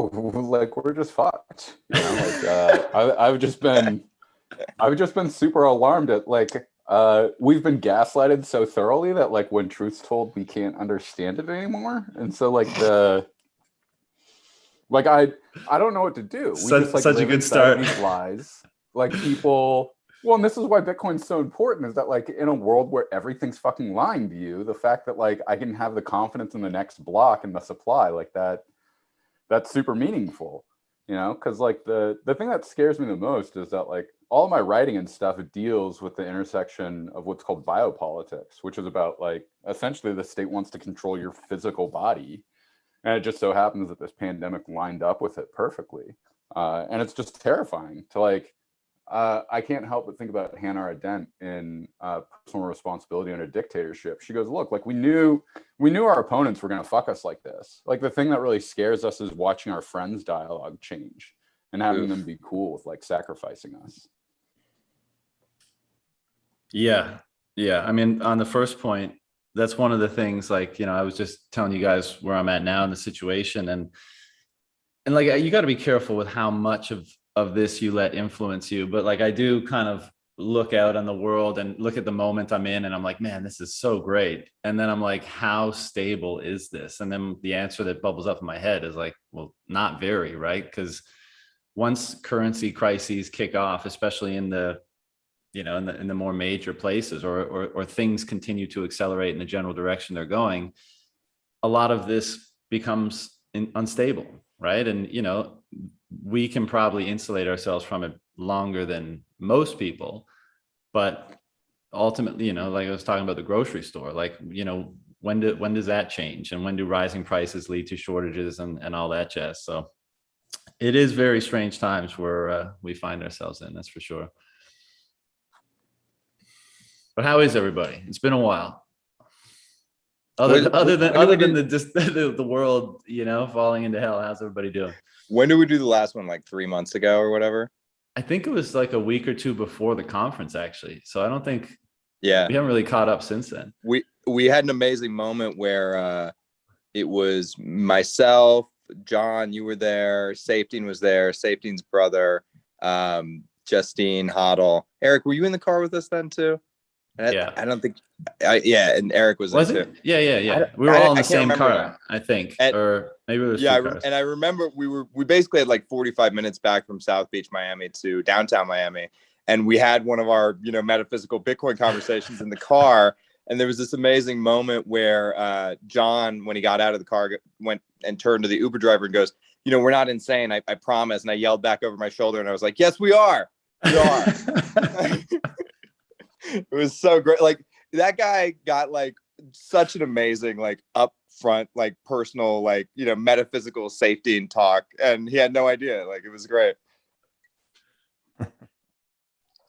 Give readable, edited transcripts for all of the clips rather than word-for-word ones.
like we're just fucked. I've just been super alarmed at like we've been gaslighted so thoroughly that like when truth's told we can't understand it anymore, and so like I don't know what to do. We just like such a good start. These lies, like people. Well, and this is why Bitcoin's so important, is that like in a world where everything's fucking lying to you, the fact that like I can have the confidence in the next block and the supply like that, that's super meaningful, because like the thing that scares me the most is that like all of my writing and stuff, it deals with the intersection of what's called biopolitics, which is about like essentially the state wants to control your physical body. And it just so happens that this pandemic lined up with it perfectly. And it's just terrifying to like, I can't help but think about Hannah Arendt in Personal Responsibility Under Dictatorship. She goes, look, like we knew our opponents were going to fuck us like this. Like the thing that really scares us is watching our friends' dialogue change and having them be cool with like sacrificing us. Yeah. I mean, on the first point, that's one of the things, like, I was just telling you guys where I'm at now in the situation, and like, you got to be careful with how much of this you let influence you. But like, I do kind of look out on the world and look at the moment I'm in, and I'm like, man, this is so great. And then I'm like, how stable is this? And then the answer that bubbles up in my head is like, well, not very, right? Because once currency crises kick off, especially in the in the more major places, or things continue to accelerate in the general direction they're going, a lot of this becomes unstable, right? And we can probably insulate ourselves from it longer than most people, but ultimately, like I was talking about the grocery store, like, when does that change, and when do rising prices lead to shortages and all that jazz? So it is very strange times where we find ourselves in, that's for sure. But how is everybody? It's been a while. Other than the world, falling into hell, how's everybody doing? When did we do the last one? Like 3 months ago or whatever? I think it was like a week or two before the conference, actually. So I don't think, we haven't really caught up since then. We had an amazing moment where it was myself, John, you were there, Safetine was there, Safetine's brother, Justine, Hodl. Eric, were you in the car with us then too? I don't think. And Eric was there too. Yeah. We were all in the same car, I think, or maybe it was two cars. And I remember we basically had like 45 minutes back from South Beach, Miami to downtown Miami, and we had one of our metaphysical Bitcoin conversations in the car. And there was this amazing moment where John, when he got out of the car, went and turned to the Uber driver and goes, "We're not insane, I promise." And I yelled back over my shoulder, and I was like, "Yes, we are. We are." It was so great. Like, that guy got like such an amazing, like, upfront, like, personal, like, metaphysical safety and talk, and he had no idea. Like, it was great.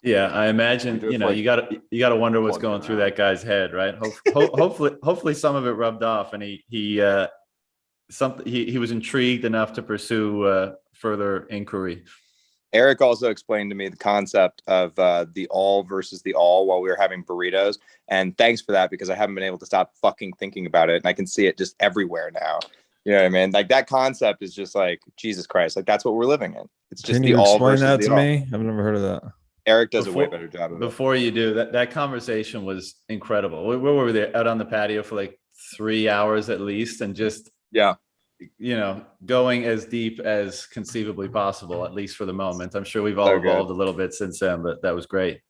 Yeah, I imagine you gotta wonder what's going through that guy's head, right? Hopefully some of it rubbed off, and he was intrigued enough to pursue further inquiry. Eric also explained to me the concept of the all versus the all while we were having burritos. And thanks for that, because I haven't been able to stop fucking thinking about it. And I can see it just everywhere now. You know what I mean? Like, that concept is just like, Jesus Christ. Like, that's what we're living in. It's just the all versus the all. Explain that to me. I've never heard of that. Eric does a way better job of it. Before you do, that conversation was incredible. Where were we there? Out on the patio for like 3 hours at least, and just going as deep as conceivably possible, at least for the moment. I'm sure we've all evolved a little bit since then, but that was great.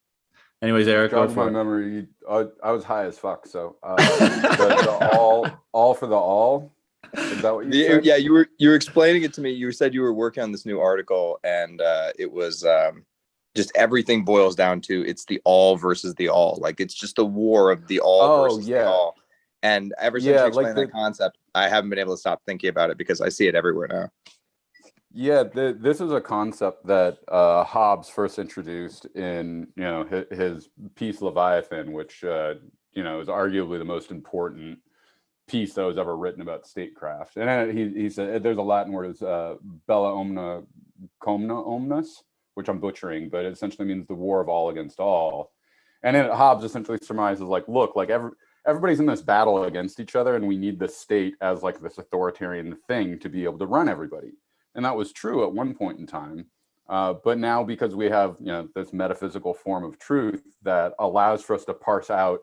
Anyways, Eric, go for my memory. I was high as fuck, so the all for the all. Is that what you said? Yeah, you were explaining it to me. You said you were working on this new article, and it was just everything boils down to it's the all versus the all. Like, it's just the war of the all versus the all. And ever since you explained that concept, I haven't been able to stop thinking about it, because I see it everywhere now. Yeah, this is a concept that Hobbes first introduced in his piece Leviathan, which is arguably the most important piece that was ever written about statecraft. And he said there's a Latin word, is bella omnia comna omnis, which I'm butchering, but it essentially means the war of all against all. And then Hobbes essentially surmises, like, look, like everybody's in this battle against each other, and we need the state as like this authoritarian thing to be able to run everybody. And that was true at one point in time. But now, because we have, this metaphysical form of truth that allows for us to parse out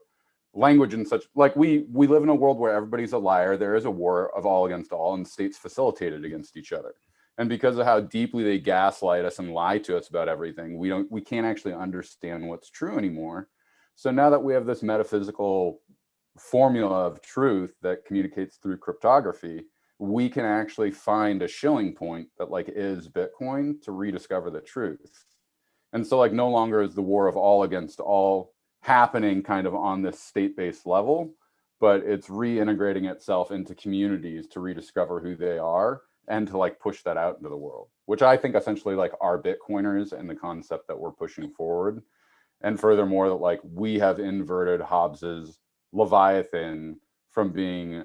language and such, like we live in a world where everybody's a liar. There is a war of all against all, and states facilitated against each other. And because of how deeply they gaslight us and lie to us about everything, we can't actually understand what's true anymore. So now that we have this metaphysical formula of truth that communicates through cryptography, we can actually find a shilling point that like is Bitcoin to rediscover the truth. And so like no longer is the war of all against all happening kind of on this state-based level, but it's reintegrating itself into communities to rediscover who they are and to like push that out into the world, which I think essentially like are Bitcoiners and the concept that we're pushing forward. And furthermore, that like we have inverted Hobbes's Leviathan from being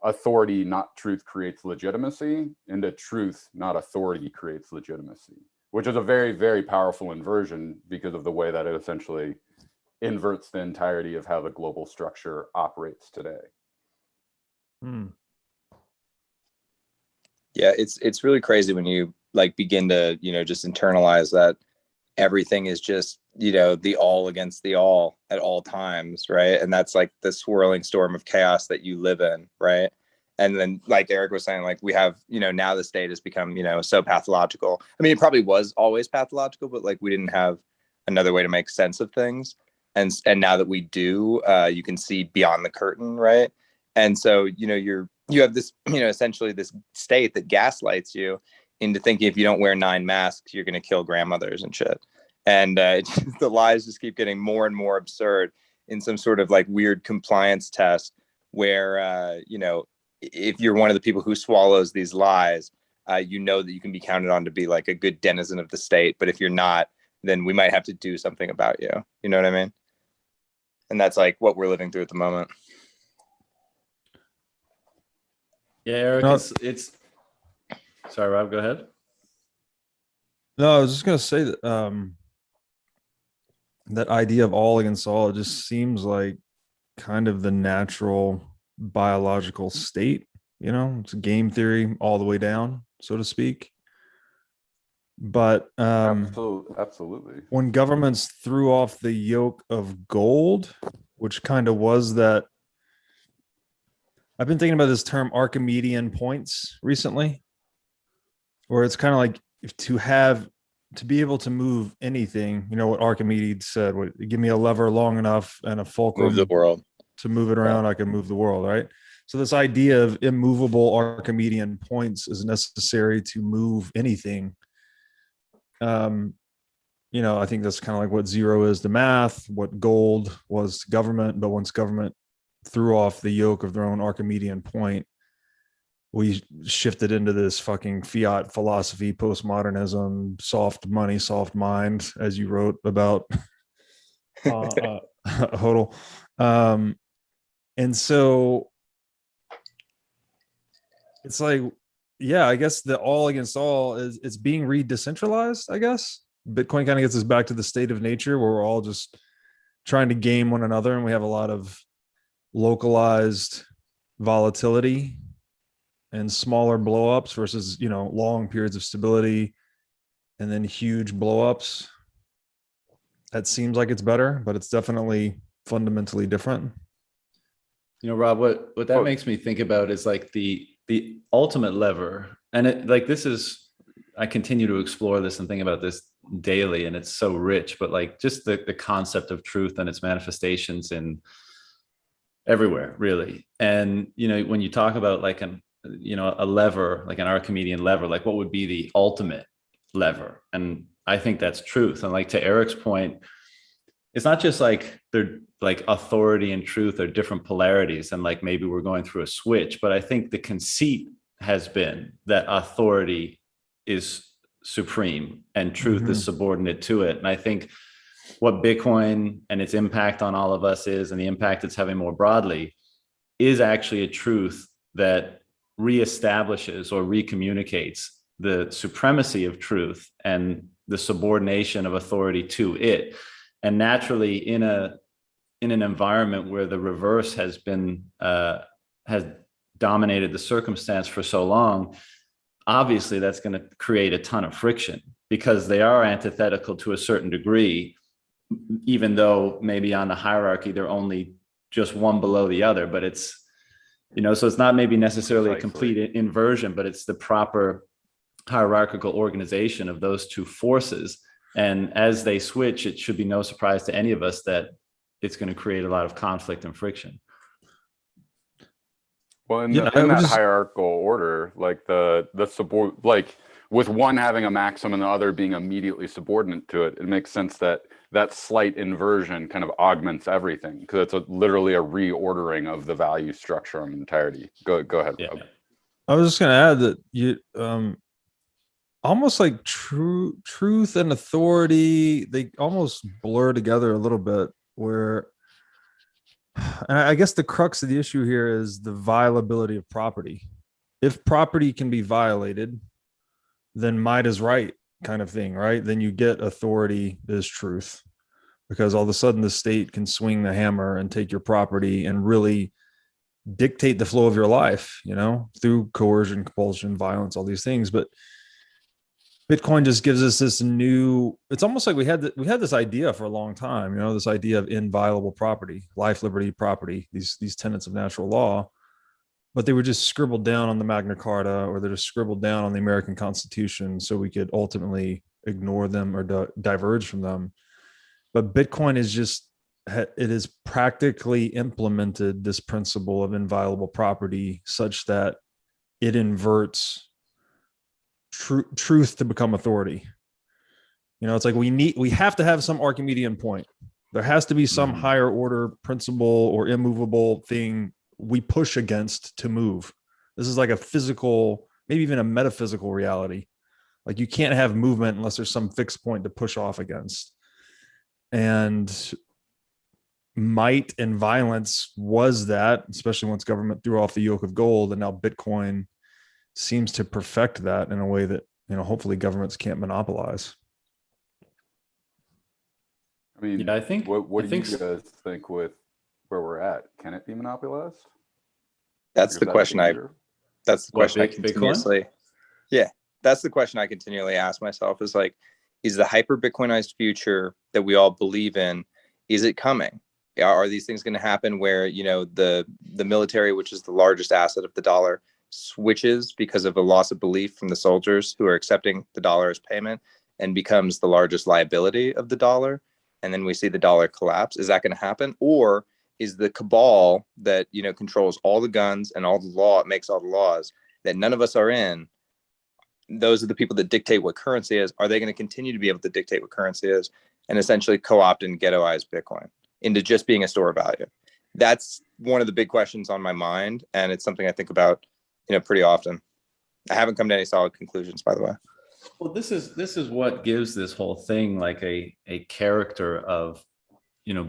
authority, not truth, creates legitimacy, into truth, not authority, creates legitimacy, which is a very, very powerful inversion because of the way that it essentially inverts the entirety of how the global structure operates today. Yeah, it's really crazy when you like begin to, just internalize that everything is just, the all against the all at all times, right? And that's like the swirling storm of chaos that you live in, right? And then like Eric was saying, like we have, now the state has become, so pathological. I mean, it probably was always pathological, but like we didn't have another way to make sense of things. And now that we do, you can see beyond the curtain, right? And so, you have this, essentially this state that gaslights you into thinking if you don't wear 9 masks, you're going to kill grandmothers and shit. And the lies just keep getting more and more absurd in some sort of like weird compliance test where, if you're one of the people who swallows these lies, that you can be counted on to be like a good denizen of the state. But if you're not, then we might have to do something about you. You know what I mean? And that's like what we're living through at the moment. Yeah, Eric, it's sorry, Rob, go ahead. No, I was just gonna say that that idea of all against all, it just seems like kind of the natural biological state. It's a game theory all the way down, so to speak. But Absolutely. When governments threw off the yoke of gold, which kind of was that, I've been thinking about this term Archimedean points recently, where it's kind of like to be able to move anything, what Archimedes said, give me a lever long enough and a fulcrum Move the world to move it around, I can move the world, right? So this idea of immovable Archimedean points is necessary to move anything. I think that's kind of like what zero is to math, what gold was to government. But once government threw off the yoke of their own Archimedean point, we shifted into this fucking fiat philosophy, postmodernism, soft money, soft mind, as you wrote about Hodl. And so it's like, yeah, I guess the all against all it's being re-decentralized, I guess. Bitcoin kind of gets us back to the state of nature where we're all just trying to game one another, and we have a lot of localized volatility and smaller blowups versus, long periods of stability and then huge blowups. That seems like it's better, but it's definitely fundamentally different. Rob, what that makes me think about is like the ultimate lever. And I continue to explore this and think about this daily, and it's so rich, but like just the concept of truth and its manifestations in everywhere, really. And, when you talk about like a lever, like an Archimedean lever, like what would be the ultimate lever? And I think that's truth. And like to Eric's point, it's not just like they're like authority and truth are different polarities and like maybe we're going through a switch, but I think the conceit has been that authority is supreme and truth is subordinate to it. And I think what Bitcoin and its impact on all of us is, and the impact it's having more broadly, is actually a truth that reestablishes or recommunicates the supremacy of truth and the subordination of authority to it. And naturally, in an environment where the reverse has been has dominated the circumstance for so long, obviously that's going to create a ton of friction because they are antithetical to a certain degree, even though maybe on the hierarchy they're only just one below the other. But it's, so it's not maybe necessarily a complete inversion, but it's the proper hierarchical organization of those two forces. And as they switch, it should be no surprise to any of us that it's going to create a lot of conflict and friction. Well, in that hierarchical order, like the like with one having a maximum and the other being immediately subordinate to it, it makes sense that that slight inversion kind of augments everything because it's literally a reordering of the value structure in entirety. Go ahead, Rob. I was just going to add that you almost like truth and authority, they almost blur together a little bit, where and I guess the crux of the issue here is the violability of property. If property can be violated, then might is right kind of thing, right? Then you get authority is truth, because all of a sudden the state can swing the hammer and take your property and really dictate the flow of your life, through coercion, compulsion, violence, all these things. But Bitcoin just gives us this new, it's almost like we had this idea for a long time, this idea of inviolable property, life, liberty, property, these tenets of natural law, but they were just scribbled down on the Magna Carta, or they're just scribbled down on the American Constitution so we could ultimately ignore them or diverge from them. But Bitcoin is just, it has practically implemented this principle of inviolable property such that it inverts truth to become authority. It's like we have to have some Archimedean point. There has to be some higher order principle or immovable thing we push against to move. This is like a physical, maybe even a metaphysical reality. Like you can't have movement unless there's some fixed point to push off against. And might and violence was that, especially once government threw off the yoke of gold, and now Bitcoin seems to perfect that in a way that, hopefully governments can't monopolize. I mean, I think, what do you guys think with where we're at? Can it be monopolized? That's the question I continuously, that's the question I continually ask myself is like, is the hyper Bitcoinized future that we all believe in, is it coming? Are these things going to happen where, the military, which is the largest asset of the dollar, switches because of a loss of belief from the soldiers who are accepting the dollar as payment and becomes the largest liability of the dollar? And then we see the dollar collapse. Is that going to happen? Or is the cabal that, controls all the guns and all the law, makes all the laws that none of us are in, those are the people that dictate what currency is. Are they going to continue to be able to dictate what currency is and essentially co-opt and ghettoize Bitcoin into just being a store of value? That's one of the big questions on my mind. And it's something I think about, pretty often. I haven't come to any solid conclusions, by the way. Well, this is what gives this whole thing like a character of,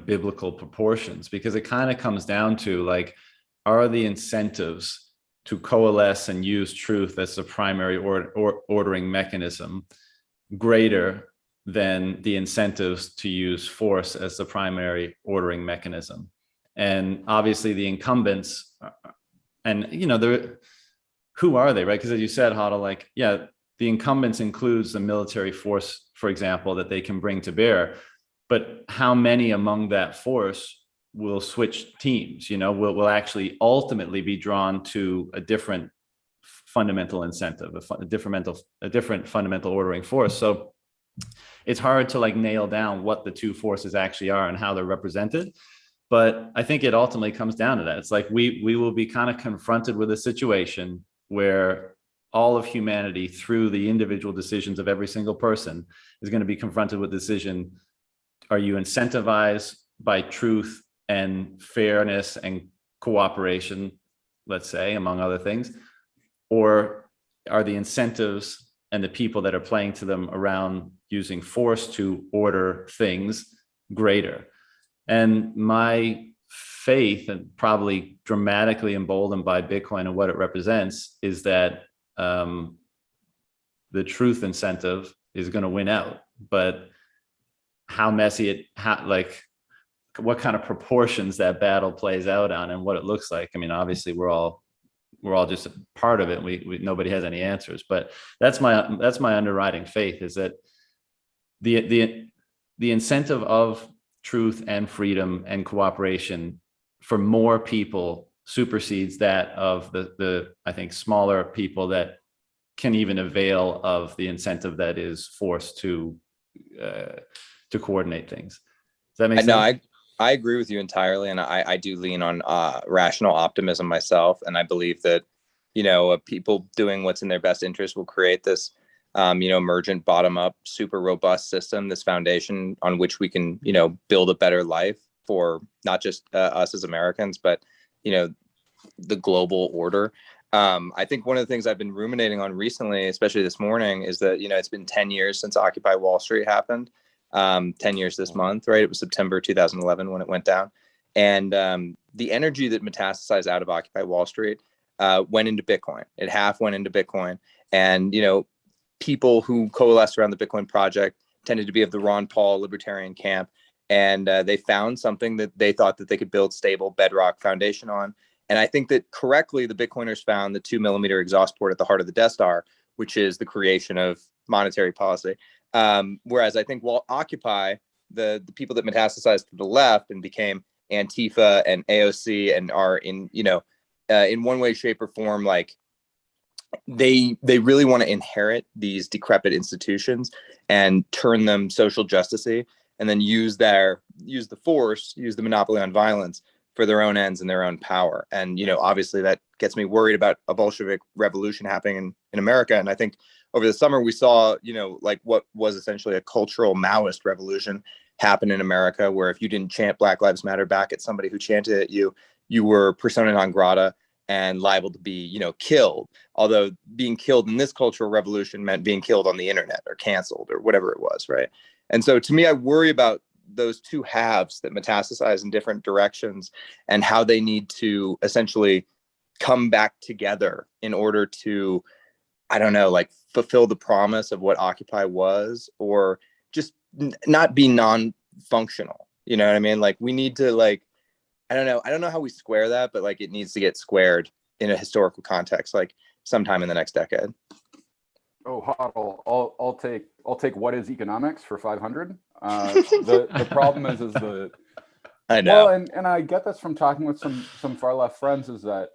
biblical proportions, because it kind of comes down to like, are the incentives to coalesce and use truth as the primary ordering mechanism greater than the incentives to use force as the primary ordering mechanism? And obviously the incumbents, and who are they, right? Because as you said, Hodl, like, the incumbents includes the military force, for example, that they can bring to bear. But how many among that force will switch teams, will actually ultimately be drawn to a different fundamental incentive, a different fundamental ordering force? So it's hard to like nail down what the two forces actually are and how they're represented. But I think it ultimately comes down to that. It's like we will be kind of confronted with a situation where all of humanity, through the individual decisions of every single person, is going to be confronted with the decision: are you incentivized by truth and fairness and cooperation, let's say, among other things, or are the incentives and the people that are playing to them around using force to order things greater? And my faith, and probably dramatically emboldened by Bitcoin and what it represents, is that the truth incentive is going to win out. But how messy what kind of proportions that battle plays out on and what it looks like. I mean, obviously we're all we're all just a part of it. We nobody has any answers, but that's my underwriting faith, is that the incentive of truth and freedom and cooperation for more people supersedes that of the I think smaller people that can even avail of the incentive that is forced to coordinate things. Does that make sense? No, I agree with you entirely, and I do lean on rational optimism myself, and I believe that people doing what's in their best interest will create this emergent, bottom-up, super robust system, this foundation on which we can build a better life for not just us as Americans, but the global order. I think one of the things I've been ruminating on recently, especially this morning, is that it's been 10 years since Occupy Wall Street happened. 10 years this month, right? It was September 2011 when it went down. And the energy that metastasized out of Occupy Wall Street went into Bitcoin. It half went into Bitcoin. And, people who coalesced around the Bitcoin project tended to be of the Ron Paul libertarian camp. And they found something that they thought that they could build stable bedrock foundation on. And I think that correctly, the Bitcoiners found the 2mm exhaust port at the heart of the Death Star, which is the creation of monetary policy. Whereas I think while Occupy, the people that metastasized to the left and became Antifa and AOC and are in one way, shape, or form, like they really want to inherit these decrepit institutions and turn them social justicey, and then use the monopoly on violence for their own ends and their own power. And obviously that gets me worried about a Bolshevik revolution happening in America. And I think over the summer we saw like what was essentially a cultural Maoist revolution happen in America, where if you didn't chant Black Lives Matter back at somebody who chanted at you, you were persona non grata and liable to be killed. Although being killed in this cultural revolution meant being killed on the internet or canceled or whatever it was, right? And so to me, I worry about those two halves that metastasize in different directions and how they need to essentially come back together in order to, I don't know, like fulfill the promise of what Occupy was, or just not be non-functional. You know what I mean? Like we need to I don't know how we square that, but like it needs to get squared in a historical context, like sometime in the next decade. Oh, Hodl, I'll take what is economics for 500. The problem is the I know. Well, and I get this from talking with some far left friends, is that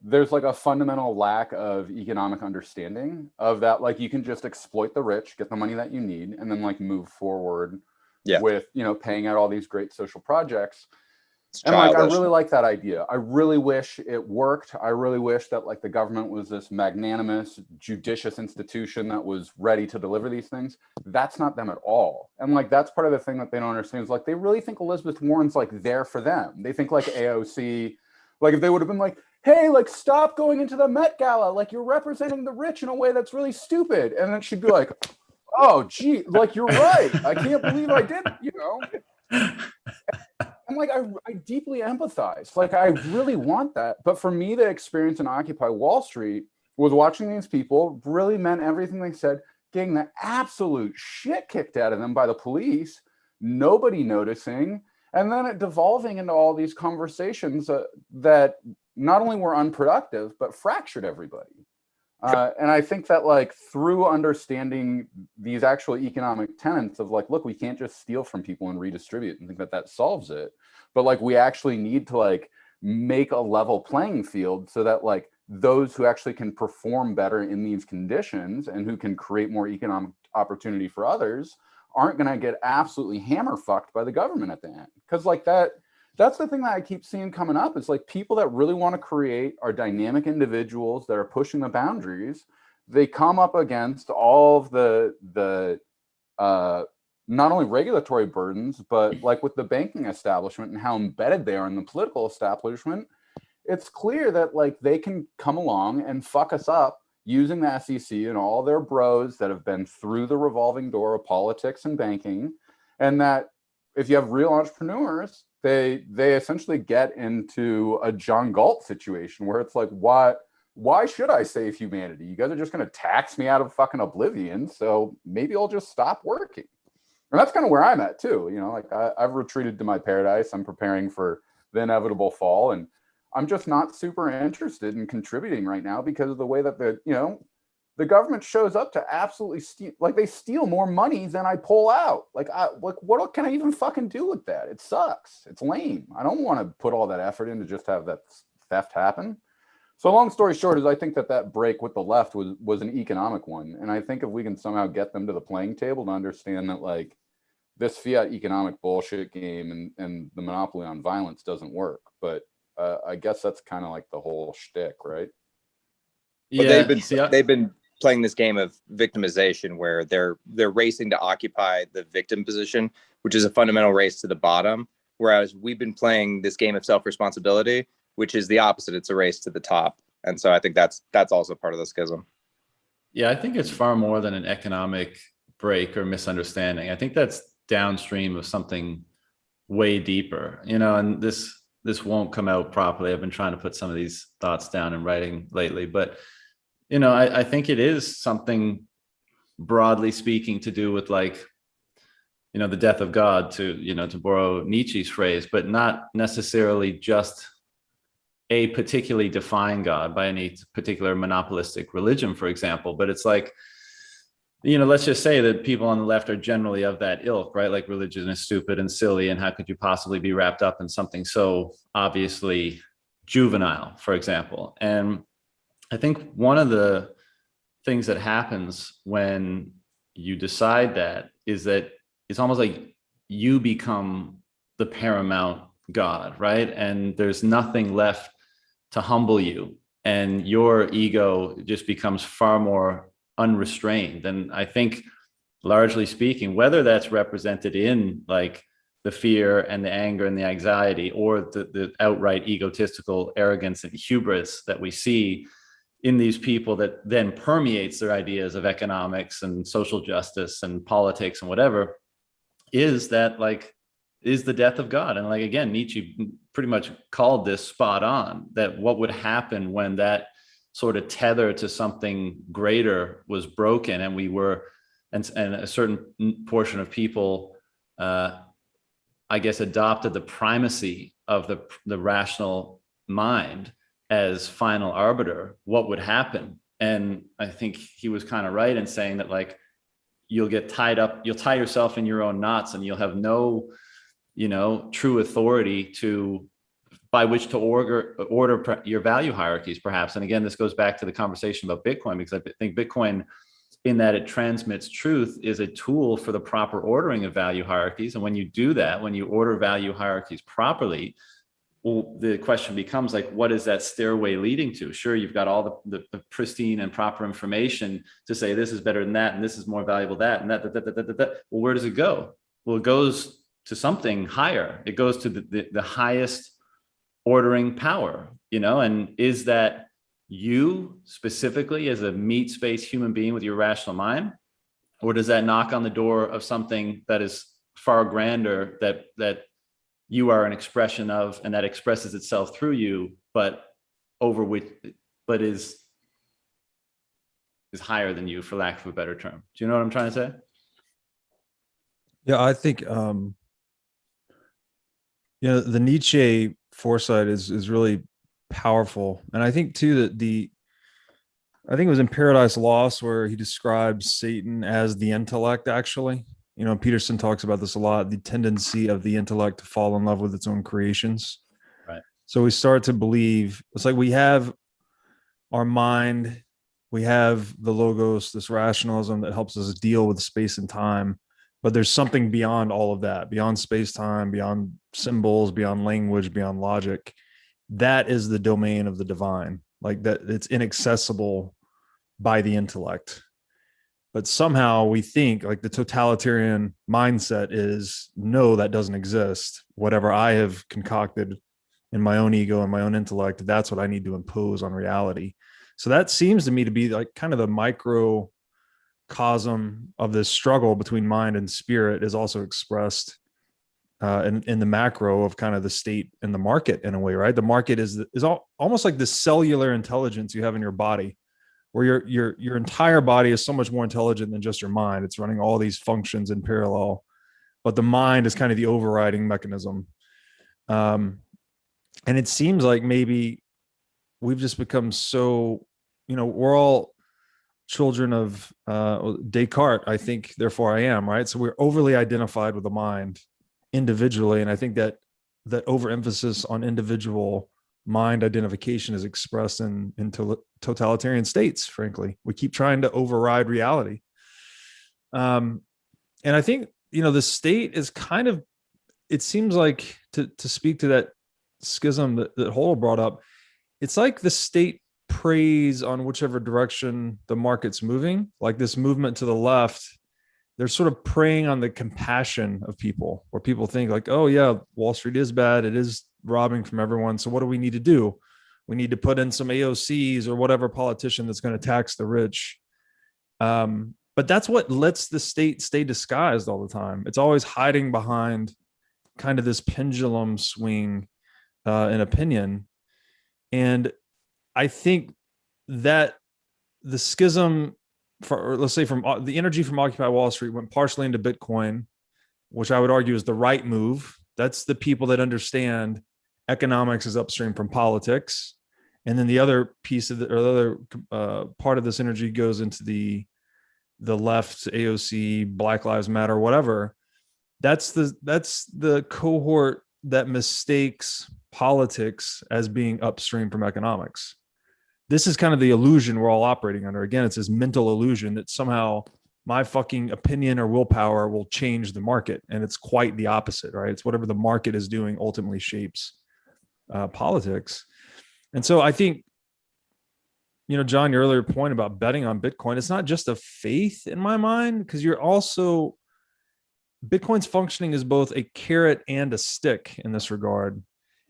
there's like a fundamental lack of economic understanding of that. Like you can just exploit the rich, get the money that you need, and then like move forward with paying out all these great social projects. And like, I really like that idea. I really wish it worked. I really wish that like the government was this magnanimous, judicious institution that was ready to deliver these things. That's not them at all. And like, that's part of the thing that they don't understand is like, they really think Elizabeth Warren's like there for them. They think like AOC, like if they would have been like, hey, like stop going into the Met Gala, like you're representing the rich in a way that's really stupid. And then she'd be like, oh, gee, like you're right. I can't believe I did, I'm like, I deeply empathize. Like, I really want that. But for me, the experience in Occupy Wall Street was watching these people really meant everything they said, getting the absolute shit kicked out of them by the police, nobody noticing, and then it devolving into all these conversations that not only were unproductive, but fractured everybody. And I think that like through understanding these actual economic tenets of like, look, we can't just steal from people and redistribute and think that that solves it. But like, we actually need to like make a level playing field so that like those who actually can perform better in these conditions and who can create more economic opportunity for others aren't going to get absolutely hammer fucked by the government at the end. Because like that's the thing that I keep seeing coming up. Is like people that really want to create are dynamic individuals that are pushing the boundaries. They come up against all of the not only regulatory burdens, but like with the banking establishment and how embedded they are in the political establishment, it's clear that like they can come along and fuck us up using the SEC and all their bros that have been through the revolving door of politics and banking. And that if you have real entrepreneurs, they essentially get into a John Galt situation where it's like, why should I save humanity? You guys are just going to tax me out of fucking oblivion. So maybe I'll just stop working. And that's kind of where I'm at too. Like I've retreated to my paradise. I'm preparing for the inevitable fall. And I'm just not super interested in contributing right now because of the way that the government shows up to absolutely steal, like they steal more money than I pull out. Like what can I even fucking do with that? It sucks. It's lame. I don't want to put all that effort in to just have that theft happen. So long story short is I think that break with the left was an economic one. And I think if we can somehow get them to the playing table to understand that like this fiat economic bullshit game and the monopoly on violence doesn't work. But I guess that's kind of like the whole shtick, right? But yeah, they've been playing this game of victimization where they're racing to occupy the victim position, which is a fundamental race to the bottom. Whereas we've been playing this game of self-responsibility, which is the opposite. It's a race to the top. And so I think that's also part of the schism. Yeah, I think it's far more than an economic break or misunderstanding. I think that's downstream of something way deeper, and this won't come out properly. I've been trying to put some of these thoughts down in writing lately, but I think it is something broadly speaking to do with like, the death of God, to borrow Nietzsche's phrase, but not necessarily just a particularly defined God by any particular monopolistic religion, for example. But it's like, let's just say that people on the left are generally of that ilk, right? Like religion is stupid and silly, and how could you possibly be wrapped up in something so obviously juvenile, for example. And I think one of the things that happens when you decide that is that it's almost like you become the paramount God, right? And there's nothing left to humble you, and your ego just becomes far more unrestrained. And I think, largely speaking, whether that's represented in like the fear and the anger and the anxiety, or the outright egotistical arrogance and hubris that we see in these people that then permeates their ideas of economics and social justice and politics and whatever, is the death of God. And like, again, Nietzsche pretty much called this spot on, that what would happen when that sort of tether to something greater was broken, and we were, and a certain portion of people, I guess, adopted the primacy of the rational mind as final arbiter, what would happen. And I think he was kind of right in saying that like, you'll get tied up, you'll tie yourself in your own knots, and you'll have no, true authority by which to order your value hierarchies, perhaps. And again, this goes back to the conversation about Bitcoin, because I think Bitcoin, in that it transmits truth, is a tool for the proper ordering of value hierarchies. And when you do that, when you order value hierarchies properly, well, the question becomes like, what is that stairway leading to? Sure, you've got all the pristine and proper information to say this is better than that, and this is more valuable that, and that. Well, where does it go? Well, it goes to something higher. It goes to the highest ordering power, and is that you specifically as a meat space human being with your rational mind, or does that knock on the door of something that is far grander, that you are an expression of, and that expresses itself through you, but is higher than you, for lack of a better term? Do you know what I'm trying to say? Yeah, I think the Nietzsche foresight is really powerful. And I think too that I think it was in Paradise Lost where he describes Satan as the intellect, actually. Peterson talks about this a lot, the tendency of the intellect to fall in love with its own creations. Right. So we start to believe, it's like we have our mind, we have the logos, this rationalism that helps us deal with space and time. But there's something beyond all of that, beyond space, time, beyond symbols, beyond language, beyond logic. That is the domain of the divine, like that it's inaccessible by the intellect. But somehow we think like the totalitarian mindset is, no, that doesn't exist. Whatever I have concocted in my own ego and my own intellect, that's what I need to impose on reality. So that seems to me to be like kind of the microcosm of this struggle between mind and spirit, is also expressed in the macro of kind of the state and the market in a way, right? The market is almost like the cellular intelligence you have in your body, where your entire body is so much more intelligent than just your mind. It's running all these functions in parallel, but the mind is kind of the overriding mechanism. And it seems like maybe we've just become so, we're all children of Descartes. I think, therefore I am, right? So we're overly identified with the mind individually. And I think that overemphasis on individual mind identification is expressed in totalitarian states. Frankly, we keep trying to override reality. And I think, the state is kind of, it seems like, to speak to that schism that Hodl brought up, it's like the state preys on whichever direction the market's moving. Like this movement to the left, they're sort of preying on the compassion of people, where people think like, oh yeah, Wall Street is bad. It is robbing from everyone. So what do we need to do? We need to put in some AOCs or whatever politician that's going to tax the rich. But that's what lets the state stay disguised all the time. It's always hiding behind kind of this pendulum swing in opinion. And I think that the schism, or let's say from the energy from Occupy Wall Street, went partially into Bitcoin, which I would argue is the right move. That's the people that understand economics is upstream from politics. And then the other piece of the other part of this energy goes into the left, AOC, Black Lives Matter, whatever. That's the cohort that mistakes politics as being upstream from economics. This is kind of the illusion we're all operating under. Again, it's this mental illusion that somehow my fucking opinion or willpower will change the market. And it's quite the opposite, right? It's whatever the market is doing ultimately shapes politics. And so I think, John, your earlier point about betting on Bitcoin, it's not just a faith in my mind, because Bitcoin's functioning as both a carrot and a stick in this regard,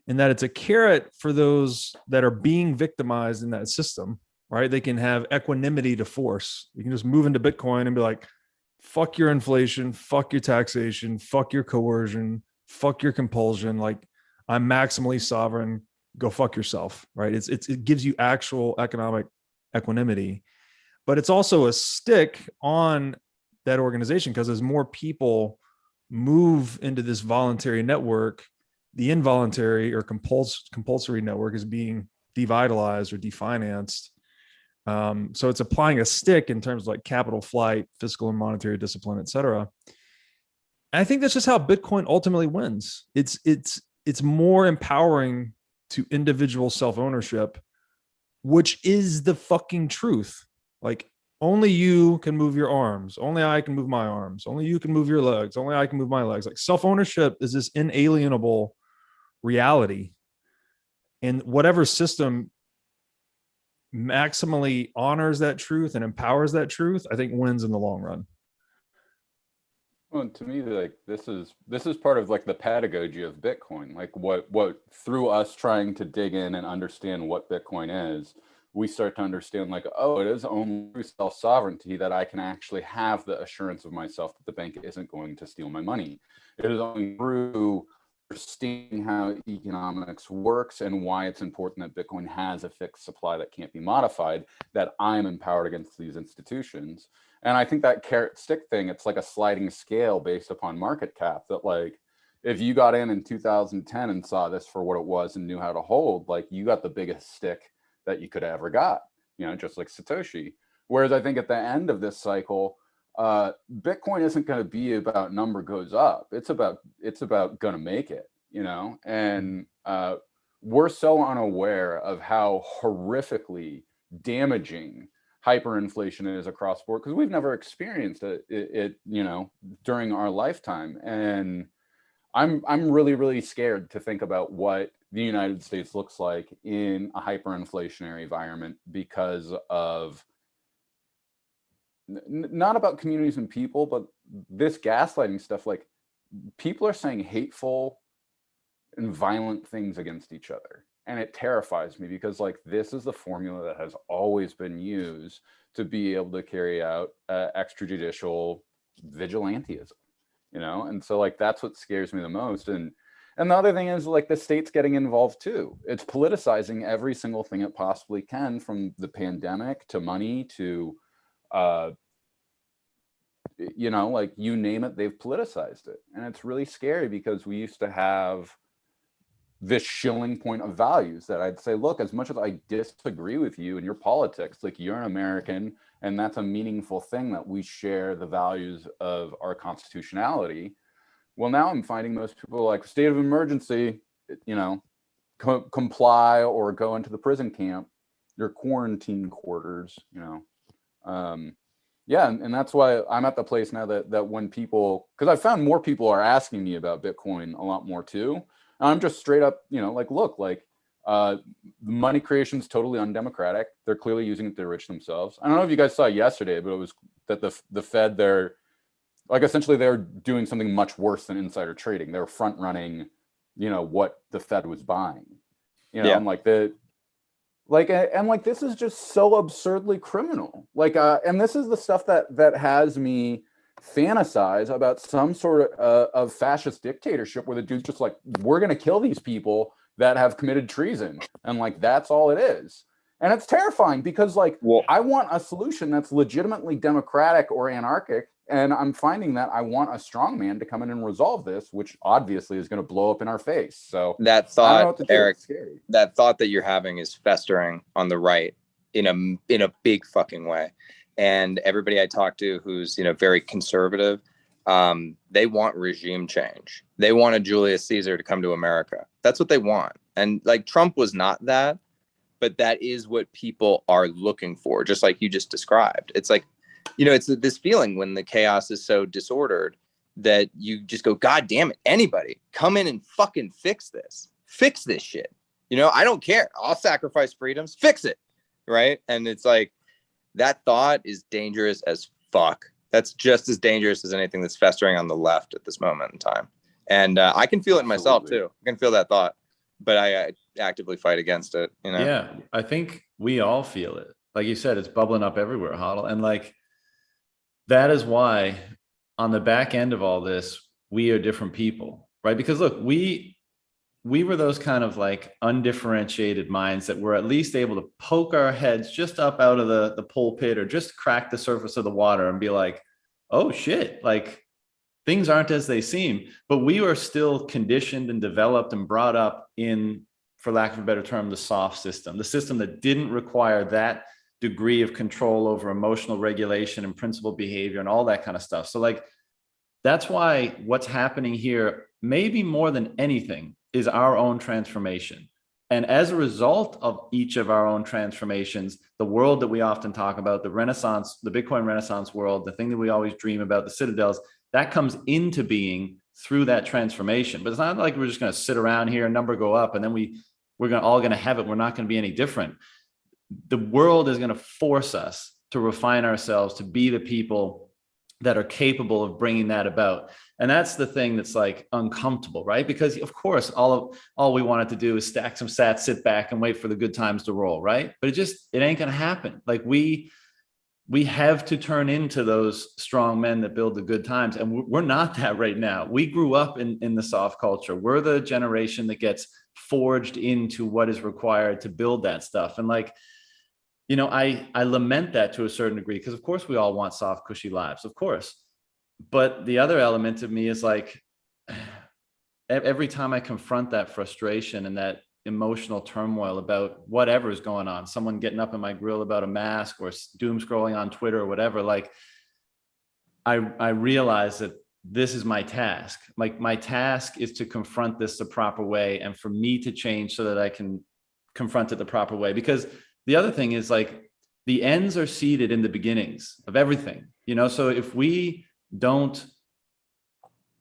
in that it's a carrot for those that are being victimized in that system, right? They can have equanimity to force. You can just move into Bitcoin and be like, fuck your inflation, fuck your taxation, fuck your coercion, fuck your compulsion. Like, I'm maximally sovereign. Go fuck yourself, right? It gives you actual economic equanimity, but it's also a stick on that organization, because as more people move into this voluntary network, the involuntary or compulsory network is being devitalized or definanced. So it's applying a stick in terms of like capital flight, fiscal and monetary discipline, et cetera. And I think that's just how Bitcoin ultimately wins. It's more empowering to individual self-ownership, which is the fucking truth. Like, only you can move your arms. Only I can move my arms. Only you can move your legs. Only I can move my legs. Like, self-ownership is this inalienable reality. And whatever system maximally honors that truth and empowers that truth, I think wins in the long run. Well, to me, like this is part of like the pedagogy of Bitcoin. Like what through us trying to dig in and understand what Bitcoin is, we start to understand like, oh, it is only through self-sovereignty that I can actually have the assurance of myself that the bank isn't going to steal my money. It is only through understanding how economics works and why it's important that Bitcoin has a fixed supply that can't be modified, that I'm empowered against these institutions. And I think that carrot stick thing, it's like a sliding scale based upon market cap, that like, if you got in 2010 and saw this for what it was and knew how to hold, like you got the biggest stick that you could ever got, just like Satoshi. Whereas I think at the end of this cycle, Bitcoin isn't going to be about number goes up. It's about going to make it, and we're so unaware of how horrifically damaging hyperinflation is across the board, because we've never experienced it during our lifetime. And I'm really, really scared to think about what the United States looks like in a hyperinflationary environment, because of not about communities and people, but this gaslighting stuff. Like, people are saying hateful and violent things against each other. And it terrifies me, because like this is the formula that has always been used to be able to carry out extrajudicial vigilantism, and so like that's what scares me the most. And the other thing is like the state's getting involved too. It's politicizing every single thing it possibly can, from the pandemic to money to like you name it, they've politicized it. And it's really scary, because we used to have this shilling point of values that I'd say, look, as much as I disagree with you and your politics, like you're an American, and that's a meaningful thing that we share the values of our constitutionality. Well, now I'm finding most people are like, state of emergency, you know, comply or go into the prison camp, your quarantine quarters, you know. Yeah, and that's why I'm at the place now that when people, because I found more people are asking me about Bitcoin a lot more too. And I'm just straight up, you know, like, look, like money creation is totally undemocratic. They're clearly using it to enrich themselves. I don't know if you guys saw yesterday, but it was that the Fed, they're like, essentially they're doing something much worse than insider trading. They're front running, you know, what the Fed was buying. You know, Yeah. I'm like and like this is just so absurdly criminal. Like and this is the stuff that has me fantasize about some sort of fascist dictatorship where the dude's just like, we're gonna kill these people that have committed treason, and like that's all it is. And it's terrifying because like, Well, I want a solution that's legitimately democratic or anarchic, and I'm finding that I want a strong man to come in and resolve this, which obviously is going to blow up in our face. So that I don't know thought, what to do. Eric, It's scary. that thought that you're having is festering on the right in a big fucking way. And everybody I talk to who's, you know, very conservative, they want regime change. They want a Julius Caesar to come to America. That's what they want. And like Trump was not that, but that is what people are looking for, just like you just described. It's like, you know, it's this feeling when the chaos is so disordered that you just go, God damn it, anybody come in and fucking fix this shit. You know, I don't care. I'll sacrifice freedoms, fix it. Right. And it's like, that thought is dangerous as fuck. That's just as dangerous as anything that's festering on the left at this moment in time. And I can feel it in myself too. I can feel that thought, but I actively fight against it. You know? Yeah, I think we all feel it. Like you said, it's bubbling up everywhere, Hodl. And like, that is why on the back end of all this, we are different people, right? Because look, we were those kind of like undifferentiated minds that were at least able to poke our heads just up out of the pulpit or just crack the surface of the water and be like, oh shit, like things aren't as they seem. But we were still conditioned and developed and brought up in, for lack of a better term, the soft system, the system that didn't require that degree of control over emotional regulation and principled behavior and all that kind of stuff. So like, that's why what's happening here, maybe more than anything, is our own transformation. And as a result of each of our own transformations, the world that we often talk about, the Renaissance, the Bitcoin Renaissance world, the thing that we always dream about, the citadels, that comes into being through that transformation. But it's not like we're just going to sit around here and number go up and then we're all going to have it. We're not going to be any different. The world is going to force us to refine ourselves to be the people that are capable of bringing that about. And that's the thing that's like uncomfortable, right? Because of course, all we wanted to do is stack some sats, sit back and wait for the good times to roll, right? But it ain't going to happen. Like we have to turn into those strong men that build the good times. And we're not that right now. We grew up in the soft culture. We're the generation that gets forged into what is required to build that stuff. And like, you know, I lament that to a certain degree, because of course we all want soft, cushy lives, of course. But the other element of me is like, every time I confront that frustration and that emotional turmoil about whatever is going on, someone getting up in my grill about a mask or doom scrolling on Twitter or whatever, like I realize that this is my task. Like my task is to confront this the proper way and for me to change so that I can confront it the proper way. Because the other thing is like the ends are seated in the beginnings of everything, you know? So if we don't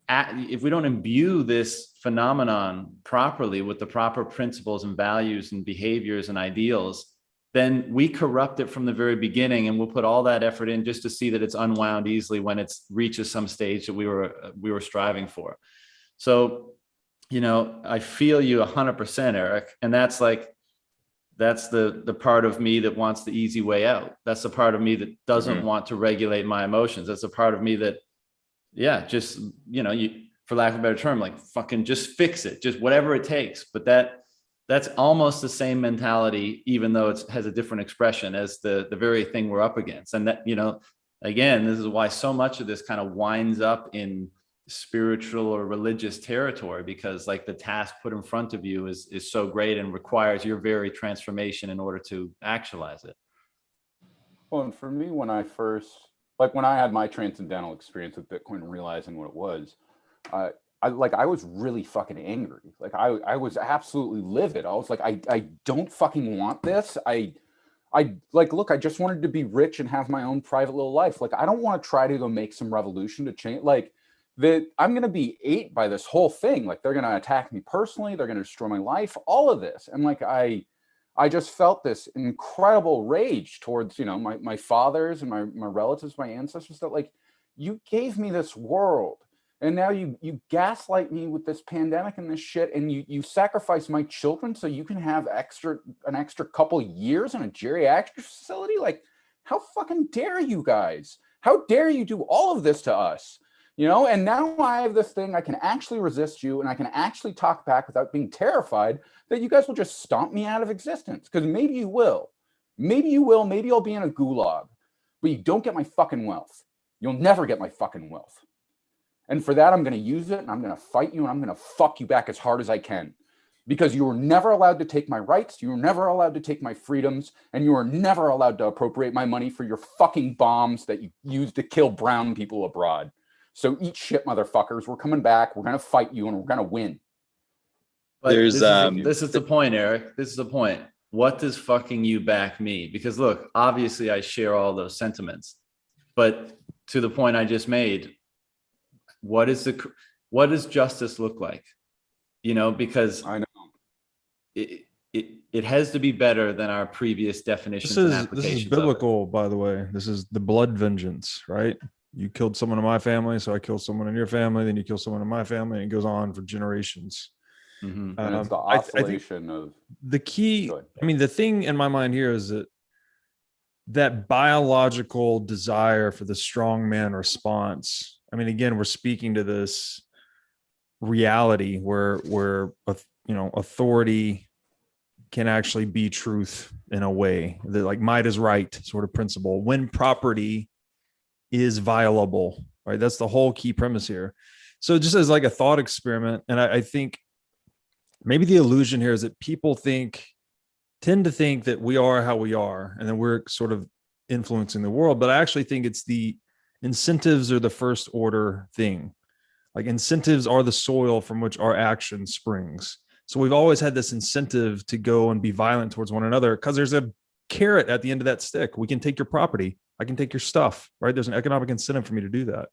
imbue this phenomenon properly with the proper principles and values and behaviors and ideals, then we corrupt it from the very beginning, and we'll put all that effort in just to see that it's unwound easily when it reaches some stage that we were striving for. So, you know, I feel you 100%, Eric, and that's the part of me that wants the easy way out. That's the part of me that doesn't want to regulate my emotions. That's the part of me that, yeah, just, you know, for lack of a better term, like fucking just fix it, just whatever it takes. But that's almost the same mentality, even though it has a different expression as the very thing we're up against. And that, you know, again, this is why so much of this kind of winds up in spiritual or religious territory, because like the task put in front of you is so great and requires your very transformation in order to actualize it. Well, and for me, when I had my transcendental experience with Bitcoin and realizing what it was, I was really fucking angry. Like I was absolutely livid. I was like, I don't fucking want this. I like, look, I just wanted to be rich and have my own private little life. Like, I don't want to try to go make some revolution to change, like, that I'm going to be ate by this whole thing. Like, they're going to attack me personally. They're going to destroy my life, all of this. And like, I just felt this incredible rage towards, my fathers and my relatives, my ancestors, that like, you gave me this world. And now you gaslight me with this pandemic and this shit, and you sacrifice my children so you can have an extra couple years in a geriatric facility? Like, how fucking dare you guys? How dare you do all of this to us? And now I have this thing, I can actually resist you, and I can actually talk back without being terrified that you guys will just stomp me out of existence. Because maybe you will. Maybe I'll be in a gulag. But you don't get my fucking wealth. You'll never get my fucking wealth. And for that, I'm going to use it, and I'm going to fight you, and I'm going to fuck you back as hard as I can. Because you were never allowed to take my rights, you were never allowed to take my freedoms, and you were never allowed to appropriate my money for your fucking bombs that you used to kill brown people abroad. So eat shit, motherfuckers. We're coming back. We're going to fight you, and we're going to win. But this is the point, Eric. This is the point. What does fucking you back mean? Because look, obviously I share all those sentiments. But to the point I just made, what does justice look like? Because I know it has to be better than our previous definitions and applications. This is biblical, by the way. This is the blood vengeance, right? You killed someone in my family, so I killed someone in your family, then you kill someone in my family, and it goes on for generations. Mm-hmm. And it's the oscillation of the key. I mean, the thing in my mind here is that biological desire for the strongman response. I mean, again, we're speaking to this reality where authority can actually be truth in a way that, like, might is right sort of principle when property is violable, right? That's the whole key premise here. So just as like a thought experiment, and I think maybe the illusion here is that people tend to think that we are how we are, and then we're sort of influencing the world. But I actually think it's the incentives are the first order thing. Like, incentives are the soil from which our action springs. So we've always had this incentive to go and be violent towards one another because there's a carrot at the end of that stick. We can take your property. I can take your stuff, right? There's an economic incentive for me to do that.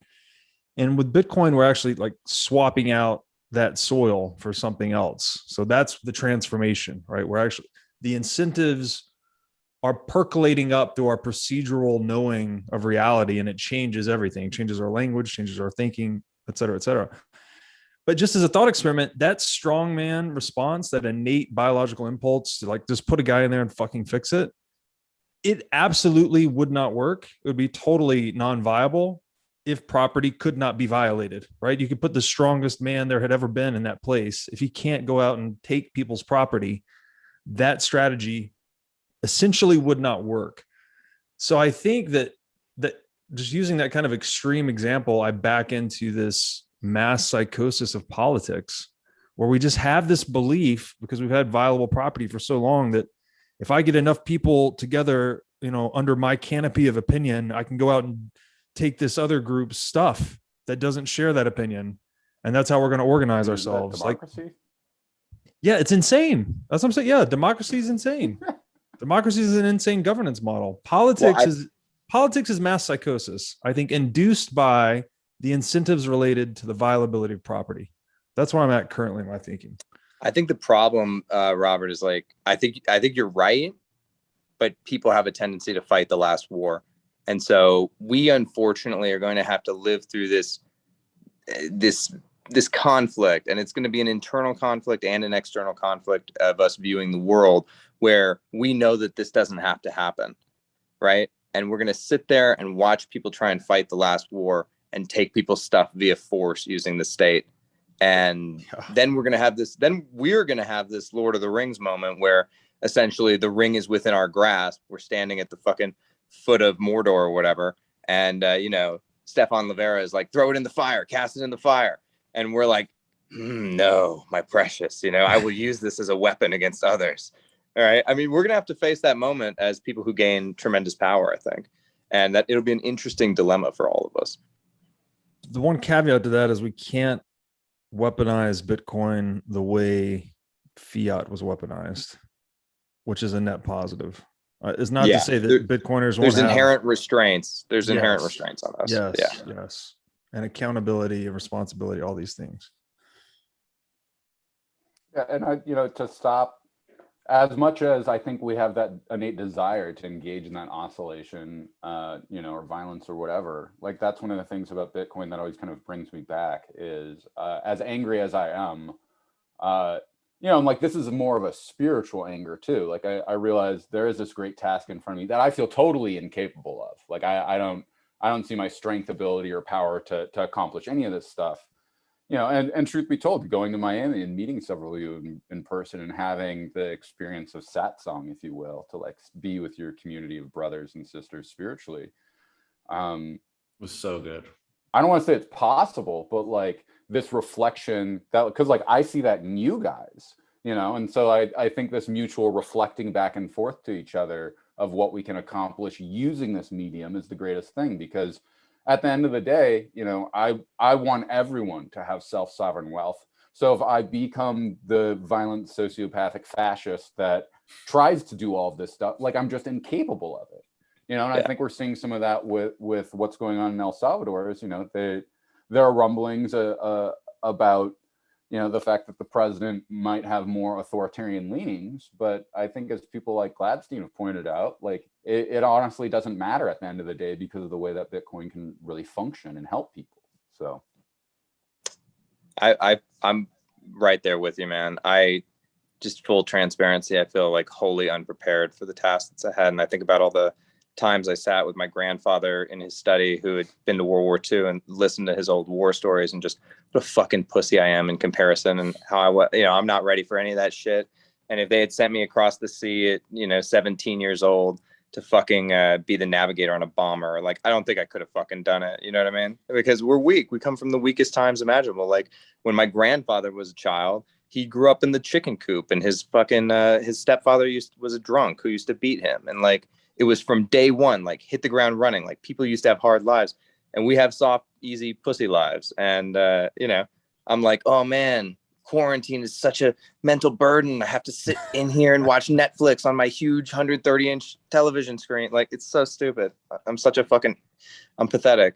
And with Bitcoin, we're actually like swapping out that soil for something else. So that's the transformation, right? We're actually, the incentives are percolating up through our procedural knowing of reality, and it changes everything. It changes our language, changes our thinking, et cetera, et cetera. But just as a thought experiment, that strongman response, that innate biological impulse to like just put a guy in there and fucking fix it, it absolutely would not work. It would be totally non-viable if property could not be violated, right? You could put the strongest man there had ever been in that place. If he can't go out and take people's property, that strategy essentially would not work. So I think that just using that kind of extreme example, I back into this mass psychosis of politics, where we just have this belief, because we've had violable property for so long, that if I get enough people together, under my canopy of opinion, I can go out and take this other group's stuff that doesn't share that opinion. And that's how we're going to organize ourselves. Democracy? Yeah, it's insane. That's what I'm saying. Yeah, democracy is insane. Democracy is an insane governance model. Politics is mass psychosis, I think, induced by the incentives related to the violability of property. That's where I'm at currently in my thinking. I think the problem, Robert, is like, I think you're right, but people have a tendency to fight the last war. And so we unfortunately are going to have to live through this conflict, and it's going to be an internal conflict and an external conflict of us viewing the world, where we know that this doesn't have to happen, right? And we're going to sit there and watch people try and fight the last war and take people's stuff via force using the state. And then we're going to have this Lord of the Rings moment where essentially the ring is within our grasp. We're standing at the fucking foot of Mordor or whatever. And, Stefan Livera is like, throw it in the fire, cast it in the fire. And we're like, no, my precious, I will use this as a weapon against others. All right. I mean, we're going to have to face that moment as people who gain tremendous power, I think. And that it'll be an interesting dilemma for all of us. The one caveat to that is we can't weaponize Bitcoin the way fiat was weaponized, which is a net positive. It's not to say that Bitcoiners won't There's have inherent restraints. There's inherent restraints on us. Yes. And accountability and responsibility, all these things. Yeah, and to stop, as much as I think we have that innate desire to engage in that oscillation, or violence or whatever, like that's one of the things about Bitcoin that always kind of brings me back is as angry as I am, I'm like, this is more of a spiritual anger too. Like I realize there is this great task in front of me that I feel totally incapable of. Like I don't see my strength, ability, or power to accomplish any of this stuff. And truth be told, going to Miami and meeting several of you in person and having the experience of satsang, if you will, to like be with your community of brothers and sisters spiritually, was so good. I don't want to say it's possible, but like this reflection that, because like I see that in you guys, and so I think this mutual reflecting back and forth to each other of what we can accomplish using this medium is the greatest thing, because at the end of the day, I want everyone to have self-sovereign wealth. So if I become the violent sociopathic fascist that tries to do all of this stuff, like I'm just incapable of it. And I think we're seeing some of that with what's going on in El Salvador. Is there are rumblings about the fact that the president might have more authoritarian leanings, but I think as people like Gladstein have pointed out, like it honestly doesn't matter at the end of the day because of the way that Bitcoin can really function and help people. So I'm right there with you, man. I just full transparency, I feel like wholly unprepared for the task that's ahead. And I think about all the times I sat with my grandfather in his study who had been to World War II and listened to his old war stories and just what a fucking pussy I am in comparison, and how I'm not ready for any of that shit. And if they had sent me across the sea at 17 years old to fucking be the navigator on a bomber, like I don't think I could have fucking done it. You know what I mean? Because we're weak. We come from the weakest times imaginable. Like when my grandfather was a child, he grew up in the chicken coop, and his fucking his stepfather was a drunk who used to beat him, and like it was from day one, like hit the ground running. Like people used to have hard lives, and we have soft, easy pussy lives. And I'm like, oh man, quarantine is such a mental burden. I have to sit in here and watch Netflix on my huge 130-inch television screen. Like it's so stupid. I'm pathetic.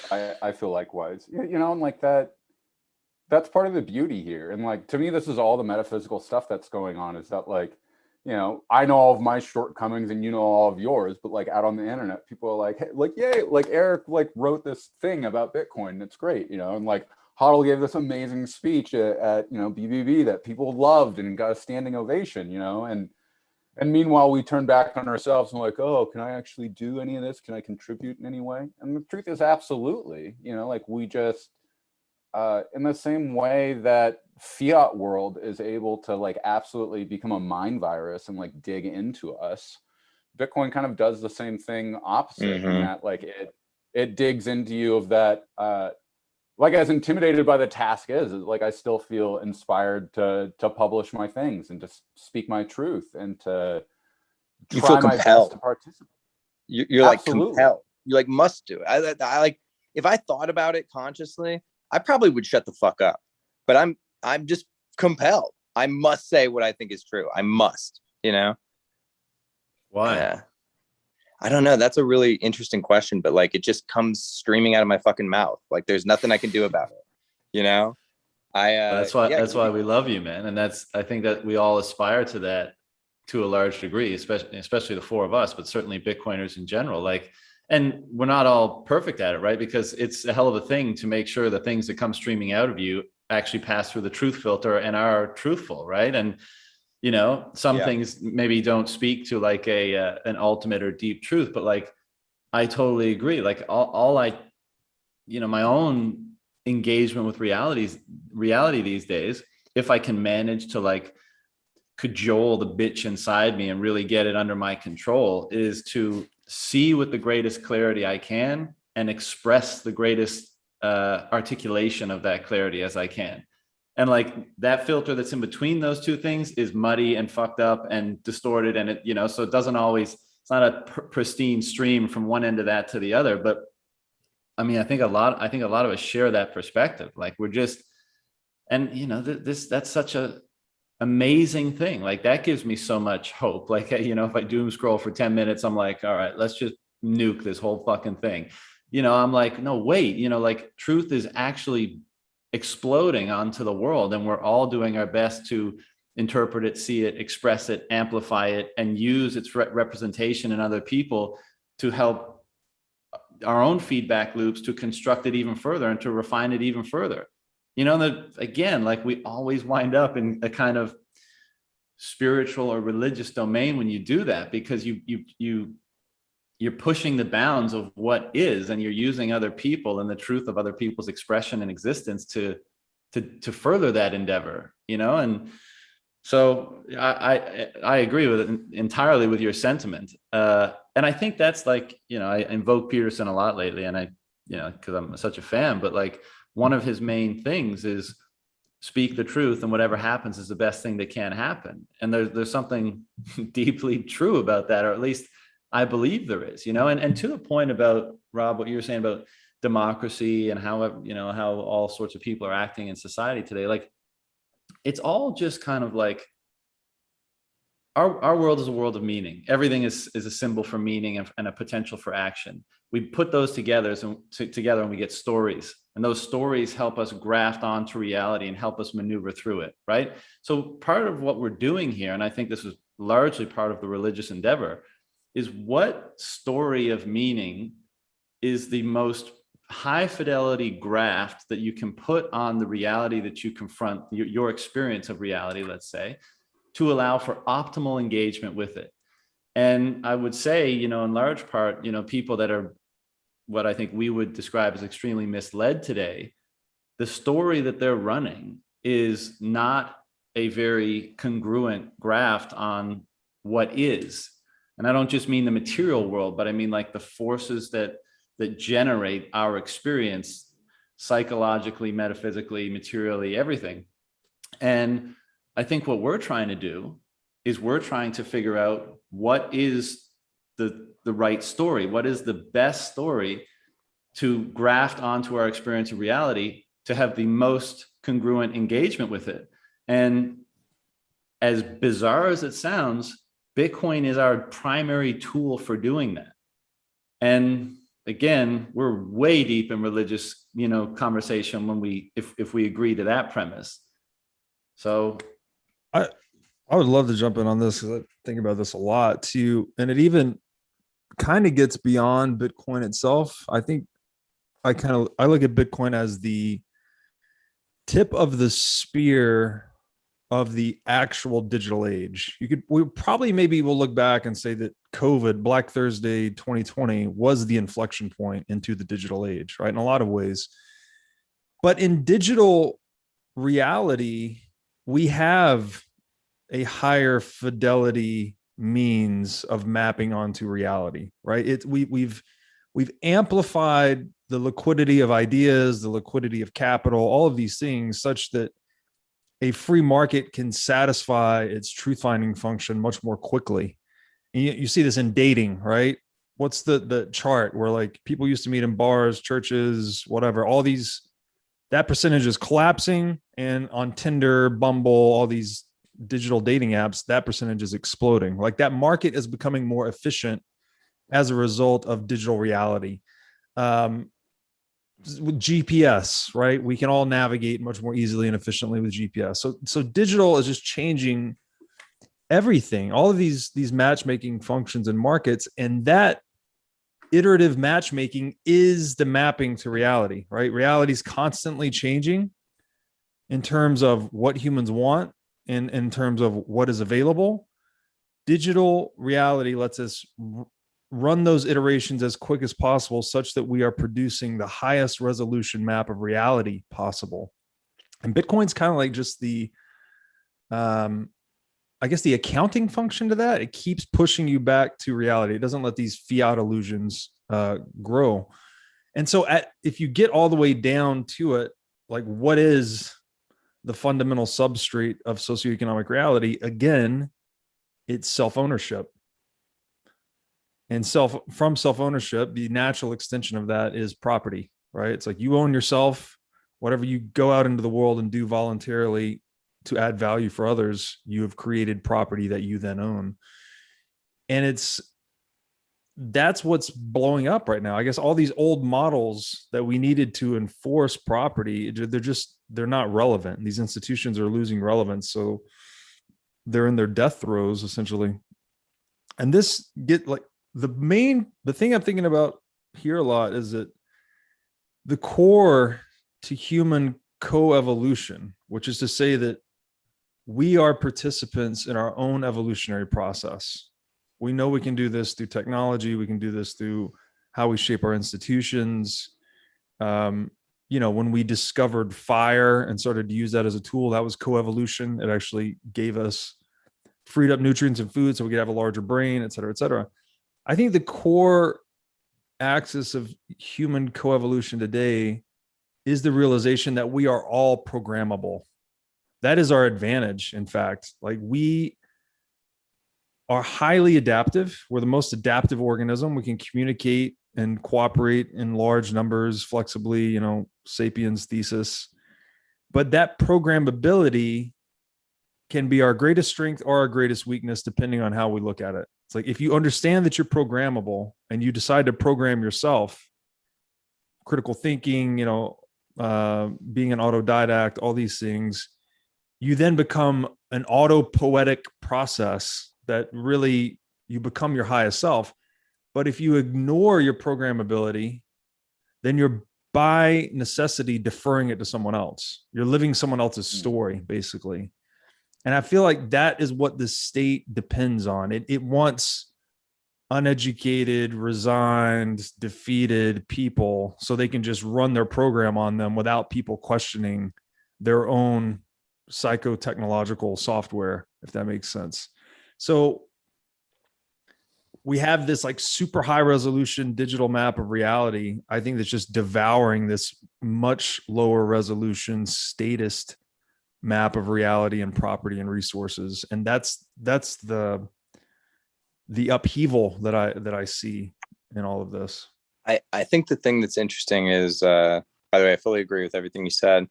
I feel likewise. And like that's part of the beauty here. And like to me, this is all the metaphysical stuff that's going on, is that like, I know all of my shortcomings and all of yours, but like out on the internet, people are like, hey, like, yay, like Eric like wrote this thing about Bitcoin and it's great, and like Hodl gave this amazing speech at BBB that people loved and got a standing ovation, and meanwhile we turn back on ourselves and like, oh, can I actually do any of this? Can I contribute in any way? And the truth is absolutely, like we just in the same way that fiat world is able to like absolutely become a mind virus and like dig into us, Bitcoin kind of does the same thing opposite, in that like it digs into you of that like as intimidated by the task is like I still feel inspired to publish my things and to speak my truth and to you feel my compelled best to participate. You're like compelled. You like must do it. I like, if I thought about it consciously, I probably would shut the fuck up, but I'm just compelled. I must say what I think is true. I must, Why? Yeah. I don't know. That's a really interesting question, but like, it just comes streaming out of my fucking mouth. Like there's nothing I can do about it. That's why we love you, man. And I think that we all aspire to that to a large degree, especially the four of us, but certainly Bitcoiners in general. Like, and we're not all perfect at it, right? Because it's a hell of a thing to make sure the things that come streaming out of you actually pass through the truth filter and are truthful, right? And some things maybe don't speak to like an ultimate or deep truth, but like I totally agree. Like all my own engagement with reality these days, if I can manage to like cajole the bitch inside me and really get it under my control is to see with the greatest clarity I can and express the greatest articulation of that clarity as I can. And like that filter that's in between those two things is muddy and fucked up and distorted. And it, you know, so it doesn't always, it's not a pristine stream from one end of that to the other. But I mean, I think a lot of us share that perspective. Like we're just, and you know, that's such a amazing thing. Like that gives me so much hope. Like, you know, if I doom scroll for 10 minutes, I'm like, all right, let's just nuke this whole fucking thing. You know, I'm like, no, wait, you know, like truth is actually exploding onto the world, and we're all doing our best to interpret it, see it, express it, amplify it, and use its representation in other people to help our own feedback loops to construct it even further and to refine it even further. You know, that again, like we always wind up in a kind of spiritual or religious domain when you do that, because you're pushing the bounds of what is, and you're using other people and the truth of other people's expression and existence to further that endeavor, you know? And so I agree with it entirely with your sentiment. And I think that's like, you know, I invoke Peterson a lot lately, and I, you know, because I'm such a fan, but like one of his main things is speak the truth, and whatever happens is the best thing that can happen. And there's something deeply true about that, or at least I believe there is, you know. And to the point about, Rob, what you were saying about democracy and how, you know, how all sorts of people are acting in society today, like it's all just kind of like our world is a world of meaning. Everything is a symbol for meaning and a potential for action. We put those together and we get stories, and those stories help us graft onto reality and help us maneuver through it, right? So part of what we're doing here, and I think this is largely part of the religious endeavor, is what story of meaning is the most high fidelity graft that you can put on the reality that you confront, your experience of reality, let's say, to allow for optimal engagement with it. And I would say, you know, in large part, you know, people that are what I think we would describe as extremely misled today, the story that they're running is not a very congruent graft on what is. And I don't just mean the material world, but I mean like the forces that generate our experience psychologically, metaphysically, materially, everything. And I think what we're trying to do is we're trying to figure out what is the right story, what is the best story to graft onto our experience of reality to have the most congruent engagement with it. And as bizarre as it sounds, Bitcoin is our primary tool for doing that. And again, we're way deep in religious, you know, conversation when if we agree to that premise. So I would love to jump in on this, because I think about this a lot too. And it even kind of gets beyond Bitcoin itself. I think I look at Bitcoin as the tip of the spear of the actual digital age. We probably maybe will look back and say that COVID, Black Thursday 2020, was the inflection point into the digital age, right? In a lot of ways. But in digital reality, we have a higher fidelity means of mapping onto reality, right? We've amplified the liquidity of ideas, the liquidity of capital, all of these things, such that a free market can satisfy its truth finding function much more quickly. And you see this in dating, right? What's the chart where like people used to meet in bars, churches, whatever, all these, that percentage is collapsing. And on Tinder, Bumble, all these digital dating apps, that percentage is exploding. Like that market is becoming more efficient as a result of digital reality. With GPS, right? We can all navigate much more easily and efficiently with GPS. So digital is just changing everything, all of these matchmaking functions and markets. And that iterative matchmaking is the mapping to reality, right? Reality is constantly changing in terms of what humans want and in terms of what is available. Digital reality lets us run those iterations as quick as possible, such that we are producing the highest resolution map of reality possible. And Bitcoin's kind of like just the I guess the accounting function to that, it keeps pushing you back to reality. It doesn't let these fiat illusions grow. And so if you get all the way down to it, like what is the fundamental substrate of socioeconomic reality? Again, it's self-ownership. And from self-ownership, the natural extension of that is property, right? It's like you own yourself. Whatever you go out into the world and do voluntarily to add value for others, you have created property that you then own. And that's what's blowing up right now. I guess all these old models that we needed to enforce property, they're not relevant. These institutions are losing relevance. So they're in their death throes, essentially. And the thing I'm thinking about here a lot is that the core to human coevolution, which is to say that we are participants in our own evolutionary process. We know we can do this through technology. We can do this through how we shape our institutions. When we discovered fire and started to use that as a tool, that was coevolution. It actually gave us freed up nutrients and food so we could have a larger brain, et cetera, et cetera. I think the core axis of human coevolution today is the realization that we are all programmable. That is our advantage. In fact, like we are highly adaptive. We're the most adaptive organism. We can communicate and cooperate in large numbers flexibly, Sapiens thesis. But that programmability can be our greatest strength or our greatest weakness, depending on how we look at it. It's like if you understand that you're programmable and you decide to program yourself, critical thinking, being an autodidact, all these things, you then become an auto-poetic process that really you become your highest self. But if you ignore your programmability, then you're by necessity deferring it to someone else. You're living someone else's story, basically. And I feel like that is what the state depends on. It wants uneducated, resigned, defeated people so they can just run their program on them without people questioning their own psychotechnological software, if that makes sense. So we have this like super high resolution digital map of reality, I think, that's just devouring this much lower resolution statist map of reality and property and resources. And that's the upheaval that I see in all of this. I think the thing that's interesting is, by the way, I fully agree with everything you said.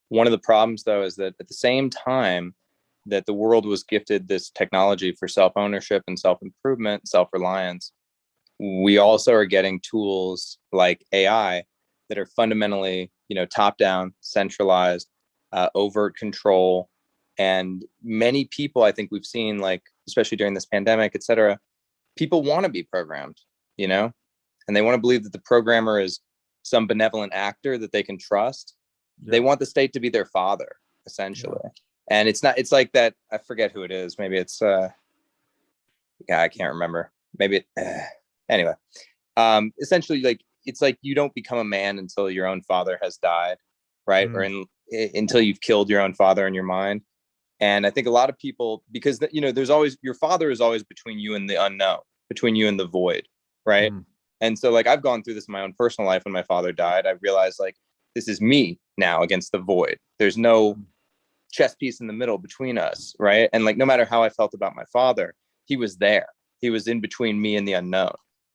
One of the problems, though, is that at the same time that the world was gifted this technology for self-ownership and self-improvement, self-reliance, we also are getting tools like AI that are fundamentally, top-down, centralized, overt control. And many people, I think we've seen, like, especially during this pandemic, et cetera, people want to be programmed, and they want to believe that the programmer is some benevolent actor that they can trust. Yeah. They want the state to be their father, essentially. Yeah. And it's like that. I forget who it is. Maybe it's, I can't remember. Maybe anyway, essentially, like, it's like you don't become a man until your own father has died, right? Or until you've killed your own father in your mind. And I think a lot of people, because, there's always, your father is always between you and the unknown, between you and the void, right? And so, like, I've gone through this in my own personal life. When my father died, I realized, like, this is me now against the void. There's no chess piece in the middle between us, right? And, like, no matter how I felt about my father, he was there. He was in between me and the unknown.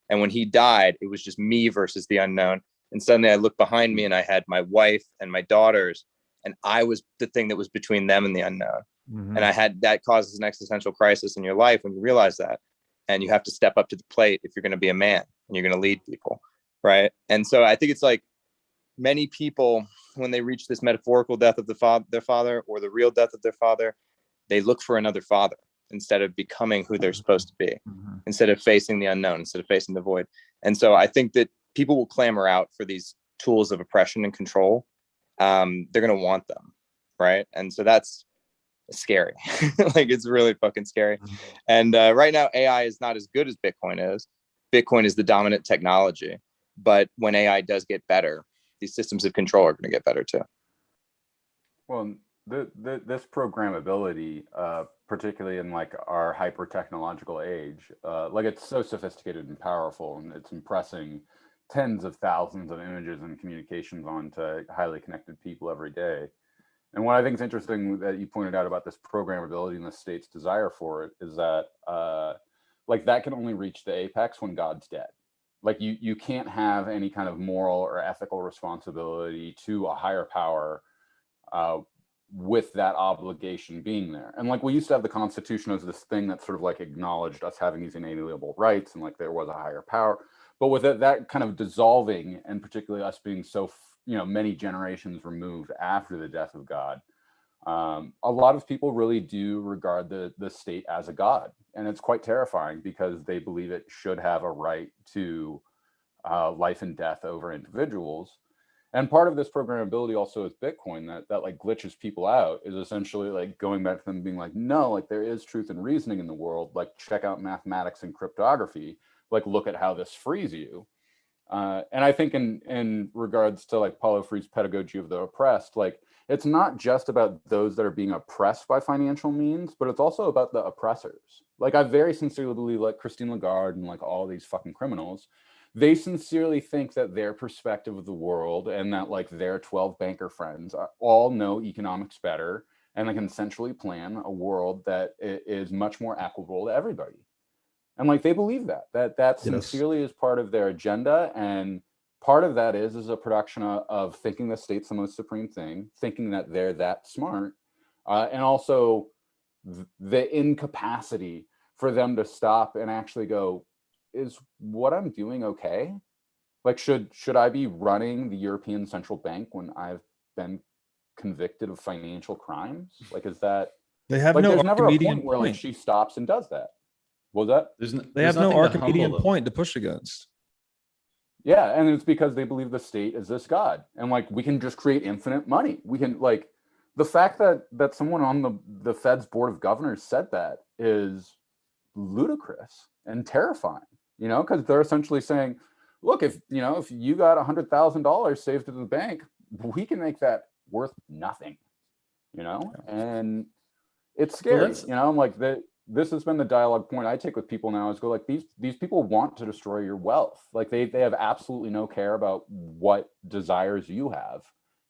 And when he died, it was just me versus the unknown. And suddenly I looked behind me and I had my wife and my daughters, and I was the thing that was between them and the unknown. Mm-hmm. And that causes an existential crisis in your life when you realize that. And you have to step up to the plate if you're going to be a man and you're going to lead people, right? And so I think it's like many people, when they reach this metaphorical death of their father or the real death of their father, they look for another father instead of becoming who they're supposed to be, instead of facing the unknown, instead of facing the void. And so I think that people will clamor out for these tools of oppression and control. They're going to want them, right? And so that's scary. Like, it's really fucking scary. And right now, AI is not as good as Bitcoin is. Bitcoin is the dominant technology. But when AI does get better, these systems of control are going to get better too. Well, this programmability, particularly in like our hyper technological age, like it's so sophisticated and powerful, and it's impressing tens of thousands of images and communications onto highly connected people every day. And what I think is interesting that you pointed out about this programmability and the state's desire for it is that like that can only reach the apex when God's dead. Like you can't have any kind of moral or ethical responsibility to a higher power with that obligation being there. And like we used to have the Constitution as this thing that sort of like acknowledged us having these inalienable rights and like there was a higher power. But with that kind of dissolving, and particularly us being so many generations removed after the death of God, a lot of people really do regard the state as a god, and it's quite terrifying because they believe it should have a right to life and death over individuals. And part of this programmability also with Bitcoin that like glitches people out is essentially like going back to them being like, no, like there is truth and reasoning in the world. Like check out mathematics and cryptography. Like look at how this frees you. And I think in regards to like Paulo Freire's pedagogy of the oppressed, like it's not just about those that are being oppressed by financial means, but it's also about the oppressors. Like I very sincerely believe like Christine Lagarde and like all these fucking criminals, they sincerely think that their perspective of the world and that like their 12 banker friends all know economics better and they can essentially plan a world that is much more equitable to everybody. And like they believe that sincerely is part of their agenda, and part of that is a production of thinking the state's the most supreme thing, thinking that they're that smart, and also the incapacity for them to stop and actually go, is what I'm doing okay? Like should I be running the European Central Bank when I've been convicted of financial crimes? Like is that They have like no there's never a Archimedean point where like point. she stops and does that. What was that? They have no nothing to Archimedean humble them. point to push against. Yeah, and it's because they believe the state is this god, and like we can just create infinite money. We can like the fact that someone on the Fed's board of governors said that is ludicrous and terrifying. Because they're essentially saying, look, if you got $100,000 saved at the bank, we can make that worth nothing. And it's scary. I'm like this has been the dialogue point I take with people now is go like these people want to destroy your wealth. Like they have absolutely no care about what desires you have,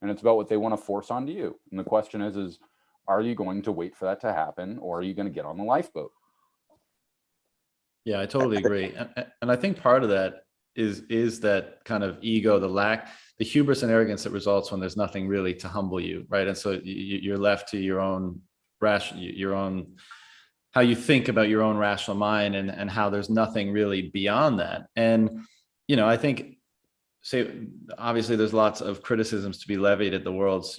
and it's about what they want to force onto you. And the question is are you going to wait for that to happen, or are you going to get on the lifeboat? Yeah, I totally agree. And I think part of that is that kind of ego, the hubris and arrogance that results when there's nothing really to humble you, right? And so you're left to your own how you think about your own rational mind and how there's nothing really beyond that. And, I think, obviously there's lots of criticisms to be levied at the world's,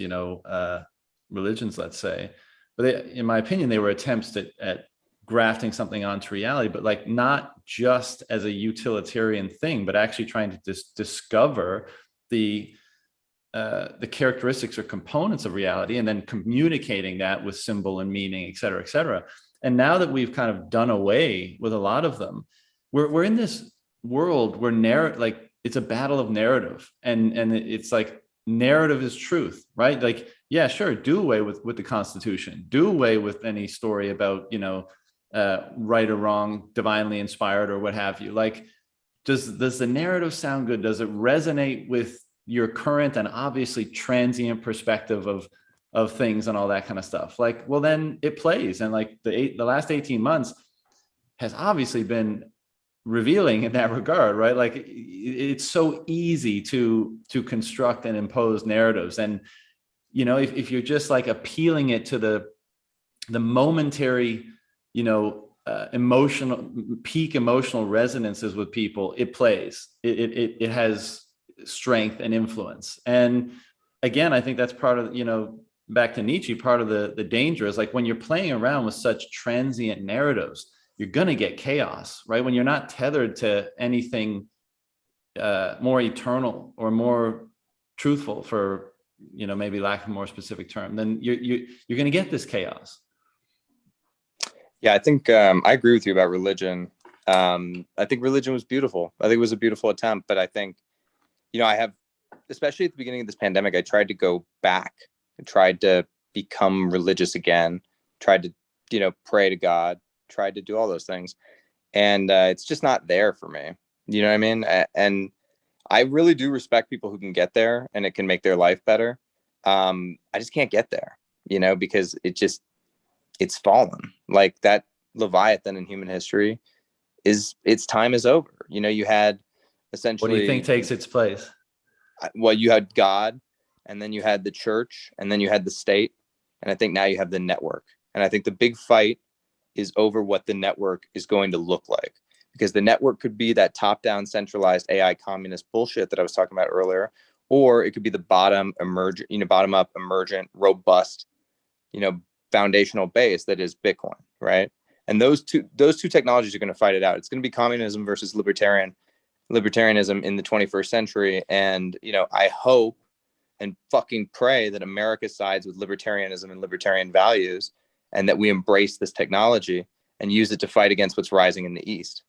religions, let's say, but in my opinion, they were attempts at grafting something onto reality, but like not just as a utilitarian thing, but actually trying to discover the characteristics or components of reality and then communicating that with symbol and meaning, et cetera, et cetera. And now that we've kind of done away with a lot of them, we're in this world where like it's a battle of narrative, and it's like narrative is truth, right? Like, yeah, sure, do away with the Constitution, do away with any story about right or wrong, divinely inspired or what have you. Like, does the narrative sound good? Does it resonate with your current and obviously transient perspective of things and all that kind of stuff? Like, well, then it plays. And like the last 18 months has obviously been revealing in that regard, right? Like it's so easy to construct and impose narratives. And, if you're just like appealing it to the momentary, peak emotional resonances with people, it plays, it has strength and influence. And again, I think that's part of, back to Nietzsche, part of the danger is like when you're playing around with such transient narratives, you're going to get chaos, right? When you're not tethered to anything more eternal or more truthful, for maybe lack of a more specific term, then you're going to get this chaos. Yeah, I think I agree with you about religion. I think religion was beautiful. I think it was a beautiful attempt, but I think, I have, especially at the beginning of this pandemic, I tried to go back. I tried to become religious again, tried to, pray to God, tried to do all those things. And it's just not there for me. You know what I mean? And I really do respect people who can get there and it can make their life better. I just can't get there, because it's fallen. Like that Leviathan in human history its time is over. You had essentially. What do you think takes its place? Well, you had God, and then you had the church, and then you had the state. And I think now you have the network. And I think the big fight is over what the network is going to look like. Because the network could be that top-down centralized AI communist bullshit that I was talking about earlier, or it could be the bottom-up emergent, robust, foundational base that is Bitcoin, right? And those two technologies are going to fight it out. It's going to be communism versus libertarianism in the 21st century. And I hope and fucking pray that America sides with libertarianism and libertarian values, and that we embrace this technology and use it to fight against what's rising in the East.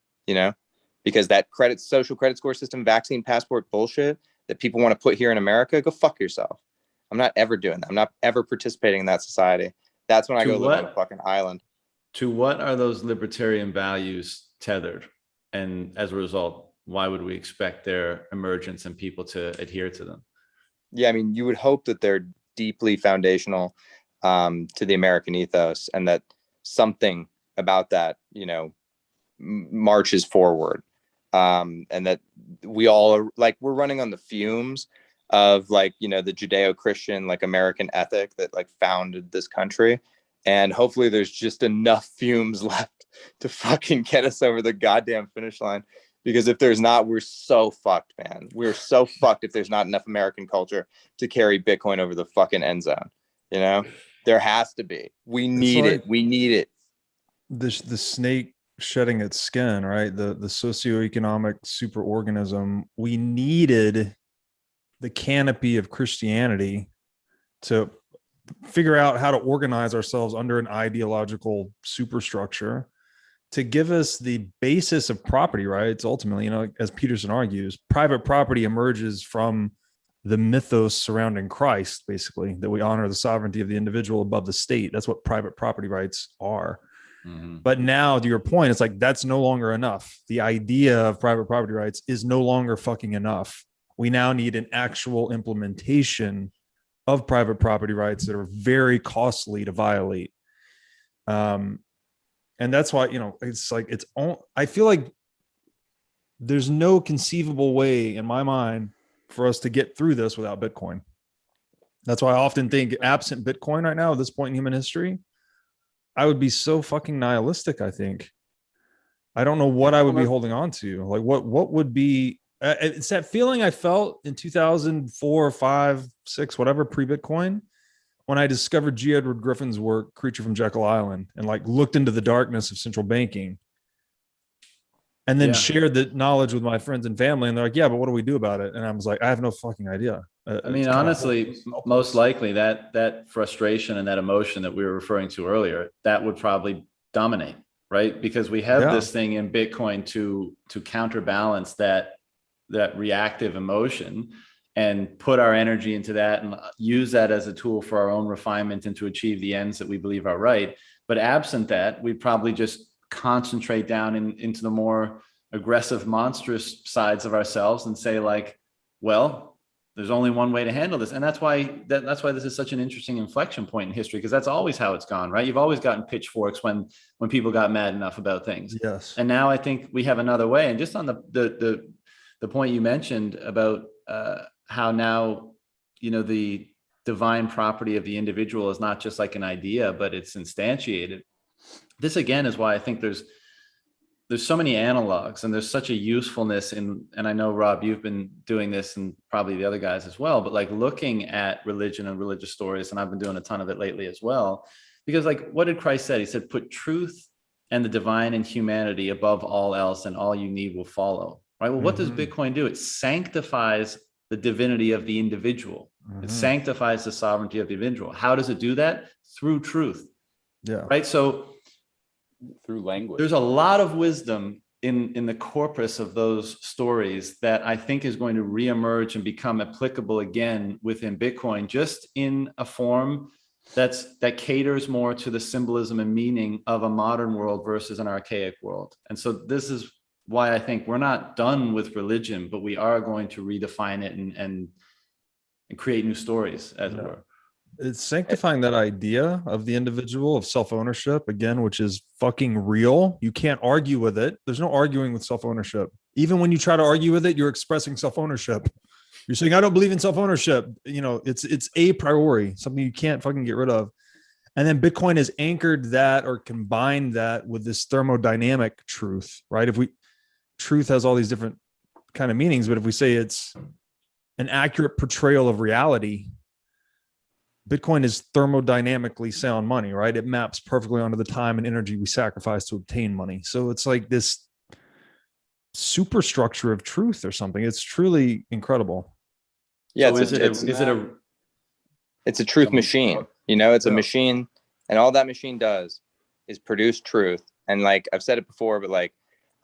Because that social credit score system, vaccine passport bullshit that people want to put here in America, go fuck yourself. I'm not ever doing that. I'm not ever participating in that society. That's when I go live on a fucking island. To what are those libertarian values tethered? And as a result, why would we expect their emergence and people to adhere to them? Yeah, I mean, you would hope that they're deeply foundational to the American ethos, and that something about that, marches forward, and that we all are like, we're running on the fumes of the Judeo-Christian American ethic that founded this country, and hopefully there's just enough fumes left to fucking get us over the goddamn finish line. Because if there's not, we're so fucked, man. We're so fucked if there's not enough American culture to carry Bitcoin over the fucking end zone. There has to be. We need it. We need it. The snake shedding its skin, right? The socioeconomic superorganism. We needed the canopy of Christianity to figure out how to organize ourselves under an ideological superstructure to give us the basis of property rights. Ultimately, as Peterson argues, private property emerges from the mythos surrounding Christ, basically, that we honor the sovereignty of the individual above the state. That's what private property rights are. Mm-hmm. But now, to your point, it's that's no longer enough. The idea of private property rights is no longer fucking enough. We now need an actual implementation of private property rights that are very costly to violate. And that's why, I feel like there's no conceivable way in my mind for us to get through this without Bitcoin. That's why I often think, absent Bitcoin right now at this point in human history, I would be so fucking nihilistic. I think I don't know what I would be holding on to. What would be, it's that feeling I felt in 2004, 5, 6, whatever, pre-Bitcoin, when I discovered G. Edward Griffin's work, Creature from Jekyll Island, and looked into the darkness of central banking, and then shared the knowledge with my friends and family. And they're like, yeah, but what do we do about it? And I was like, I have no fucking idea. I mean, honestly, most likely that frustration and that emotion that we were referring to earlier, that would probably dominate, right? Because we have this thing in Bitcoin to counterbalance that reactive emotion and put our energy into that and use that as a tool for our own refinement and to achieve the ends that we believe are right. But absent that, we probably just concentrate down into the more aggressive, monstrous sides of ourselves and say well, there's only one way to handle this. And that's why this is such an interesting inflection point in history, because that's always how it's gone, right? You've always gotten pitchforks when people got mad enough about things. Yes. And now I think we have another way. And just on the point you mentioned about how now, the divine property of the individual is not just an idea, but it's instantiated. This again is why I think there's so many analogs, and there's such a usefulness in, and I know, Rob, you've been doing this, and probably the other guys as well, but looking at religion and religious stories, and I've been doing a ton of it lately as well, because what did Christ say? He said, put truth and the divine and humanity above all else, and all you need will follow, right? Well, what does Bitcoin do? It sanctifies the divinity of the individual. It sanctifies the sovereignty of the individual. How does it do that? Through truth. Yeah. Right. So through language, there's a lot of wisdom in the corpus of those stories that I think is going to reemerge and become applicable again within Bitcoin, just in a form that caters more to the symbolism and meaning of a modern world versus an archaic world. And so this is why I think we're not done with religion, but we are going to redefine it and create new stories, as it were. It's sanctifying that idea of the individual, of self-ownership, again, which is fucking real. You can't argue with it. There's no arguing with self-ownership. Even when you try to argue with it, you're expressing self-ownership. You're saying, I don't believe in self-ownership. You know, it's a priori, something you can't fucking get rid of. And then Bitcoin has anchored that or combined that with this thermodynamic truth, right? Truth has all these different kind of meanings, but if we say it's an accurate portrayal of reality, Bitcoin is thermodynamically sound money, right? It maps perfectly onto the time and energy we sacrifice to obtain money. So it's like this superstructure of truth or something. It's truly incredible. Yeah, so it's a truth machine. You know, it's a machine, and all that machine does is produce truth. And like I've said it before, but like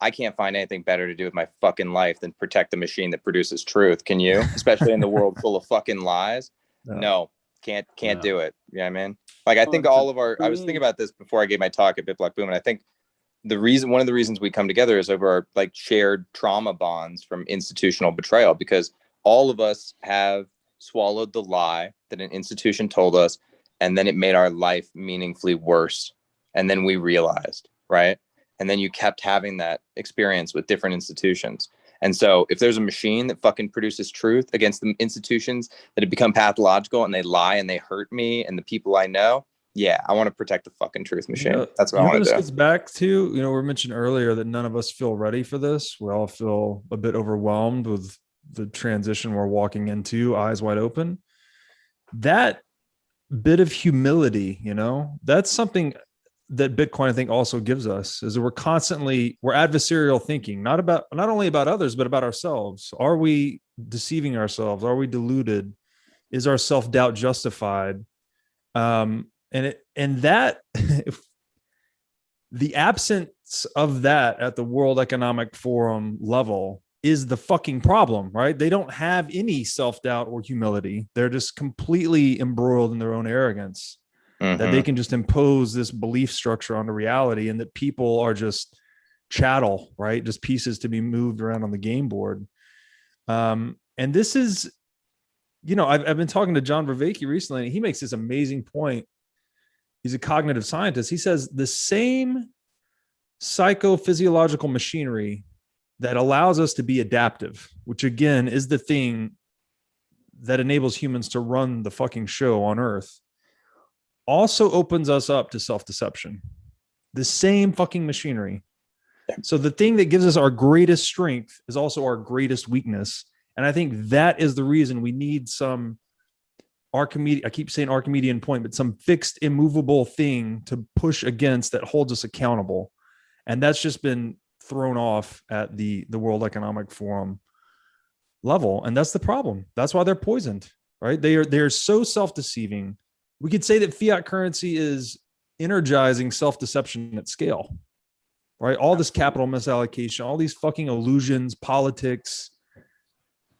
I can't find anything better to do with my fucking life than protect the machine that produces truth. Can you? Especially in the world full of fucking lies. No. Can't do it. You know what I mean? Like I think all of our, I was thinking about this before I gave my talk at BitBlock Boom, and I think one of the reasons we come together is over our like shared trauma bonds from institutional betrayal, because all of us have swallowed the lie that an institution told us, and then it made our life meaningfully worse. And then we realized, right? And then you kept having that experience with different institutions. And so if there's a machine that fucking produces truth against the institutions that have become pathological and they lie and they hurt me and the people I know, yeah, I want to protect the fucking truth machine. That's what I want to do. This gets back to, we mentioned earlier that none of us feel ready for this. We all feel a bit overwhelmed with the transition we're walking into, eyes wide open. That bit of humility, that's something that Bitcoin, I think, also gives us, is that we're adversarial thinking, not only about others, but about ourselves. Are we deceiving ourselves? Are we deluded? Is our self-doubt justified? And that the absence of that at the World Economic Forum level is the fucking problem, right? They don't have any self-doubt or humility. They're just completely embroiled in their own arrogance. That they can just impose this belief structure onto reality, and that people are just chattel, right? Just pieces to be moved around on the game board. And this is, I've been talking to John Vervaeke recently, and he makes this amazing point. He's a cognitive scientist. He says the same psychophysiological machinery that allows us to be adaptive, which again is the thing that enables humans to run the fucking show on Earth, also opens us up to self-deception. The same fucking machinery. So the thing that gives us our greatest strength is also our greatest weakness. And I think that is the reason we need some Archimedes, I keep saying Archimedean point, but some fixed, immovable thing to push against that holds us accountable. And that's just been thrown off at the World Economic Forum level. And that's the problem. That's why they're poisoned, right? They're so self-deceiving. We could say that fiat currency is energizing self-deception at scale, right? All this capital misallocation, all these fucking illusions, politics,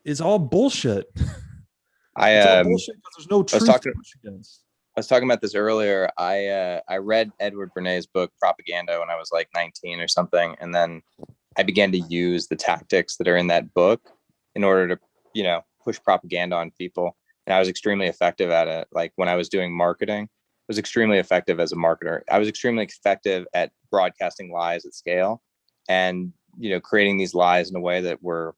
is all bullshit. It's all bullshit because there's no truth to push against. I was talking about this earlier. I read Edward Bernays' book Propaganda when I was like 19 or something, and then I began to use the tactics that are in that book in order to, push propaganda on people. And I was extremely effective at it. Like when I was doing marketing, I was extremely effective as a marketer. I was extremely effective at broadcasting lies at scale and, creating these lies in a way that were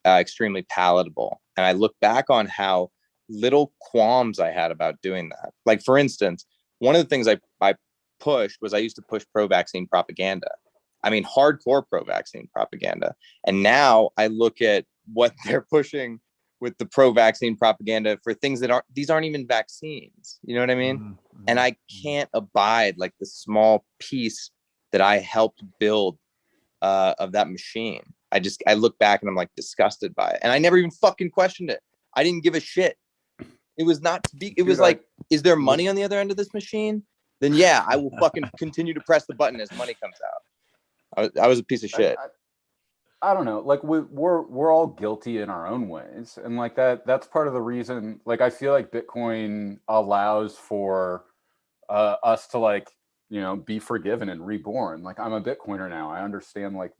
extremely palatable. And I look back on how little qualms I had about doing that. Like, for instance, one of the things I pushed was I used to push pro-vaccine propaganda. I mean, hardcore pro-vaccine propaganda. And now I look at what they're pushing with the pro-vaccine propaganda for things that these aren't even vaccines. You know what I mean? Mm-hmm. And I can't abide like the small piece that I helped build of that machine. I look back and I'm like disgusted by it. And I never even fucking questioned it. I didn't give a shit. It was not to be, it was like, is there money on the other end of this machine? Then yeah, I will fucking continue to press the button as money comes out. I was a piece of shit. I don't know, like we're all guilty in our own ways, and like that's part of the reason. Like I feel like Bitcoin allows for us to like be forgiven and reborn. Like I'm a Bitcoiner now. I understand like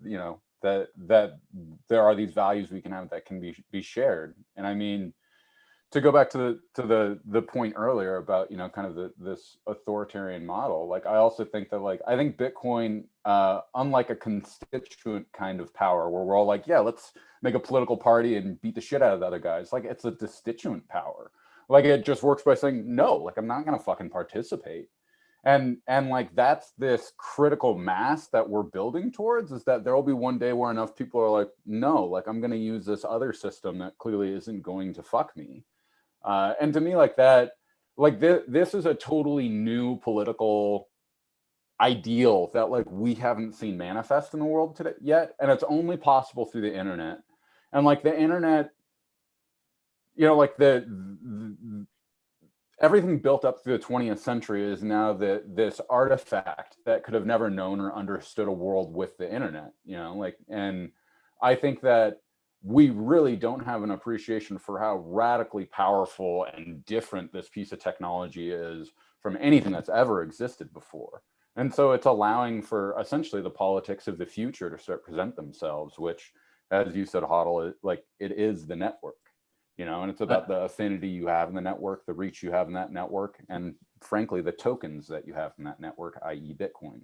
that there are these values we can have that can be shared. And I mean, to go back to the point earlier about kind of this authoritarian model, like I also think that like I think Bitcoin, unlike a constituent kind of power where we're all like, yeah, let's make a political party and beat the shit out of the other guys, like it's a destituent power. Like it just works by saying no, like I'm not gonna fucking participate. And like that's this critical mass that we're building towards, is that there will be one day where enough people are like, no, like I'm going to use this other system that clearly isn't going to fuck me. And to me, like that, like this is a totally new political ideal that like we haven't seen manifest in the world today yet, and it's only possible through the internet. And like the internet, like everything built up through the 20th century is now this artifact that could have never known or understood a world with the internet, and I think that we really don't have an appreciation for how radically powerful and different this piece of technology is from anything that's ever existed before. And so it's allowing for essentially the politics of the future to start present themselves, which, as you said, Hodl, like it is the network. And it's about the affinity you have in the network, the reach you have in that network, and frankly, the tokens that you have in that network, i.e. Bitcoin.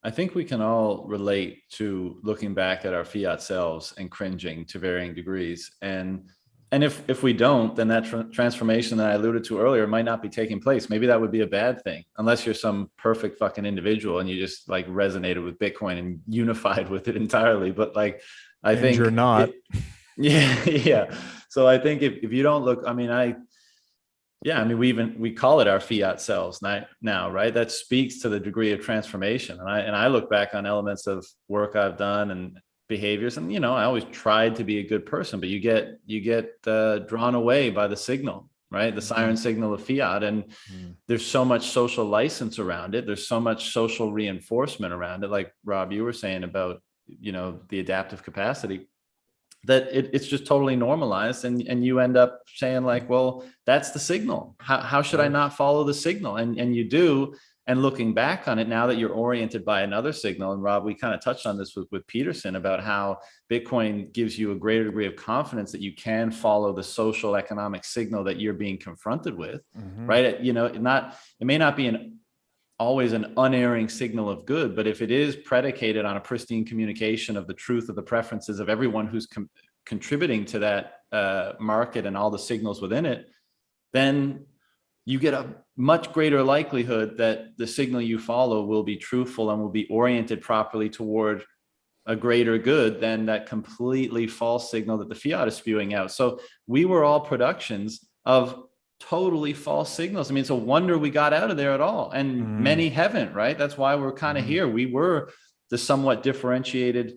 I think we can all relate to looking back at our fiat selves and cringing to varying degrees. And if we don't, then that transformation that I alluded to earlier might not be taking place. Maybe that would be a bad thing, unless you're some perfect fucking individual and you just like resonated with Bitcoin and unified with it entirely. But like, I think you're not. Yeah. So I think if you don't look, we call it our fiat selves now, right? That speaks to the degree of transformation. And I look back on elements of work I've done and behaviors, and I always tried to be a good person, but you get drawn away by the signal, right? The siren signal of fiat, and there's so much social license around it. There's so much social reinforcement around it, like Rob, you were saying about the adaptive capacity, that it's just totally normalized, and you end up saying like, well, that's the signal. How should I not follow the signal? And you do. And looking back on it now that you're oriented by another signal, and Rob, we kind of touched on this with Peterson about how Bitcoin gives you a greater degree of confidence that you can follow the social economic signal that you're being confronted with, right? It may not be always an unerring signal of good, but if it is predicated on a pristine communication of the truth of the preferences of everyone who's contributing to that market and all the signals within it, then you get a much greater likelihood that the signal you follow will be truthful and will be oriented properly toward a greater good than that completely false signal that the fiat is spewing out. So we were all productions of totally false signals. I mean, it's a wonder we got out of there at all. And many haven't, right? That's why we're kind of here. We were the somewhat differentiated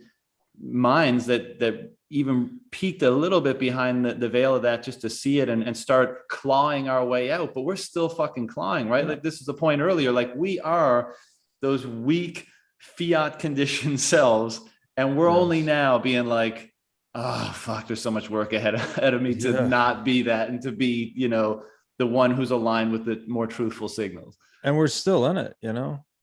minds that even peeked a little bit behind the veil of that just to see it and start clawing our way out. But we're still fucking clawing, right? Like this is the point earlier, like we are those weak fiat conditioned selves. And we're only now being like, oh, fuck, there's so much work ahead of me to not be that and to be, the one who's aligned with the more truthful signals. And we're still in it,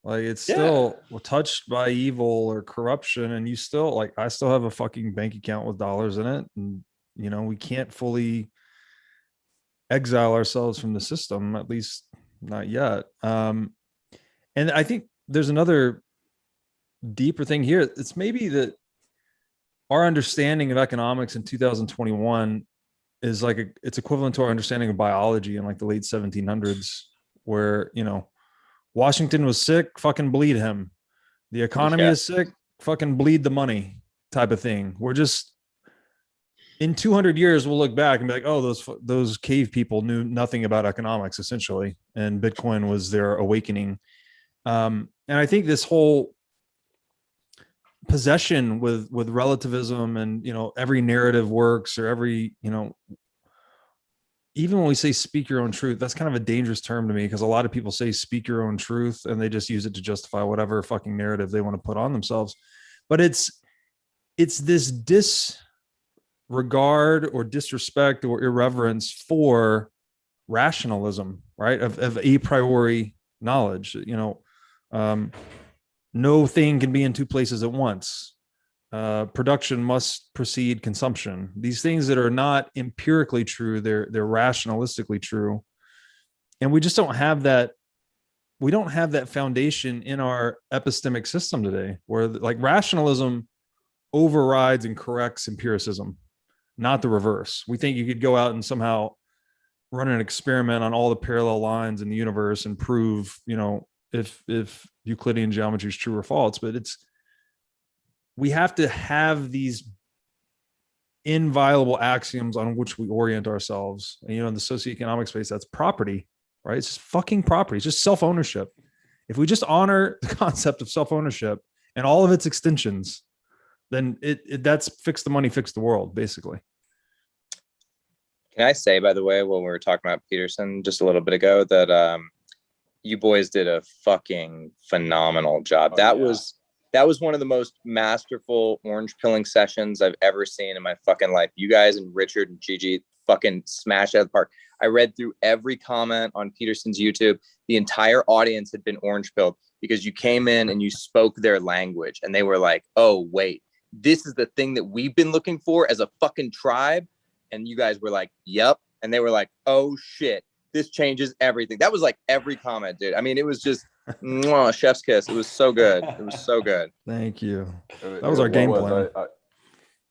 like it's still touched by evil or corruption. And you still like, I still have a fucking bank account with dollars in it. And, we can't fully exile ourselves from the system, at least not yet. And I think there's another deeper thing here. It's maybe that our understanding of economics in 2021 is like it's equivalent to our understanding of biology in like the late 1700s, where Washington was sick, fucking bleed him. The economy is sick, fucking bleed the money, type of thing. We're just in 200 years we'll look back and be like, oh, those cave people knew nothing about economics essentially, and Bitcoin was their awakening. And I think this whole possession with relativism and every narrative works, or every even when we say speak your own truth, that's kind of a dangerous term to me, because a lot of people say speak your own truth and they just use it to justify whatever fucking narrative they want to put on themselves. But it's it's this disregard or disrespect or irreverence for rationalism, right? Of a priori knowledge. No thing can be in two places at once. Production must precede consumption. These things that are not empirically true, they're rationalistically true. And we just don't have that. We don't have that foundation in our epistemic system today, where like rationalism overrides and corrects empiricism, not the reverse. We think you could go out and somehow run an experiment on all the parallel lines in the universe and prove, if Euclidean geometry is true or false. But we have to have these inviolable axioms on which we orient ourselves. And, in the socioeconomic space, that's property, right? It's just fucking property. It's just self-ownership. If we just honor the concept of self-ownership and all of its extensions, then that's fix the money, fix the world, basically. Can I say, by the way, when we were talking about Peterson just a little bit ago, that you boys did a fucking phenomenal job. That was one of the most masterful orange pilling sessions I've ever seen in my fucking life. You guys and Richard and Gigi fucking smashed out of the park. I read through every comment on Peterson's YouTube. The entire audience had been orange pilled because you came in and you spoke their language and they were like, oh, wait, this is the thing that we've been looking for as a fucking tribe. And you guys were like, yep. And they were like, oh shit, this changes everything. That was like every comment, dude. I mean, it was just mwah, chef's kiss. It was so good. It was so good. Thank you. That was our game plan.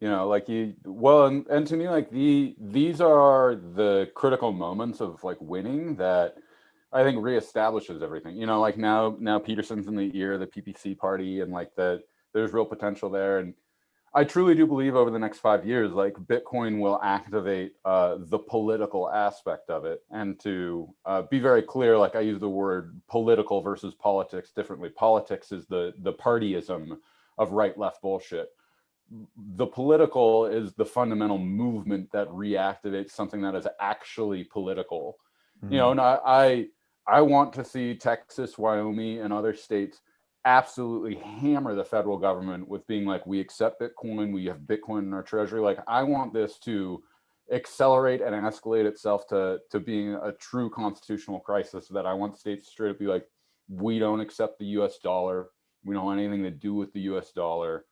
And to me, like these are the critical moments of like winning that I think reestablishes everything. Like now Peterson's in the ear of the PPC party, and like that there's real potential there. And I truly do believe over the next 5 years, like Bitcoin will activate the political aspect of it. And to be very clear, like I use the word political versus politics differently. Politics is the partyism of right-left bullshit. The political is the fundamental movement that reactivates something that is actually political. And I want to see Texas, Wyoming, and other states absolutely hammer the federal government with being like, we accept Bitcoin, we have Bitcoin in our treasury. Like, I want this to accelerate and escalate itself to being a true constitutional crisis, that I want states straight up be like, we don't accept the US dollar. We don't want anything to do with the US dollar.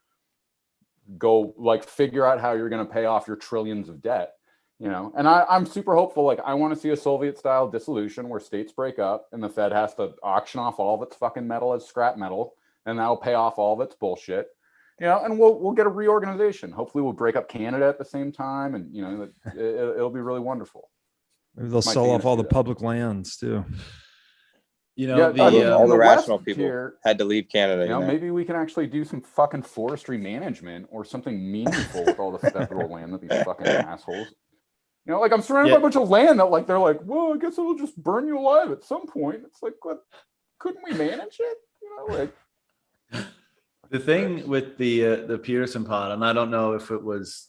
Go like figure out how you're going to pay off your trillions of debt. And I'm super hopeful. Like, I want to see a Soviet style dissolution where states break up and the Fed has to auction off all of its fucking metal as scrap metal, and that'll pay off all of its bullshit. And we'll get a reorganization. Hopefully we'll break up Canada at the same time, and it'll be really wonderful. Maybe they'll sell off all the public lands too. All the rational people had to leave Canada. Maybe we can actually do some fucking forestry management or something meaningful with all the federal land that these fucking assholes. Like I'm surrounded by a bunch of land that like they're like, well, I guess it'll just burn you alive at some point. It's like, what? Couldn't we manage it? The thing with the Peterson pod, and I don't know if it was,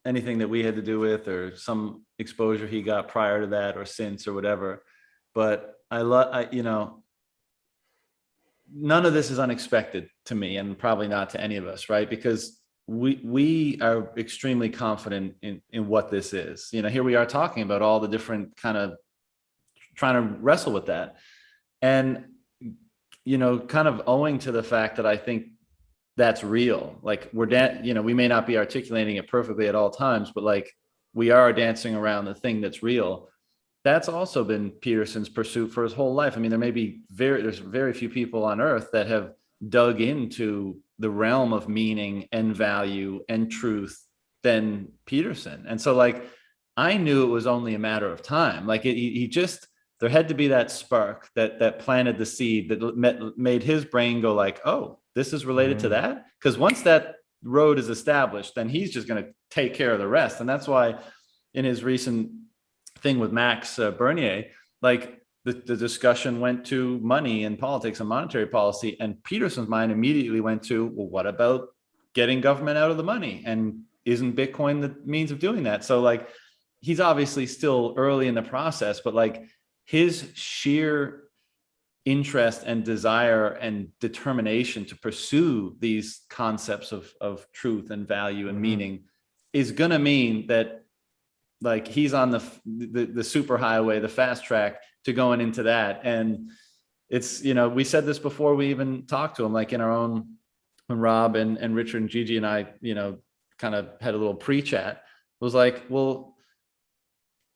anything that we had to do with or some exposure he got prior to that or since or whatever, but none of this is unexpected to me, and probably not to any of us, right? Because we are extremely confident in what this is. Here we are talking about all the different kind of trying to wrestle with that, and kind of owing to the fact that I think that's real. Like we may not be articulating it perfectly at all times, but like we are dancing around the thing that's real. That's also been Peterson's pursuit for his whole life. I mean, there's very few people on earth that have dug into the realm of meaning and value and truth than Peterson. And so like, I knew it was only a matter of time. Like there had to be that spark that planted the seed that made his brain go like, oh, this is related to that. Because once that road is established, then he's just going to take care of the rest. And that's why in his recent thing with Max Bernier, like the discussion went to money and politics and monetary policy, and Peterson's mind immediately went to, well, what about getting government out of the money? And isn't Bitcoin the means of doing that? So like, he's obviously still early in the process, but like his sheer interest and desire and determination to pursue these concepts of truth and value and meaning is going to mean that like he's on the super highway, the fast track to going into that. And it's, you know, we said this before we even talked to him, like in our own, when Rob and Richard and Gigi and I, you know, kind of had a little pre-chat, was like, well,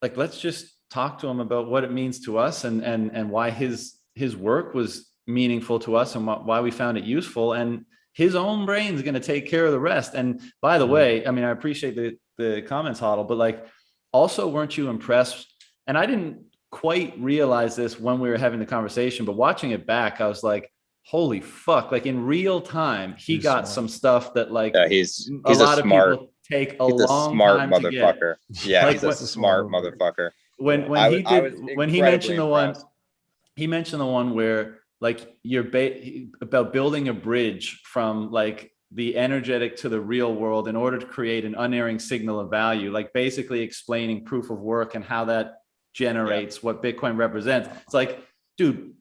like, let's just talk to him about what it means to us and why his work was meaningful to us and why we found it useful, and his own brain's going to take care of the rest. And by the way, I mean, I appreciate the comments, Hodl, but like, also, weren't you impressed? And I didn't quite realize this when we were having the conversation, but watching it back, I was like, holy fuck, like in real time, he got some stuff that like he's a lot of smart, people take a he's long a smart time motherfucker. to get. Yeah, Like, he's a smart motherfucker. When he mentioned the one, he mentioned the one where like you're about building a bridge from like the energetic to the real world in order to create an unerring signal of value, like basically explaining proof of work and how that generates what Bitcoin represents. It's like, dude,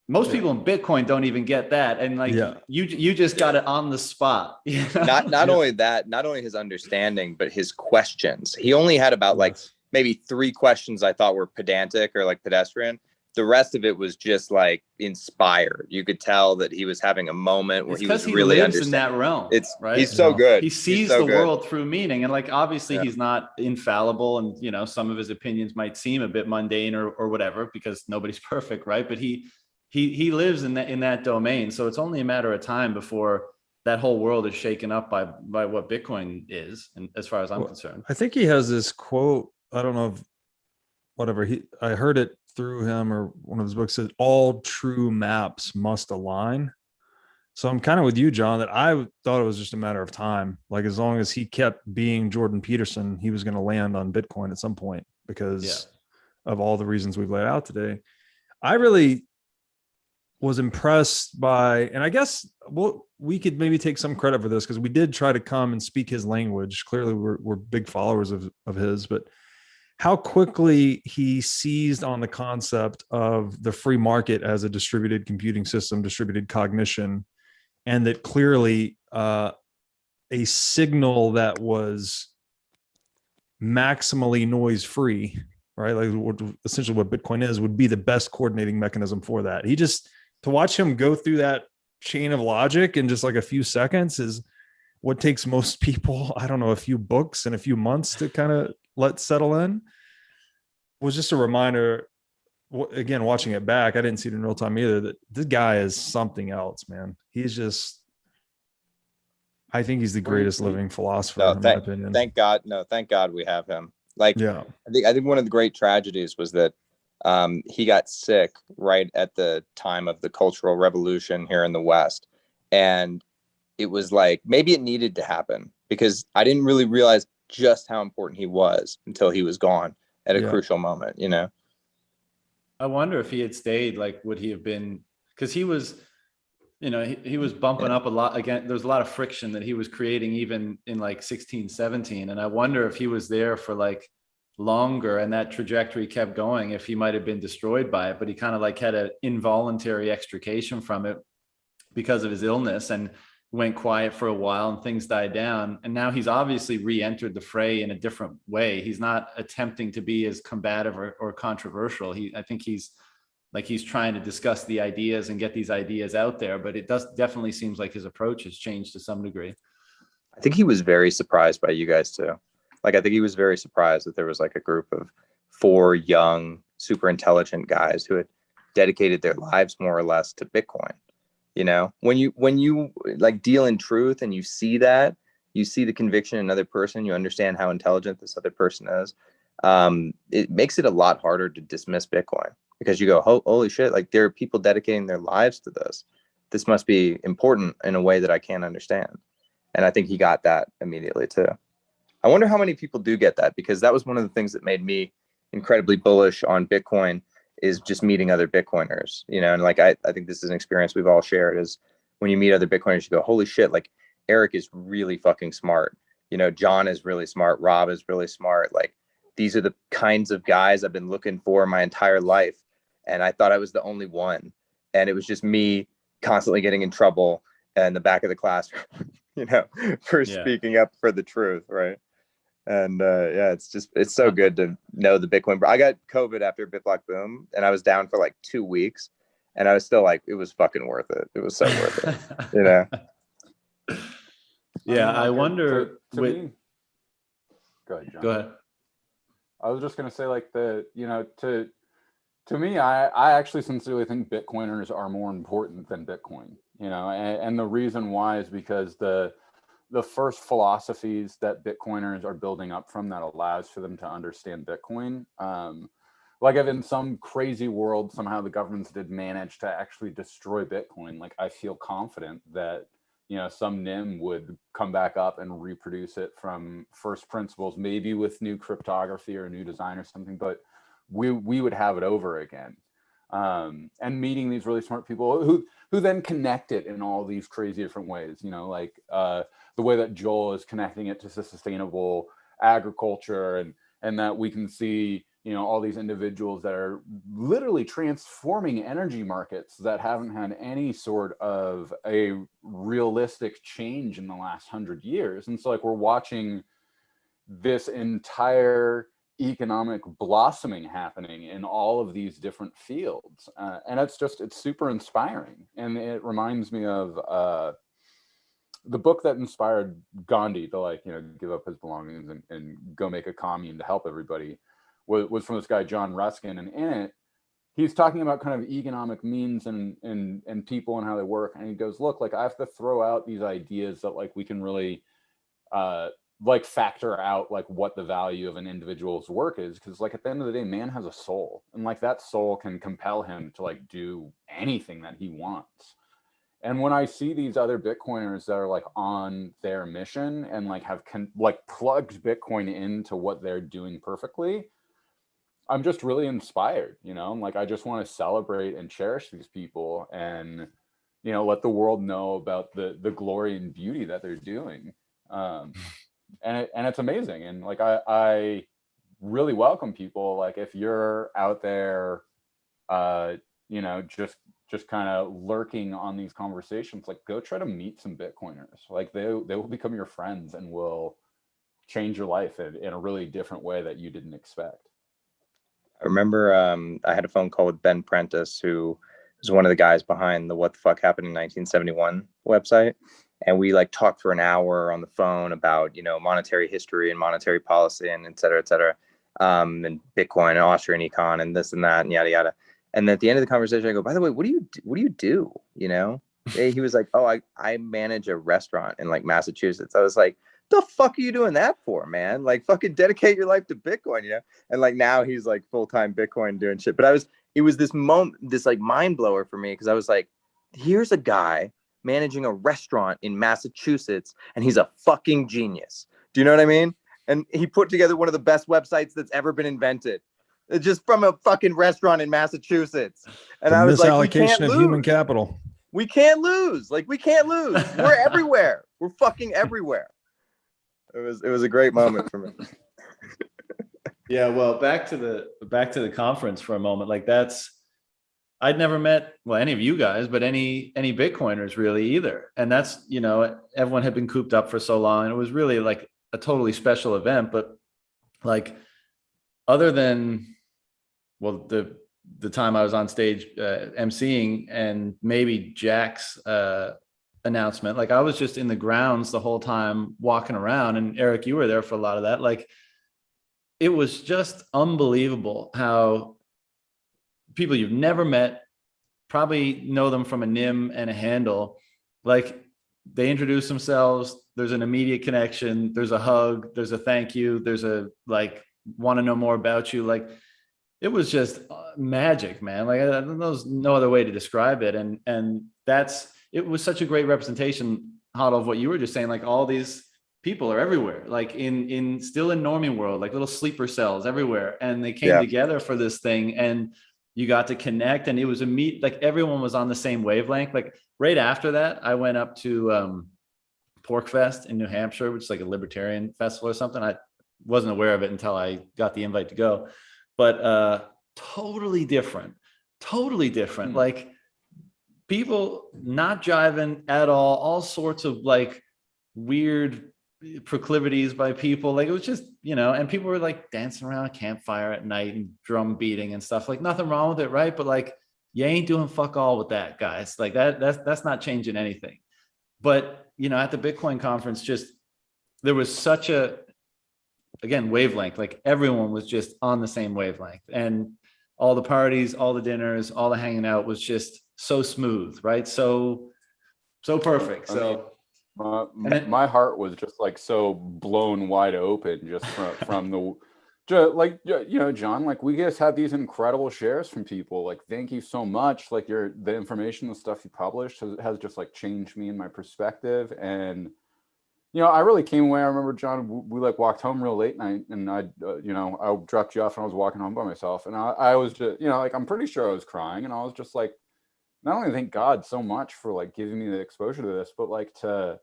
most people in Bitcoin don't even get that. And like, you just got it on the spot. You know? Not only that, not only his understanding, but his questions. He only had about like maybe 3 questions I thought were pedantic or like pedestrian. The rest of it was just like inspired. You could tell that he was having a moment where he was really in that realm. Right. He's so good. He sees the world through meaning, and like obviously he's not infallible, and you know some of his opinions might seem a bit mundane or whatever because nobody's perfect, right? But he lives in that domain, so it's only a matter of time before that whole world is shaken up by what Bitcoin is, and as far as I'm concerned. I think he has this quote. I don't know if whatever I heard it through him or one of his books, said all true maps must align. So I'm kind of with you, John, that I thought it was just a matter of time. Like as long as he kept being Jordan Peterson, he was going to land on Bitcoin at some point because of all the reasons we've laid out today. I really was impressed by, and I guess we could maybe take some credit for this because we did try to come and speak his language. Clearly we're big followers of his, but how quickly he seized on the concept of the free market as a distributed computing system, distributed cognition, and that clearly a signal that was maximally noise free, right? Like essentially what Bitcoin is, would be the best coordinating mechanism for that. To watch him go through that chain of logic in just like a few seconds is what takes most people, I don't know, a few books and a few months to kind of let settle in. Was just a reminder, again, watching it back, I didn't see it in real time either, that this guy is something else, man. He's just, I think he's the greatest living philosopher in my opinion. Thank God we have him. Like, I think one of the great tragedies was that he got sick right at the time of the Cultural Revolution here in the West. And it was like, maybe it needed to happen because I didn't really realize just how important he was until he was gone at a crucial moment, you know? I wonder if he had stayed, like, would he have been, because he was, you know, he was bumping up a lot. Again, there's a lot of friction that he was creating even in like 16, 17. And I wonder if he was there for like longer and that trajectory kept going, if he might have been destroyed by it, but he kind of like had an involuntary extrication from it because of his illness and went quiet for a while and things died down. And now he's obviously re-entered the fray in a different way. He's not attempting to be as combative or controversial. I think he's trying to discuss the ideas and get these ideas out there, but it definitely seems like his approach has changed to some degree. I think he was very surprised by you guys too. Like, I think he was very surprised that there was like a group of 4 young, super intelligent guys who had dedicated their lives more or less to Bitcoin. You know, when you like deal in truth and you see the conviction in another person, you understand how intelligent this other person is. It makes it a lot harder to dismiss Bitcoin because you go, holy shit, like there are people dedicating their lives to this. This must be important in a way that I can't understand. And I think he got that immediately too. I wonder how many people do get that, because that was one of the things that made me incredibly bullish on Bitcoin, is just meeting other Bitcoiners, you know. And like, I think this is an experience we've all shared, is when you meet other Bitcoiners, you go, holy shit, like Erik is really fucking smart. You know, John is really smart. Rob is really smart. Like, these are the kinds of guys I've been looking for my entire life. And I thought I was the only one. And it was just me constantly getting in trouble in the back of the classroom, for speaking up for the truth. Right. And it's so good to know the Bitcoin. I got COVID after BitBlock boom, and I was down for like 2 weeks, and I was still like, it was fucking worth it. It was so worth it. Yeah, I wonder. To me, go ahead, John. Go ahead. I was just gonna say, like, to me, I actually sincerely think Bitcoiners are more important than Bitcoin. And the reason why is because the first philosophies that Bitcoiners are building up from that allows for them to understand Bitcoin. Like, if in some crazy world somehow the governments did manage to actually destroy Bitcoin, like, I feel confident that some NIM would come back up and reproduce it from first principles, maybe with new cryptography or a new design or something, but we would have it over again. And meeting these really smart people who then connect it in all these crazy different ways, like the way that Joel is connecting it to sustainable agriculture, and that we can see, all these individuals that are literally transforming energy markets that haven't had any sort of a realistic change in the last 100 years. And so, like, we're watching this entire economic blossoming happening in all of these different fields. And it's super inspiring. And it reminds me of the book that inspired Gandhi to, give up his belongings and go make a commune to help everybody, was from this guy, John Ruskin. And in it, he's talking about kind of economic means and people and how they work. And he goes, look, like, I have to throw out these ideas that, like, we can really factor out, like, what the value of an individual's work is, because, like, at the end of the day, man has a soul, and, like, that soul can compel him to, like, do anything that he wants. And when I see these other Bitcoiners that are, like, on their mission and, like, have plugged Bitcoin into what they're doing perfectly, I'm just really inspired. Like, I just want to celebrate and cherish these people, and let the world know about the glory and beauty that they're doing. And it's amazing. And, like, I really welcome people, like, if you're out there just kind of lurking on these conversations, like, go try to meet some Bitcoiners. Like, they will become your friends and will change your life in a really different way that you didn't expect. I remember I had a phone call with Ben Prentice, who was one of the guys behind the What the Fuck Happened in 1971 website. And we, like, talked for an hour on the phone about, monetary history and monetary policy and et cetera, and Bitcoin and Austrian econ and this and that and yada, yada. And at the end of the conversation, I go, by the way, what do you do? He was like, oh, I manage a restaurant in, like, Massachusetts. I was like, the fuck are you doing that for, man? Like, fucking dedicate your life to Bitcoin, And, like, now he's, like, full-time Bitcoin doing shit. But it was this moment, this, like, mind blower for me, because I was like, here's a guy managing a restaurant in Massachusetts, and he's a fucking genius. Do you know what I mean? And he put together one of the best websites that's ever been invented, just from a fucking restaurant in Massachusetts. And I was like, misallocation of human capital. We can't lose. Like, we can't lose. We're everywhere. We're fucking everywhere. It was a great moment for me. Yeah, well, back to the conference for a moment. Like, I'd never met, well, any of you guys, but any Bitcoiners really either. And that's, everyone had been cooped up for so long, and it was really, like, a totally special event. But, like, other than, well, the time I was on stage emceeing and maybe Jack's announcement, like, I was just in the grounds the whole time walking around. And Eric, you were there for a lot of that. Like, it was just unbelievable how people you've never met, probably know them from a NIM and a handle, like, they introduce themselves, there's an immediate connection, there's a hug, there's a thank you, there's a, like, want to know more about you. Like, it was just magic, man. Like, there's no other way to describe it. And it was such a great representation, Hodl, of what you were just saying. Like, all these people are everywhere, like, still in normie world, like little sleeper cells everywhere. And they came together for this thing, and you got to connect, and it was like, everyone was on the same wavelength. Like, right after that, I went up to Pork Fest in New Hampshire, which is like a libertarian festival or something. I wasn't aware of it until I got the invite to go, but totally different. Like, people not driving at all sorts of like weird proclivities by people. Like it was just, and people were like dancing around a campfire at night and drum beating and stuff. Like nothing wrong with it, right? But like you ain't doing fuck all with that, guys. Like that's not changing anything. But at the Bitcoin conference, just there was such a, again, wavelength. Like everyone was just on the same wavelength, and all the parties, all the dinners, all the hanging out was just so smooth, right? So perfect. So my heart was just like so blown wide open just from the like, John, like we just had these incredible shares from people. Like, thank you so much. Like the information, the stuff you published has just like changed me in my perspective. And, I really came away. I remember, John, we like walked home real late night, and I dropped you off and I was walking home by myself. And I was just, like, I'm pretty sure I was crying. And I was just like, not only thank God so much for like giving me the exposure to this, but like to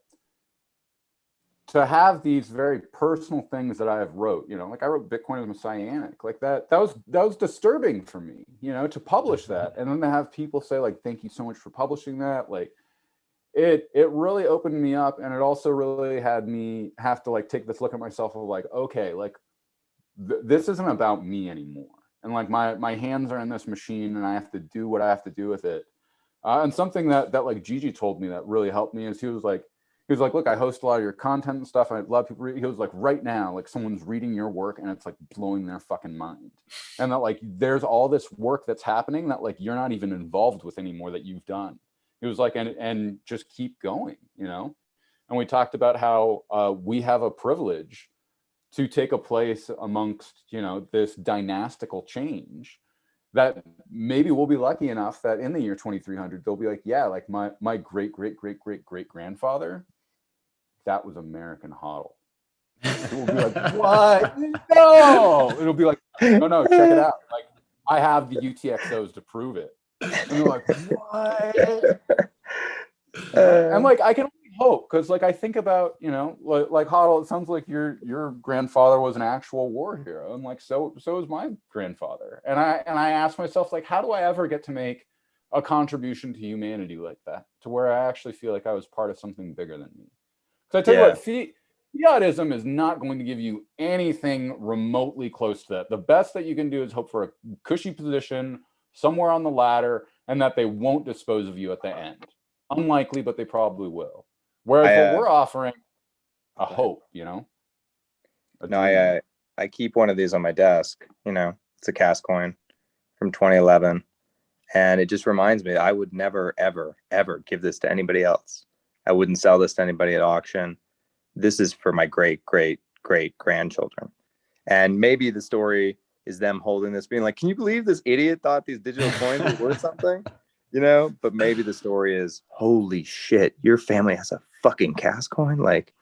have these very personal things that I have wrote, like I wrote Bitcoin is Messianic, like that was disturbing for me, to publish that. And then to have people say like, thank you so much for publishing that. Like it really opened me up. And it also really had me have to like take this look at myself of like, okay, like this isn't about me anymore. And like my hands are in this machine and I have to do what I have to do with it. And something that like Gigi told me that really helped me is he was like, look, I host a lot of your content and stuff. And a lot of people read. He was like, right now, like someone's reading your work and it's like blowing their fucking mind. And that like, there's all this work that's happening that like, you're not even involved with anymore that you've done. He was like, and just keep going, And we talked about how we have a privilege to take a place amongst, this dynastical change that maybe we'll be lucky enough that in the year 2300, they'll be like, yeah, like my great grandfather, that was AmericanHodl. It will be like, what? No. It'll be like, no, check it out. Like, I have the UTXOs to prove it. And they're like, what? And like, I can only hope, because like I think about, like Hodl, it sounds like your grandfather was an actual war hero, and like so is my grandfather. And I ask myself, like, how do I ever get to make a contribution to humanity like that, to where I actually feel like I was part of something bigger than me? Because I tell you what, fiatism is not going to give you anything remotely close to that. The best that you can do is hope for a cushy position somewhere on the ladder, and that they won't dispose of you at the end. Unlikely, but they probably will. Whereas what we're offering, a hope, No, I keep one of these on my desk. It's a cast coin from 2011, and it just reminds me that I would never, ever, ever give this to anybody else. I wouldn't sell this to anybody at auction. This is for my great grandchildren. And maybe the story is them holding this, being like, can you believe this idiot thought these digital coins were worth something? But maybe the story is, holy shit, your family has a fucking cast coin. Like,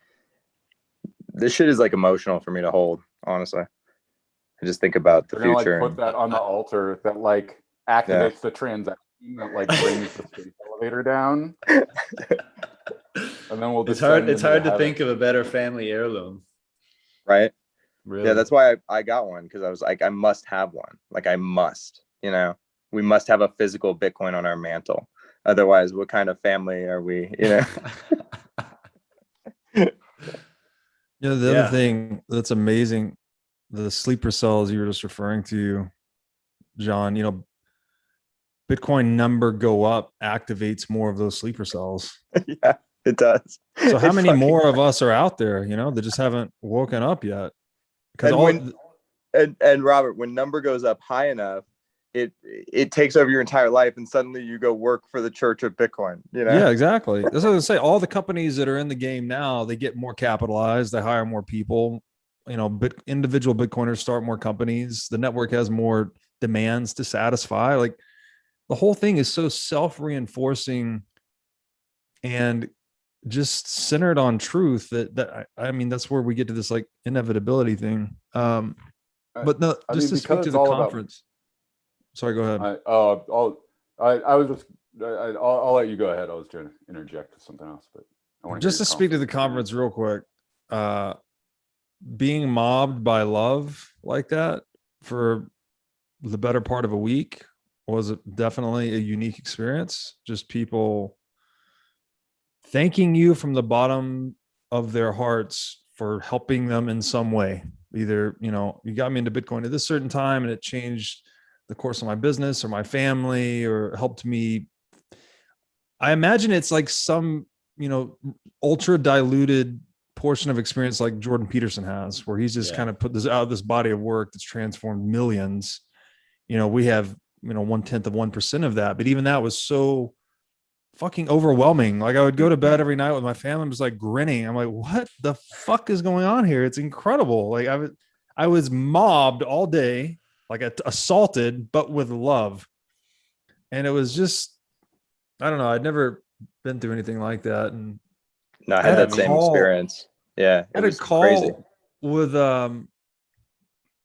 this shit is like emotional for me to hold, honestly. I just think about the future. Like, put that on the altar that like activates the transaction that like brings the space elevator down. And then we'll. It's hard to think of a better family heirloom, right? Really? Yeah, that's why I got one, because I was like, I must have one. Like, I must. We must have a physical Bitcoin on our mantle. Otherwise, what kind of family are we? The other thing that's amazing, the sleeper cells you were just referring to, John, Bitcoin number go up activates more of those sleeper cells. Yeah, it does. So how many more of us are out there, that just haven't woken up yet? Because and Robert, when number goes up high enough, it takes over your entire life, and suddenly you go work for the Church of Bitcoin. Yeah, exactly. That's what I was gonna say. All the companies that are in the game now, they get more capitalized, they hire more people. Individual Bitcoiners start more companies. The network has more demands to satisfy. Like, the whole thing is so self-reinforcing and just centered on truth that I mean, that's where we get to this like inevitability thing. But no, just to speak to the conference. Sorry, go ahead. I'll let you go ahead. I was trying to interject with something else, but I want just to speak to the conference real quick. Being mobbed by love like that for the better part of a week was definitely a unique experience. Just people thanking you from the bottom of their hearts for helping them in some way. Either, you know, you got me into Bitcoin at this certain time and it changed the course of my business or my family, or helped me. I imagine it's like some, you know, ultra diluted portion of experience like Jordan Peterson has, where he's just kind of put this out, this body of work that's transformed millions. You know, we have, you know, 0.1% of that, but even that was so fucking overwhelming. Like, I would go to bed every night with my family, just like grinning. I'm like, what the fuck is going on here? It's incredible. Like, I was mobbed all day, like assaulted, but with love. And it was just, I don't know. I'd never been through anything like that. And No, I had that same experience. Yeah. I had a call with,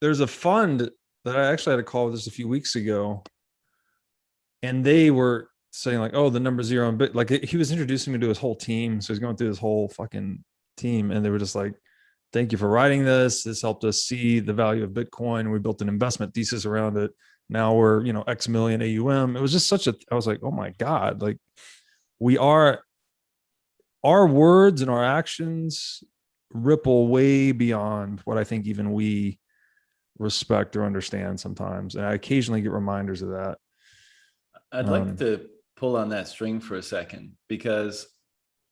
there's a fund that I actually had a call with just a few weeks ago. And they were saying like, oh, the number zero, but like he was introducing me to his whole team. So he's going through his whole fucking team. And they were just like, thank you for writing this. This helped us see the value of Bitcoin. We built an investment thesis around it. Now we're, you know, X million AUM. It was just I was like, oh my God, like our words and our actions ripple way beyond what I think even we respect or understand sometimes. And I occasionally get reminders of that. I'd like to pull on that string for a second, because,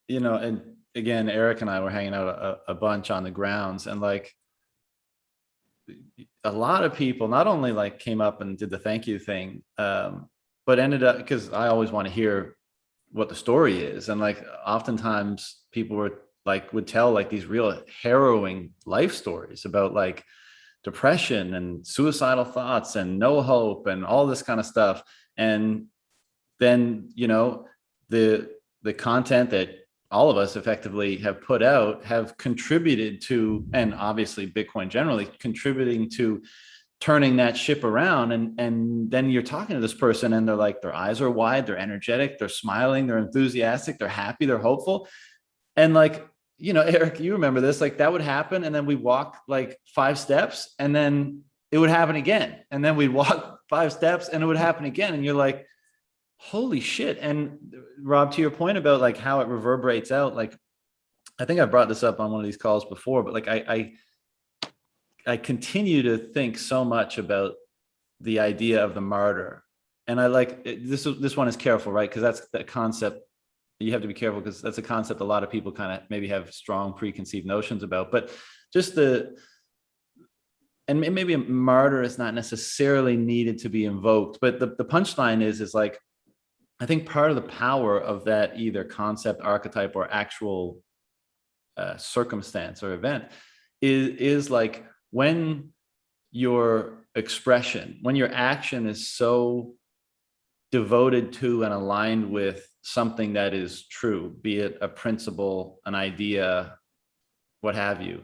you know, and again, Eric and I were hanging out a bunch on the grounds, and like a lot of people not only like came up and did the thank you thing, but ended up, because I always want to hear what the story is. And like oftentimes people would tell like these real harrowing life stories about like depression and suicidal thoughts and no hope and all this kind of stuff. And then, you know, the content that all of us effectively have put out have contributed to, and obviously Bitcoin generally contributing to turning that ship around. And then you're talking to this person and they're like, their eyes are wide, they're energetic, they're smiling, they're enthusiastic, they're happy, they're hopeful. And like, you know, Eric, you remember this, like that would happen. And then we walk like 5 steps and then it would happen again. And then we'd walk 5 steps and it would happen again. And you're like, holy shit. And Rob, to your point about like how it reverberates out, like, I think I brought this up on one of these calls before, but like, I continue to think so much about the idea of the martyr. And I like this one is careful, right? Because that's the concept. You have to be careful because that's a concept a lot of people kind of maybe have strong preconceived notions about, but just and maybe a martyr is not necessarily needed to be invoked, but the punchline is like, I think part of the power of that either concept, archetype, or actual circumstance or event is like when your expression, when your action is so devoted to and aligned with something that is true, be it a principle, an idea, what have you,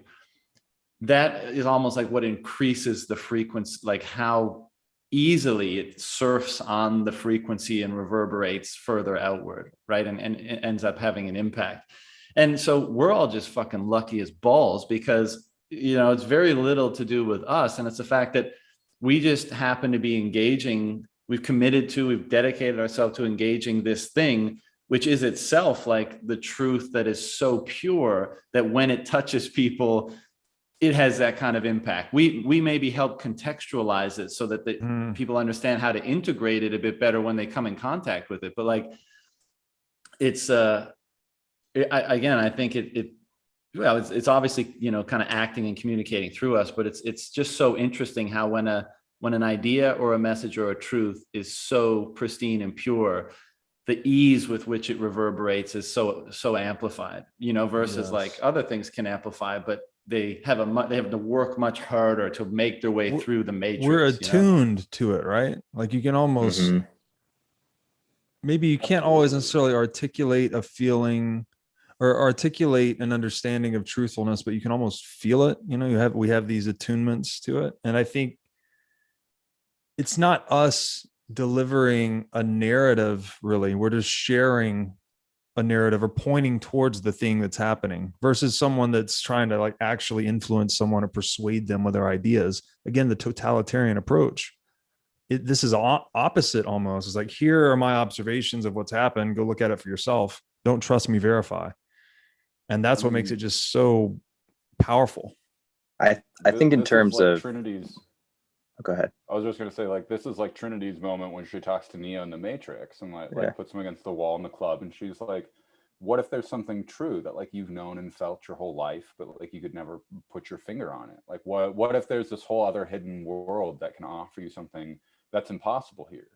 that is almost like what increases the frequency, like how easily it surfs on the frequency and reverberates further outward, right? And it ends up having an impact. And so we're all just fucking lucky as balls because, you know, it's very little to do with us. And it's the fact that we just happen to be engaging, we've dedicated ourselves to engaging this thing, which is itself like the truth that is so pure that when it touches people, it has that kind of impact. We maybe help contextualize it so that people understand how to integrate it a bit better when they come in contact with it. But like, it's, I think it's obviously, you know, kind of acting and communicating through us, but it's just so interesting how when an idea or a message or a truth is so pristine and pure, the ease with which it reverberates is so amplified, you know, versus like other things can amplify, but they have to work much harder to make their way through the matrix. We're attuned to it, right? Like you can almost, maybe you can't always necessarily articulate a feeling or articulate an understanding of truthfulness, but you can almost feel it. You know, we have these attunements to it. And I think it's not us delivering a narrative, really. We're just sharing a narrative or pointing towards the thing that's happening versus someone that's trying to like actually influence someone or persuade them with their ideas. Again, the totalitarian approach. this is opposite almost. It's like, here are my observations of what's happened. Go look at it for yourself. Don't trust me, verify. And that's what makes it just so powerful. I think in terms like of Trinity's. Go ahead. I was just gonna say, like, this is like Trinity's moment when she talks to Neo in the Matrix and like puts him against the wall in the club, and she's like, what if there's something true that like you've known and felt your whole life, but like you could never put your finger on it? Like, what if there's this whole other hidden world that can offer you something that's impossible here?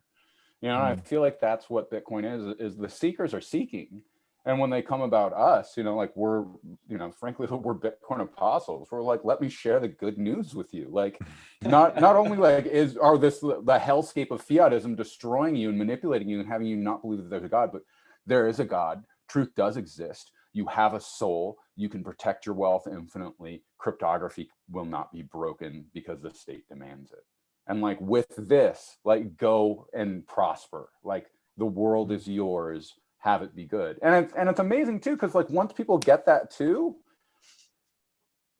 You know, I feel like that's what Bitcoin is the seekers are seeking. And when they come about us, you know, like we're, you know, frankly, we're Bitcoin apostles. We're like, let me share the good news with you. Like, not only like are this the hellscape of fiatism destroying you and manipulating you and having you not believe that there's a God, but there is a God. Truth does exist. You have a soul. You can protect your wealth infinitely. Cryptography will not be broken because the state demands it. And like with this, like go and prosper. Like the world is yours. Have it be good. And it's amazing too, because like once people get that too,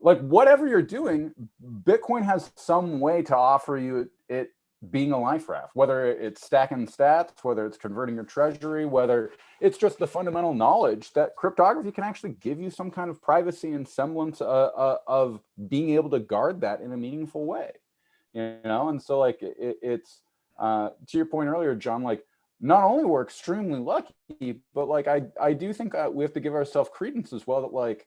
like whatever you're doing, Bitcoin has some way to offer you it being a life raft, whether it's stacking stats, whether it's converting your treasury, whether it's just the fundamental knowledge that cryptography can actually give you some kind of privacy and semblance of being able to guard that in a meaningful way, you know? And so like it's to your point earlier, John, like not only we're extremely lucky, but like I do think we have to give ourselves credence as well, that like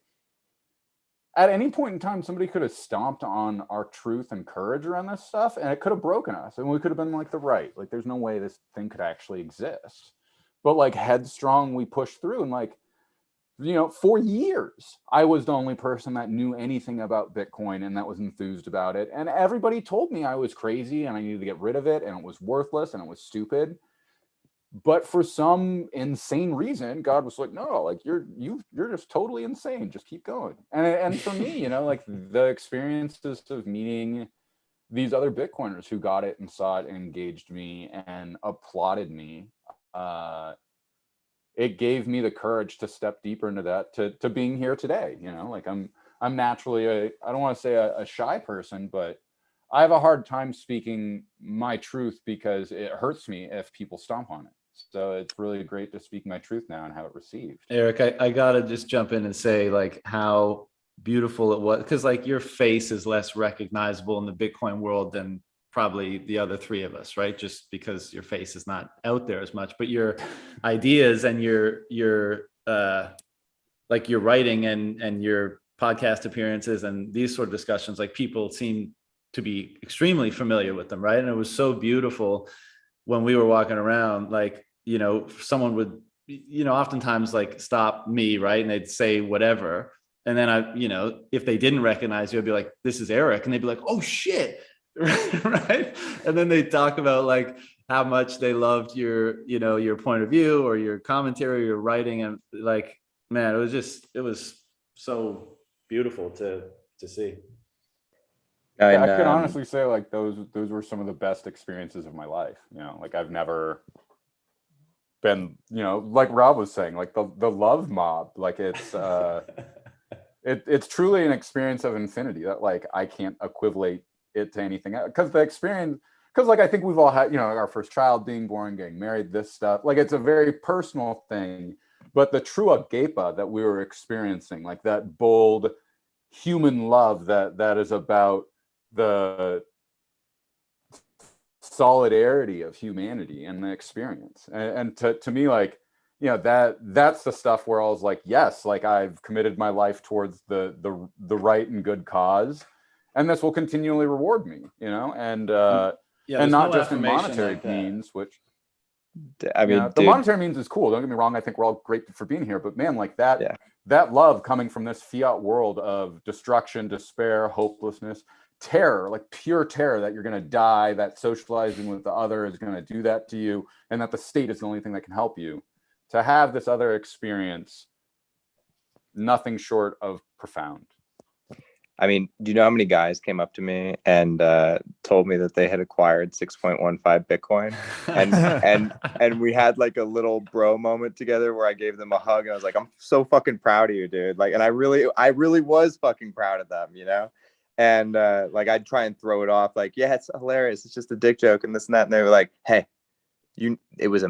at any point in time, somebody could have stomped on our truth and courage around this stuff, and it could have broken us, and we could have been like the right. Like, there's no way this thing could actually exist. But like headstrong, we pushed through, and like, you know, for years, I was the only person that knew anything about Bitcoin and that was enthused about it. And everybody told me I was crazy and I needed to get rid of it and it was worthless and it was stupid. But for some insane reason, God was like, no, like you're just totally insane. Just keep going. And for me, you know, like the experiences of meeting these other Bitcoiners who got it and saw it and engaged me and applauded me, it gave me the courage to step deeper into that, to being here today. You know, like I'm naturally I don't want to say a shy person, but I have a hard time speaking my truth because it hurts me if people stomp on it. So it's really great to speak my truth now and have it received. Eric, I gotta just jump in and say like how beautiful it was, because like your face is less recognizable in the Bitcoin world than probably the other three of us, right? Just because your face is not out there as much, but your ideas and your like your writing and your podcast appearances and these sort of discussions, like people seem to be extremely familiar with them, right? And it was so beautiful when we were walking around, like, you know, someone would, you know, oftentimes like stop me, right? And they'd say whatever. And then I, you know, if they didn't recognize you, I'd be like, this is Eric. And they'd be like, oh shit. Right. And then they talk about like how much they loved your, you know, your point of view or your commentary, your writing. And like, man, it was so beautiful to see. I could honestly say like those were some of the best experiences of my life. You know, like I've never been, you know, like Rob was saying, like the love mob, like it's it's truly an experience of infinity that like I can't equivalate it to anything, because the experience, because like I think we've all had, you know, our first child being born, getting married, this stuff, like it's a very personal thing. But the true agape that we were experiencing, like that bold human love that is about the solidarity of humanity and the experience, and to me, like, you know, that's the stuff where I was like, yes, like I've committed my life towards the right and good cause, and this will continually reward me, you know, and not just in monetary means, which I mean, the monetary means is cool, don't get me wrong, I think we're all great for being here, but man, like that that love coming from this fiat world of destruction, despair, hopelessness, terror, like pure terror that you're going to die, that socializing with the other is going to do that to you, and that the state is the only thing that can help you. To have this other experience, nothing short of profound. I mean, do you know how many guys came up to me and told me that they had acquired 6.15 Bitcoin, and we had like a little bro moment together where I gave them a hug and I was like, I'm so fucking proud of you, dude. Like, and I really was fucking proud of them, you know. And like I'd try and throw it off, like, yeah, it's hilarious, it's just a dick joke and this and that. And they were like, hey, it was a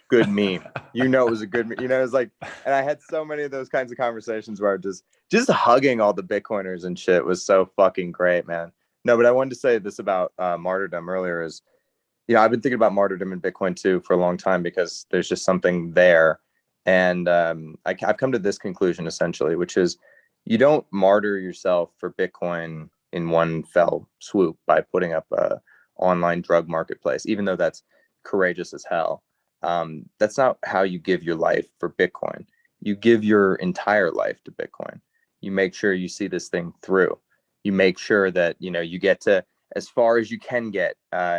good meme. It was a good, it was like, and I had so many of those kinds of conversations where just hugging all the Bitcoiners and shit was so fucking great, man. No, but I wanted to say this about martyrdom earlier is, I've been thinking about martyrdom and Bitcoin too for a long time, because there's just something there. And I've come to this conclusion essentially, which is you don't martyr yourself for Bitcoin in one fell swoop by putting up a online drug marketplace, even though that's courageous as hell. That's not how you give your life for Bitcoin. You give your entire life to Bitcoin. You make sure you see this thing through. You make sure that, you get to as far as you can get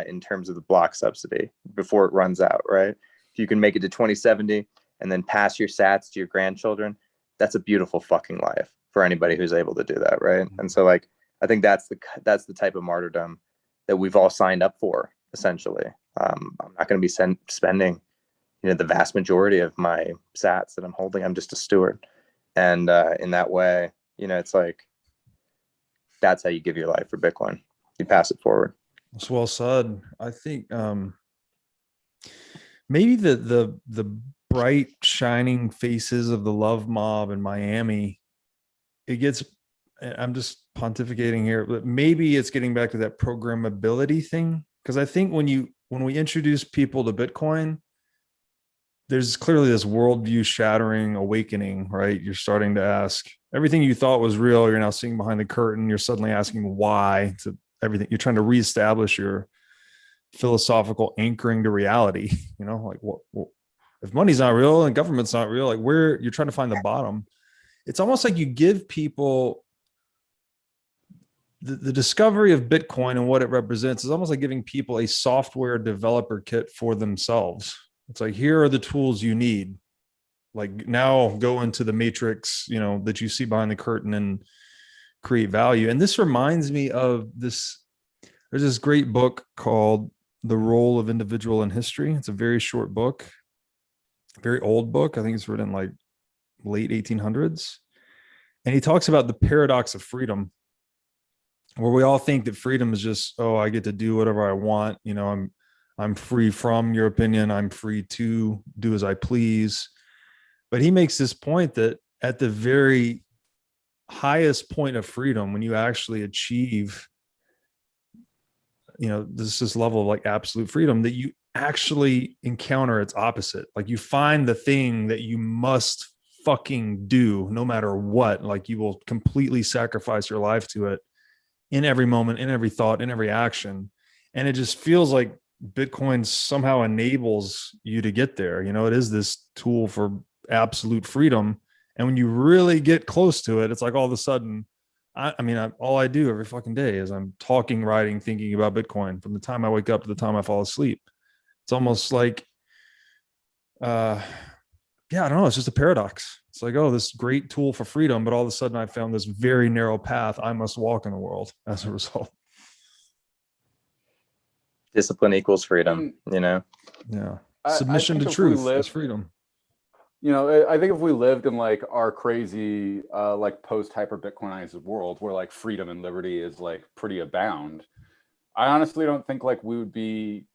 in terms of the block subsidy before it runs out, right? If you can make it to 2070 and then pass your sats to your grandchildren, that's a beautiful fucking life for anybody who's able to do that, right? And so, like, I think that's the type of martyrdom that we've all signed up for, essentially. I'm not going to be spending, the vast majority of my sats that I'm holding. I'm just a steward, and in that way, it's like that's how you give your life for Bitcoin. You pass it forward. That's well said. I think maybe the bright shining faces of the love mob in Miami, I'm just pontificating here, but maybe it's getting back to that programmability thing. Because I think when we introduce people to Bitcoin, there's clearly this worldview shattering awakening, right? You're starting to ask everything you thought was real. You're now seeing behind the curtain. You're suddenly asking why to everything. You're trying to reestablish your philosophical anchoring to reality. Like what if money's not real and government's not real, like where you're trying to find the bottom. It's almost like you give people the discovery of Bitcoin and what it represents is almost like giving people a software developer kit for themselves. It's like, here are the tools you need. Like, now go into the matrix, that you see behind the curtain and create value. And this reminds me of this. There's this great book called The Role of Individual in History. It's a very short book, very old book. I think it's written like late 1800s. And he talks about the paradox of freedom, where we all think that freedom is just, I get to do whatever I want. I'm free from your opinion. I'm free to do as I please. But he makes this point that at the very highest point of freedom, when you actually achieve, this level of like absolute freedom, that you actually encounter its opposite. Like, you find the thing that you must fucking do no matter what. Like, you will completely sacrifice your life to it in every moment, in every thought, in every action. And it just feels like Bitcoin somehow enables you to get there. It is this tool for absolute freedom. And when you really get close to it, it's like all of a sudden, all I do every fucking day is I'm talking, writing, thinking about Bitcoin from the time I wake up to the time I fall asleep. It's almost like, I don't know. It's just a paradox. It's like, this great tool for freedom, but all of a sudden I found this very narrow path I must walk in the world as a result. Discipline equals freedom, Yeah. Submission to truth is freedom. I think if we lived in like our crazy, like post-hyper Bitcoinized world where like freedom and liberty is like pretty abound, I honestly don't think like we would be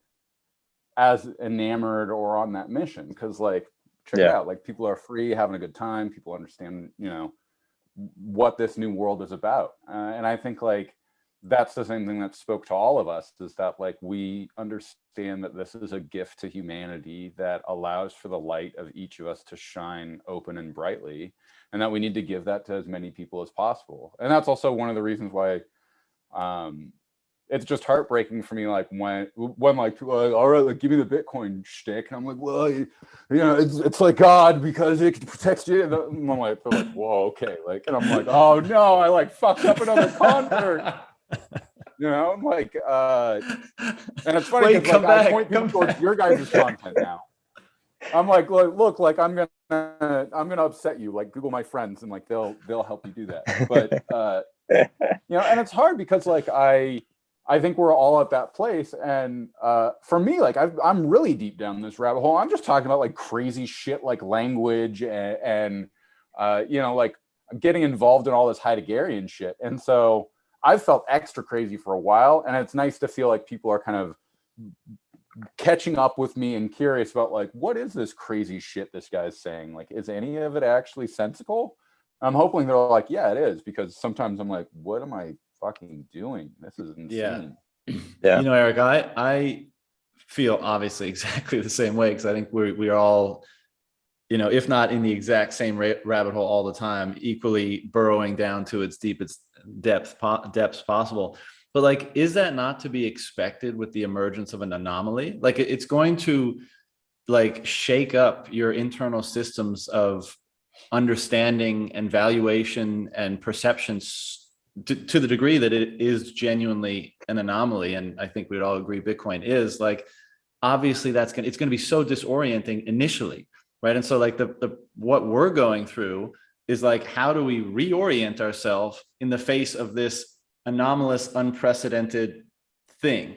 as enamored or on that mission. Cause like, check it out. Like, people are free, having a good time. People understand, what this new world is about. And I think like, that's the same thing that spoke to all of us, is that like we understand that this is a gift to humanity that allows for the light of each of us to shine open and brightly, and that we need to give that to as many people as possible. And that's also one of the reasons why it's just heartbreaking for me, like when like people are like, all right, like give me the Bitcoin shtick, and I'm like, well, it's like God, because it protects you. And I'm like, they're like, whoa, okay, like, and I'm like, oh no, I like fucked up another convert. I'm like, and it's funny because like I point people towards your guys' content now. I'm like, look, like I'm gonna upset you. Like, Google my friends, and like they'll help you do that. But and it's hard because like I think we're all at that place, and for me, like I'm really deep down this rabbit hole. I'm just talking about like crazy shit, like language and like getting involved in all this Heideggerian shit, and so. I've felt extra crazy for a while, and it's nice to feel like people are kind of catching up with me and curious about like, what is this crazy shit this guy's saying? Like, is any of it actually sensical? I'm hoping they're like, yeah, it is, because sometimes I'm like, what am I fucking doing? This is insane. Yeah. You know, Eric, I feel obviously exactly the same way, because I think we are all, you know, if not in the exact same rabbit hole all the time, equally burrowing down to its deepest depths possible. But like, is that not to be expected with the emergence of an anomaly? Like, it's going to like shake up your internal systems of understanding and valuation and perceptions to the degree that it is genuinely an anomaly. And I think we'd all agree Bitcoin is. Like, obviously it's going to be so disorienting initially, right? And so like the what we're going through is like, how do we reorient ourselves in the face of this anomalous, unprecedented thing,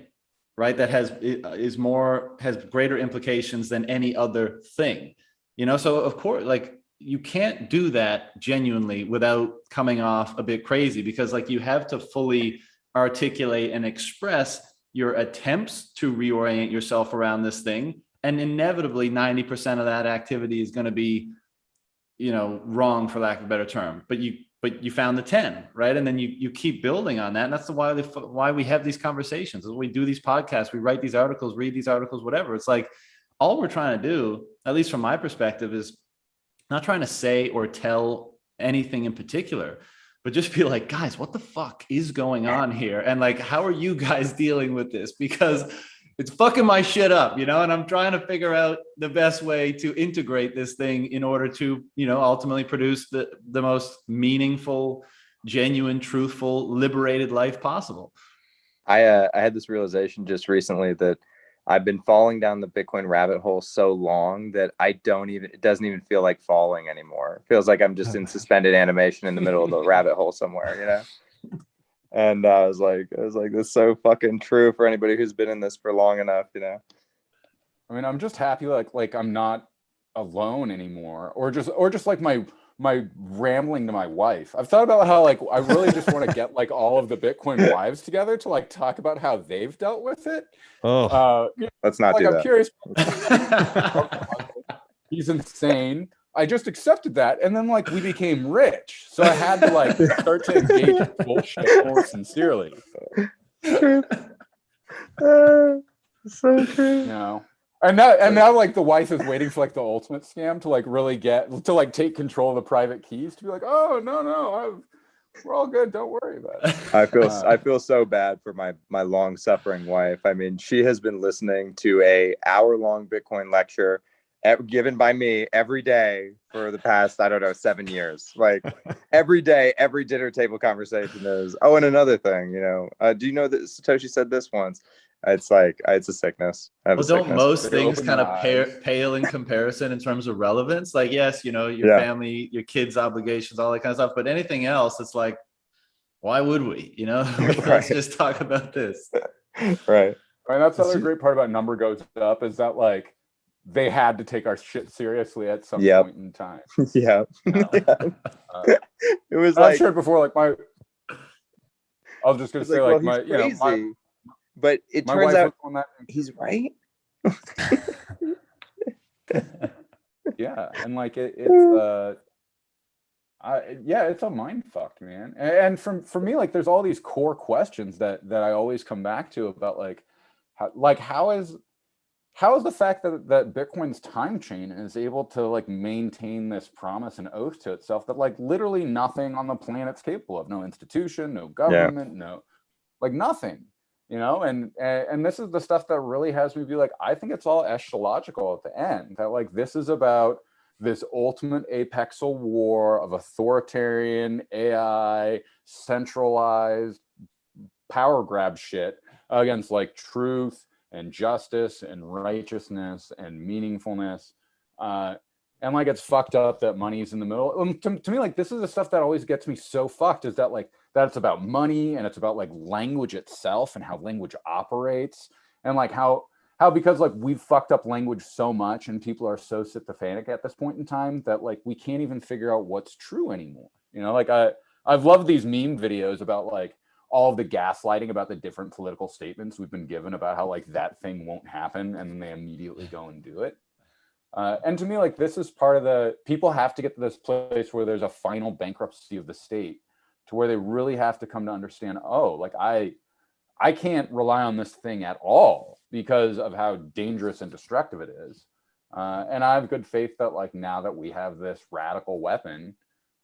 right? That has greater implications than any other thing, you know? So of course, like, you can't do that genuinely without coming off a bit crazy, because like, you have to fully articulate and express your attempts to reorient yourself around this thing. And inevitably 90% of that activity is going to be, you know, wrong, for lack of a better term, but you found the 10, right? And then you keep building on that. And that's why we have these conversations. We do these podcasts, we write these articles, read these articles, whatever. It's like, all we're trying to do, at least from my perspective, is not trying to say or tell anything in particular, but just be like, guys, what the fuck is going on here? And like, how are you guys dealing with this? Because it's fucking my shit up, you know, and I'm trying to figure out the best way to integrate this thing in order to, you know, ultimately produce the most meaningful, genuine, truthful, liberated life possible. I had this realization just recently that I've been falling down the Bitcoin rabbit hole so long that it doesn't even feel like falling anymore. It feels like I'm just in suspended animation in the middle of the rabbit hole somewhere, you know? And I was like, this is so fucking true for anybody who's been in this for long enough, you know? I mean, I'm just happy like I'm not alone anymore, or just like my rambling to my wife. I've thought about how like I really just want to get like all of the Bitcoin wives together to like talk about how they've dealt with it. Let's not like, do I'm that. curious. He's insane. I just accepted that, and then like we became rich, so I had to like start to engage in bullshit more sincerely. So true. You know, and now like the wife is waiting for like the ultimate scam to like really like take control of the private keys, to be like, oh no, we're all good, don't worry about it. I feel so bad for my long suffering wife. I mean, she has been listening to a hour-long Bitcoin lecture given by me every day for the past, I don't know, 7 years. Like every day, every dinner table conversation is, oh, and another thing, you know, do you know that Satoshi said this once? It's like, it's a sickness. Well, don't most things kind of pale in comparison in terms of relevance? Like, yes, you know, your family, your kids' obligations, all that kind of stuff. But anything else, it's like, why would we? You know, let's just talk about this. Right. And that's the other great part about Number Goes Up, is that like they had to take our shit seriously at some point in time. Yeah. It was I've shared before, like I was just gonna say, like, my, crazy, you know, but it turns out he's right. Yeah, and like it's it's a mind fuck, man. And for me, like, there's all these core questions that I always come back to about how is the fact that Bitcoin's time chain is able to like maintain this promise and oath to itself that like literally nothing on the planet's capable of, no institution, no government, no, like nothing, you know, and this is the stuff that really has me be like, I think it's all eschatological at the end, that like this is about this ultimate apexal war of authoritarian AI centralized power grab shit against like truth and justice and righteousness and meaningfulness, and like it's fucked up that money's in the middle. To me, like, this is the stuff that always gets me so fucked, is that like that it's about money, and it's about like language itself and how language operates, and like how because like we've fucked up language so much and people are so sycophantic at this point in time that like we can't even figure out what's true anymore, you know. Like I've loved these meme videos about like, all of the gaslighting about the different political statements we've been given about how like that thing won't happen, and then they immediately go and do it. And to me, like, this is part of the, people have to get to this place where there's a final bankruptcy of the state, to where they really have to come to understand, oh, like I can't rely on this thing at all because of how dangerous and destructive it is. And I have good faith that like now that we have this radical weapon,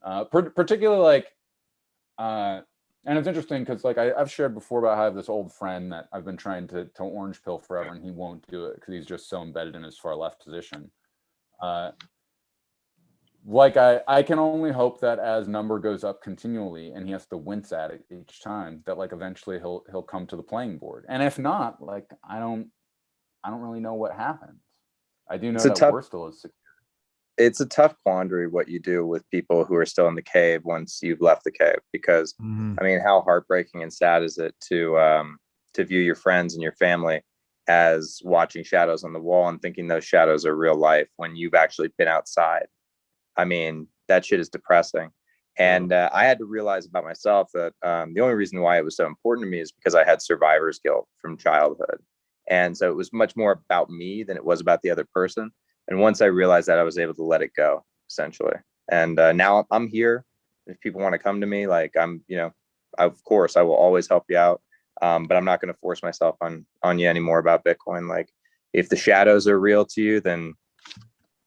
particularly like, and it's interesting because like I've shared before about how I have this old friend that I've been trying to orange pill forever, and he won't do it because he's just so embedded in his far left position. Like I can only hope that as number goes up continually and he has to wince at it each time, that like eventually he'll come to the playing board. And if not, like I don't really know what happens. I do know that we're still as secure. It's a tough quandary what you do with people who are still in the cave once you've left the cave, because I mean, how heartbreaking and sad is it to view your friends and your family as watching shadows on the wall and thinking those shadows are real life when you've actually been outside. I mean, that shit is depressing. And I had to realize about myself that the only reason why it was so important to me is because I had survivor's guilt from childhood. And so it was much more about me than it was about the other person. And once I realized that, I was able to let it go, essentially. And now I'm here. If people want to come to me, like I'm, you know, of course, I will always help you out. But I'm not going to force myself on you anymore about Bitcoin. Like, if the shadows are real to you, then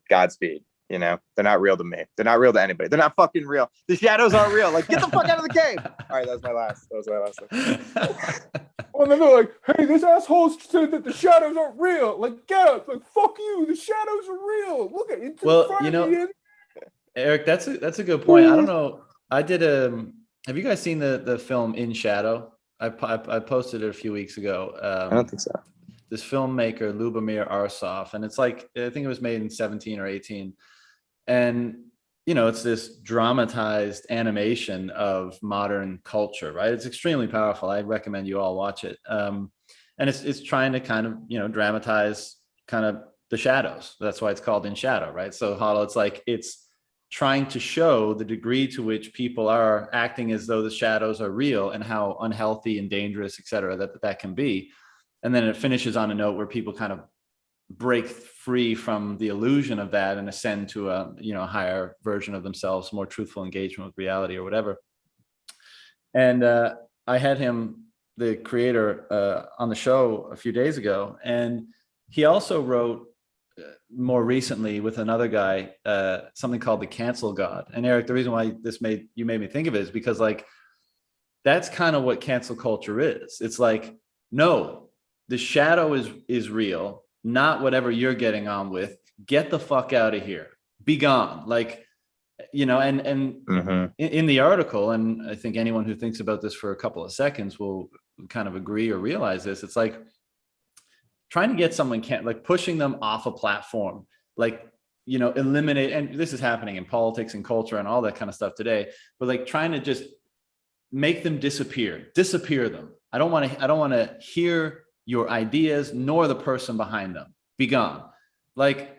Godspeed. You know, they're not real to me. They're not real to anybody. They're not fucking real. The shadows aren't real. Like, get the fuck out of the cave. All right, that was my last thing. Well, then they're like, hey, this asshole said that the shadows aren't real. Like, get up. Like, fuck you. The shadows are real. Look at it. Well, you know, Eric, that's a good point. I don't know. I did have you guys seen the film In Shadow? I posted it a few weeks ago. I don't think so. This filmmaker, Lubomir Arsov, and it's like, I think it was made in 17 or 18. And, you know, it's this dramatized animation of modern culture, right? It's extremely powerful. I recommend you all watch it. And it's trying to kind of, you know, dramatize kind of the shadows. That's why it's called In Shadow, right? So Hodl, it's like, it's trying to show the degree to which people are acting as though the shadows are real and how unhealthy and dangerous, et cetera, that can be. And then it finishes on a note where people kind of break free from the illusion of that and ascend to a, you know, higher version of themselves, more truthful engagement with reality or whatever. And I had him, the creator, on the show a few days ago, and he also wrote more recently with another guy something called The Cancel God. And Eric, the reason why this made me think of it is because, like, that's kind of what cancel culture is. It's like, no, the shadow is real, not whatever you're getting on with. Get the fuck out of here. Be gone. Like, you know, and in the article, and I think anyone who thinks about this for a couple of seconds will kind of agree or realize this, it's like trying to get someone, like pushing them off a platform, like, you know, eliminate, and this is happening in politics and culture and all that kind of stuff today, but like trying to just make them disappear them. I don't want to hear your ideas nor the person behind them. Be gone. Like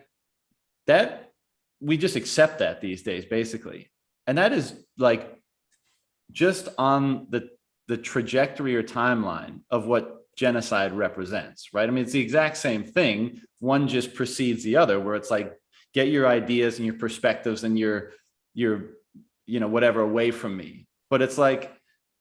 that, we just accept that these days, basically. And that is like just on the trajectory or timeline of what genocide represents, right? I mean, it's the exact same thing. One just precedes the other, where it's like, get your ideas and your perspectives and your you know, whatever away from me. But it's like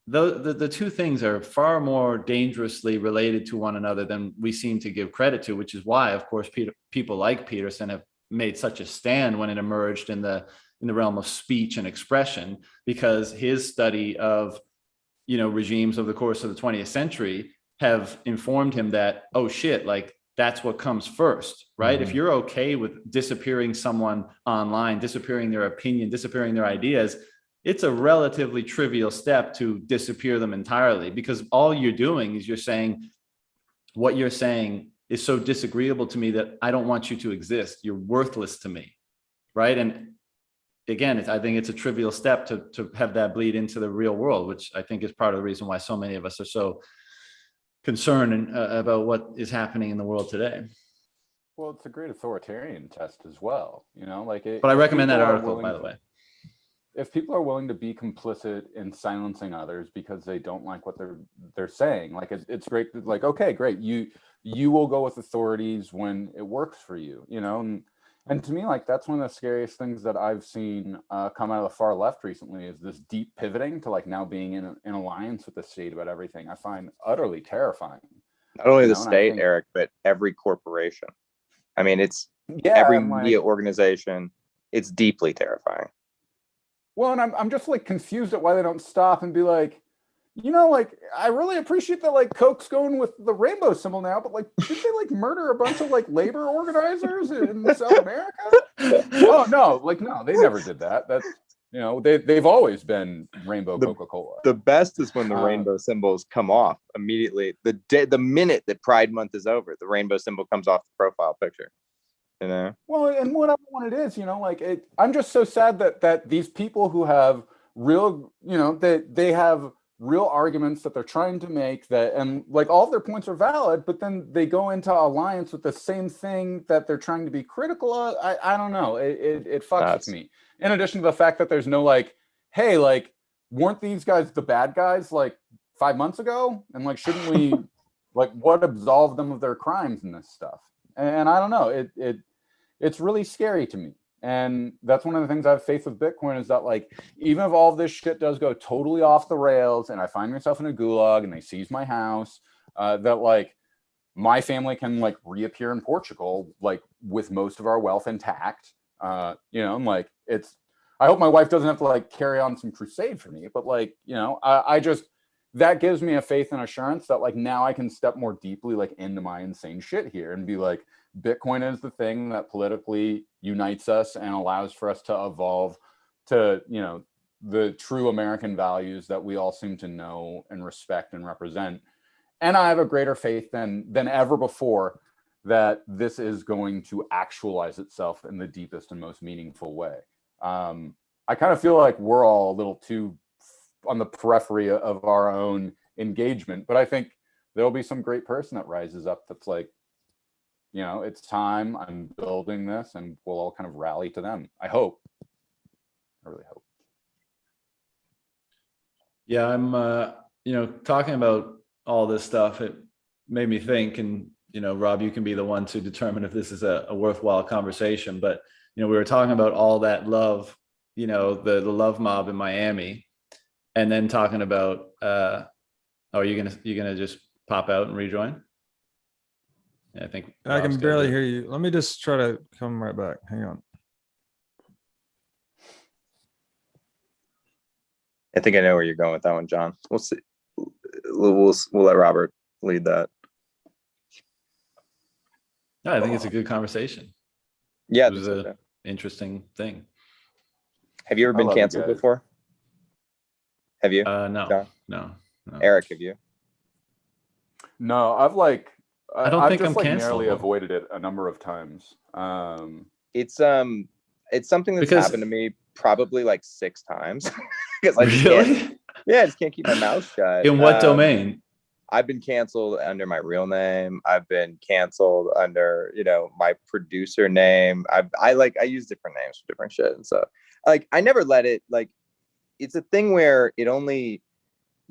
the two things are far more dangerously related to one another than we seem to give credit to, which is why, of course, people like Peterson have made such a stand when it emerged in the realm of speech and expression, because his study of, you know, regimes over the course of the 20th century have informed him that, oh shit, like that's what comes first, right? If you're okay with disappearing someone online, disappearing their opinion, disappearing their ideas, it's a relatively trivial step to disappear them entirely, because all you're doing is you're saying, what you're saying is so disagreeable to me that I don't want you to exist. You're worthless to me, right? And again, I think it's a trivial step to have that bleed into the real world, which I think is part of the reason why so many of us are so concerned about what is happening in the world today. Well, it's a great authoritarian test as well, you know, like it. But I recommend that article, by the way. if people are willing to be complicit in silencing others because they don't like what they're saying, like it's great. Like, okay, great. You will go with authorities when it works for you, you know? And to me, like, that's one of the scariest things that I've seen come out of the far left recently is this deep pivoting to like now being in alliance with the state about everything. I find utterly terrifying. Not only the And state, Eric, but every corporation. I mean, it's every media organization. It's deeply terrifying. Well, and I'm just like confused at why they don't stop and be like, you know, like, I really appreciate that like Coke's going with the rainbow symbol now, but like, did they like murder a bunch of like labor organizers in South America? Oh no, like no, they never did that. That's, you know, they've always been rainbow Coca-Cola. The best is when the rainbow symbols come off immediately. The minute that Pride Month is over, the rainbow symbol comes off the profile picture. You know? Well, and whatever one it is, you know, like I'm just so sad that these people who have real, you know, that they have real arguments that they're trying to make that, and like all of their points are valid, but then they go into alliance with the same thing that they're trying to be critical of. I don't know. It fucks with me. In addition to the fact that there's no like, hey, like, weren't these guys the bad guys like 5 months ago? And like, shouldn't we like what absolved them of their crimes and this stuff? And I don't know. It's really scary to me. And that's one of the things I have faith with Bitcoin is that like, even if all of this shit does go totally off the rails and I find myself in a gulag and they seize my house, that like my family can like reappear in Portugal, like with most of our wealth intact. You know, and like I hope my wife doesn't have to like carry on some crusade for me, but like, you know, I just, that gives me a faith and assurance that like now I can step more deeply like into my insane shit here and be like, Bitcoin is the thing that politically unites us and allows for us to evolve to, you know, the true American values that we all seem to know and respect and represent. And I have a greater faith than ever before that this is going to actualize itself in the deepest and most meaningful way. I kind of feel like we're all a little too on the periphery of our own engagement, but I think there'll be some great person that rises up that's like, you know, it's time, I'm building this, and we'll all kind of rally to them. I hope. I really hope. Yeah, I'm, you know, talking about all this stuff, it made me think, and, you know, Rob, you can be the one to determine if this is a worthwhile conversation, but, you know, we were talking about all that love, you know, the love mob in Miami, and then talking about, oh, you're gonna just pop out and rejoin? I think I can barely hear you. Let me just try to come right back. Hang on. I think I know where you're going with that one, John. We'll see. We'll let Robert lead that. No, I think it's a good conversation. Yeah, it was an interesting thing. Have you ever been canceled before? Have you? No. Eric, have you? No, I've like. I don't think just I'm like cancelable. Narrowly avoided it a number of times. It's something that's happened to me probably like 6 times because I just can't. Yeah, I just can't keep my mouth shut. In what domain? I've been canceled under my real name. I've been canceled under, you know, my producer name. I use different names for different shit, and so like I never let it like. It's a thing where you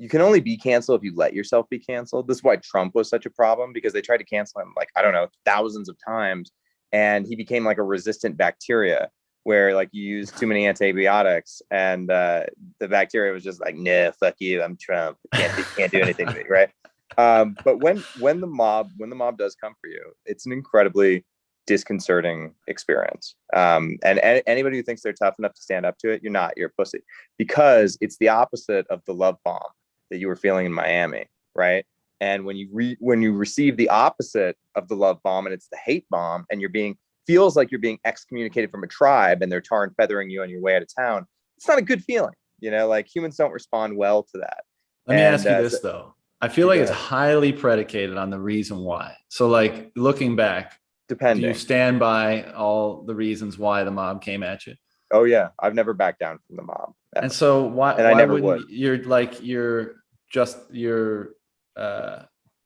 can only be canceled if you let yourself be canceled. This is why Trump was such a problem, because they tried to cancel him like, I don't know, thousands of times. And he became like a resistant bacteria where like you use too many antibiotics and the bacteria was just like, nah, fuck you, I'm Trump. Can't do anything to me, right? But when the mob does come for you, it's an incredibly disconcerting experience. And anybody who thinks they're tough enough to stand up to it, you're not, you're a pussy, because it's the opposite of the love bomb that you were feeling in Miami, right? And when you receive the opposite of the love bomb, and it's the hate bomb, and feels like you're being excommunicated from a tribe, and they're tar and feathering you on your way out of town, it's not a good feeling, you know. Like humans don't respond well to that. Let me ask you this though. I feel like it's highly predicated on the reason why. So like looking back, do you stand by all the reasons why the mob came at you? Oh yeah, I've never backed down from the mob. Ever. And so why? And I never would. Your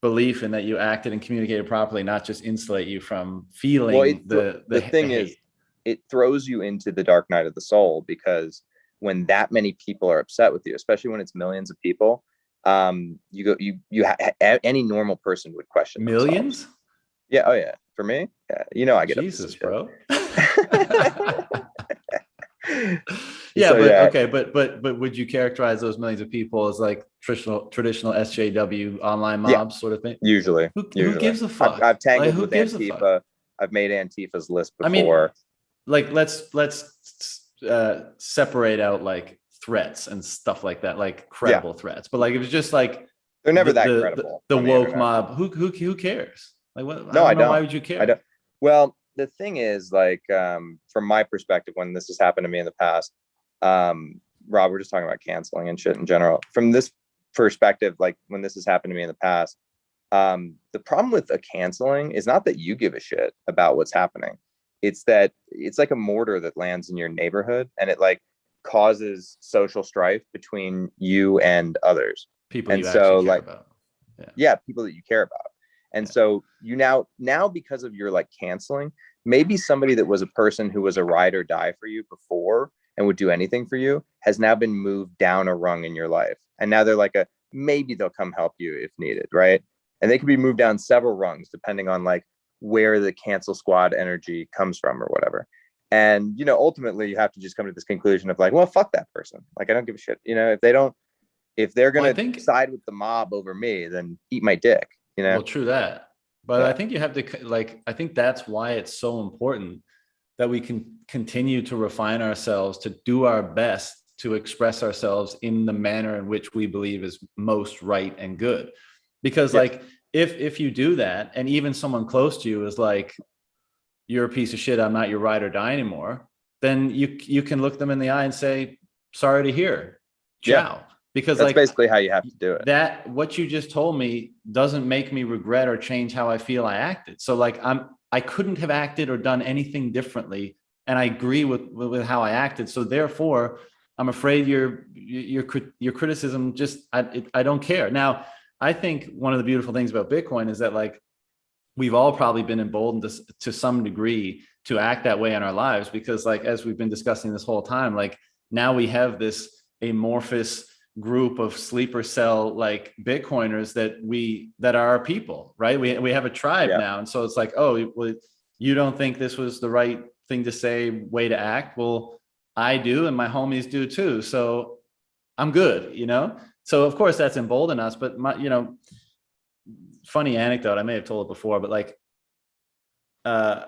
belief in that you acted and communicated properly, not just insulate you from feeling the thing is, it throws you into the dark night of the soul, because when that many people are upset with you, especially when it's millions of people. Any normal person would question millions. Themselves. Yeah. Oh yeah. For me, yeah. You know, I get Jesus, bro. Yeah, so, but yeah. Okay, but would you characterize those millions of people as like traditional SJW online mobs sort of thing? Usually. Who gives a fuck? I've tangled who with gives Antifa. A fuck? I've made Antifa's list before. I mean, like let's separate out like threats and stuff like that, like credible threats. But like if it's just like they're never that credible. The woke mob, who cares? Like what? No, I don't. Why would you care? I don't. Well, the thing is, like, from my perspective, when this has happened to me in the past, Rob, we're just talking about canceling and shit in general. From this perspective, like when this has happened to me in the past, the problem with a canceling is not that you give a shit about what's happening. It's that it's like a mortar that lands in your neighborhood and it like causes social strife between you and others. People and you so actually care like, about. Yeah, people that you care about. And so you now because of your like canceling, maybe somebody that was a person who was a ride or die for you before and would do anything for you has now been moved down a rung in your life. And now they're like maybe they'll come help you if needed, right? And they could be moved down several rungs depending on like where the cancel squad energy comes from or whatever. And, you know, ultimately you have to just come to this conclusion of like, well, fuck that person. Like, I don't give a shit. You know, if they're going to side with the mob over me, then eat my dick, you know? Well, true that. But I think you have to like, I think that's why it's so important that we can continue to refine ourselves, to do our best to express ourselves in the manner in which we believe is most right and good. Because like, if you do that, and even someone close to you is like, you're a piece of shit, I'm not your ride or die anymore, then you can look them in the eye and say, sorry to hear, ciao. Because that's like basically how you have to do it. That what you just told me doesn't make me regret or change how I feel I acted. So like I couldn't have acted or done anything differently, and I agree with how I acted. So therefore, I'm afraid your criticism just I don't care. Now, I think one of the beautiful things about Bitcoin is that like we've all probably been emboldened to some degree to act that way in our lives, because like as we've been discussing this whole time, like now we have this amorphous group of sleeper cell like Bitcoiners that are our people, right? We have a tribe now, and so it's like, oh, well, you don't think this was the right thing to say, way to act? Well, I do, and my homies do too. So I'm good, you know. So of course that's emboldened us. But funny anecdote, I may have told it before, but like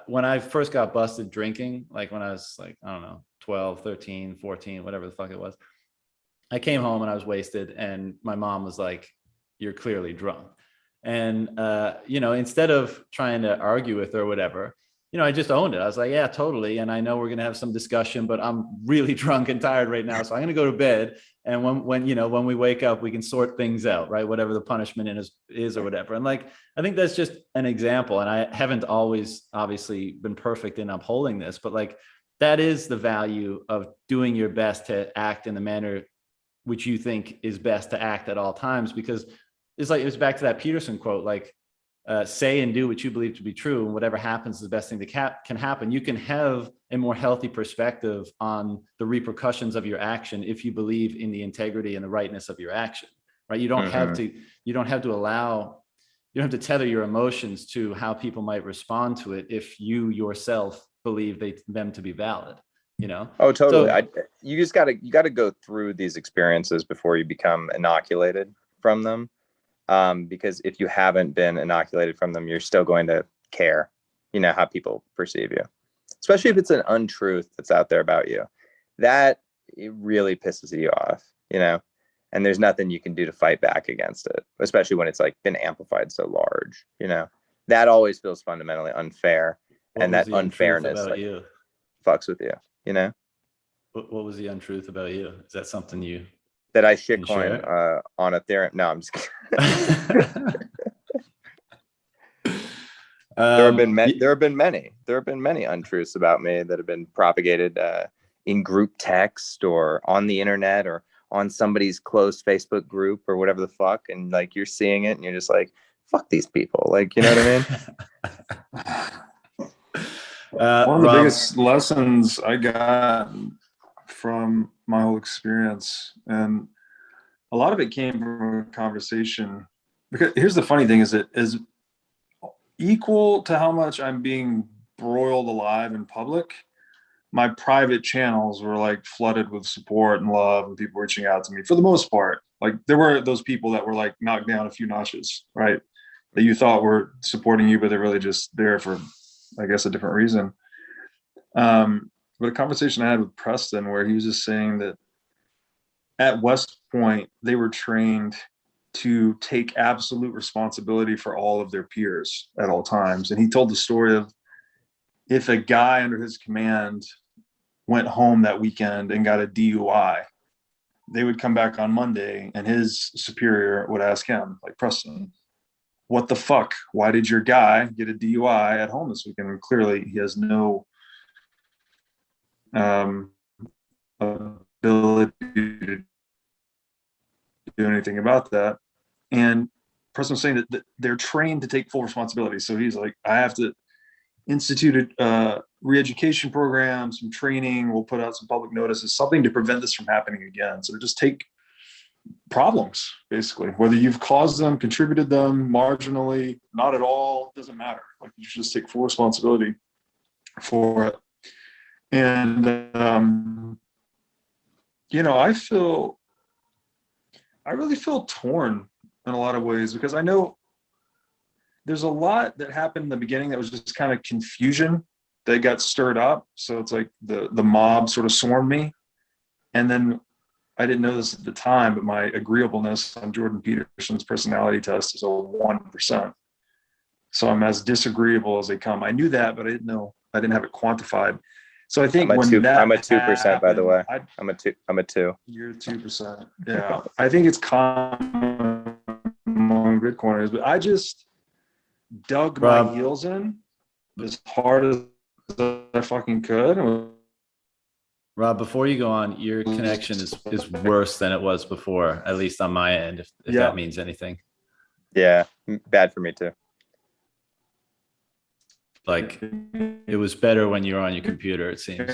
when I first got busted drinking, like when I was like, I don't know, 12, 13, 14, whatever the fuck it was, I came home and I was wasted, and my mom was like, you're clearly drunk. And, instead of trying to argue with her or whatever, I just owned it. I was like, yeah, totally. And I know we're going to have some discussion, but I'm really drunk and tired right now. So I'm going to go to bed. And when we wake up, we can sort things out, right? Whatever the punishment is or whatever. And like, I think that's just an example. And I haven't always obviously been perfect in upholding this, but like, that is the value of doing your best to act in the manner which you think is best to act at all times. Because it's back to that Peterson quote, like, say and do what you believe to be true, and whatever happens is the best thing that can happen. You can have a more healthy perspective on the repercussions of your action if you believe in the integrity and the rightness of your action, right? You don't have to tether your emotions to how people might respond to it if you yourself believe them to be valid, Oh, totally. So, you got to go through these experiences before you become inoculated from them. Because if you haven't been inoculated from them, you're still going to care, how people perceive you, especially if it's an untruth that's out there about you. That it really pisses you off, and there's nothing you can do to fight back against it, especially when it's like been amplified so large, that always feels fundamentally unfair. And that unfairness like, fucks with you, What was the untruth about you? Is that something you... That I shitcoin on Ethereum? No, I'm just kidding. There have been many untruths about me that have been propagated in group text or on the internet or on somebody's closed Facebook group or whatever the fuck, and like you're seeing it and you're just like, fuck these people, like, you know what I mean? One of the biggest lessons I got from my whole experience, and a lot of it came from a conversation. Because here's the funny thing: is it is equal to how much I'm being broiled alive in public. My private channels were like flooded with support and love and people reaching out to me for the most part. Like there were those people that were like knocked down a few notches, right? That you thought were supporting you, but they're really just there for, I guess, a different reason. But a conversation I had with Preston where he was just saying that at West Point, they were trained to take absolute responsibility for all of their peers at all times. And he told the story of if a guy under his command went home that weekend and got a DUI, they would come back on Monday and his superior would ask him, like, Preston, what the fuck? Why did your guy get a DUI at home this weekend? And clearly he has no ability to do anything about that. And Preston was saying that they're trained to take full responsibility. So he's like, I have to institute a re-education program, some training, we'll put out some public notices, something to prevent this from happening again. So to just take problems, basically, whether you've caused them, contributed them marginally, not at all, doesn't matter. Like you should just take full responsibility for it. And you know, I really feel torn in a lot of ways, because I know there's a lot that happened in the beginning that was just kind of confusion that got stirred up. So it's like the mob sort of swarmed me. And then I didn't know this at the time, but my agreeableness on Jordan Peterson's personality test is a 1%. So I'm as disagreeable as they come. I knew that, but I didn't have it quantified. So I think I'm a 2%, happened, by the way. I'm a 2. You're 2%. Yeah. I think it's common among Bitcoiners, but I just dug my heels in as hard as I fucking could. Rob, before you go on, your connection is worse than it was before, at least on my end, if that means anything. Yeah, bad for me too. Like, it was better when you were on your computer, it seems.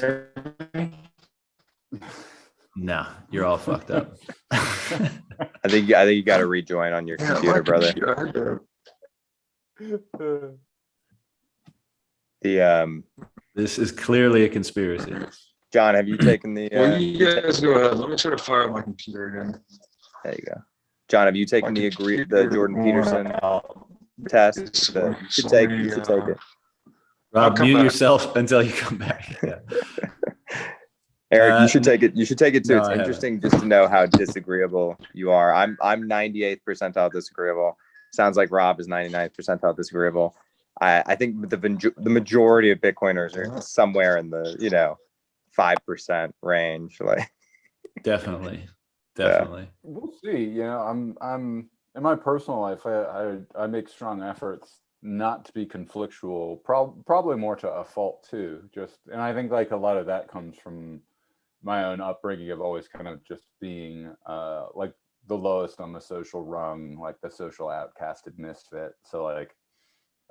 No, you're all fucked up. I think you got to rejoin on your computer, brother. This is clearly a conspiracy. John, have you taken the? Well, you guys go ahead. Let me try to fire up my computer again. There you go, John. Have you taken the Jordan Peterson test? You should take it. Rob, mute yourself until you come back. Yeah. Eric, you should take it. You should take it too. No, it's interesting just to know how disagreeable you are. I'm 98th percentile disagreeable. Sounds like Rob is 99th percentile disagreeable. I think the majority of Bitcoiners are somewhere in the 5% range. Like definitely. We'll see. I'm in my personal life. I make strong efforts not to be conflictual. Probably more to a fault too. And I think like a lot of that comes from my own upbringing of always kind of just being like the lowest on the social rung, like the social outcasted misfit. So like,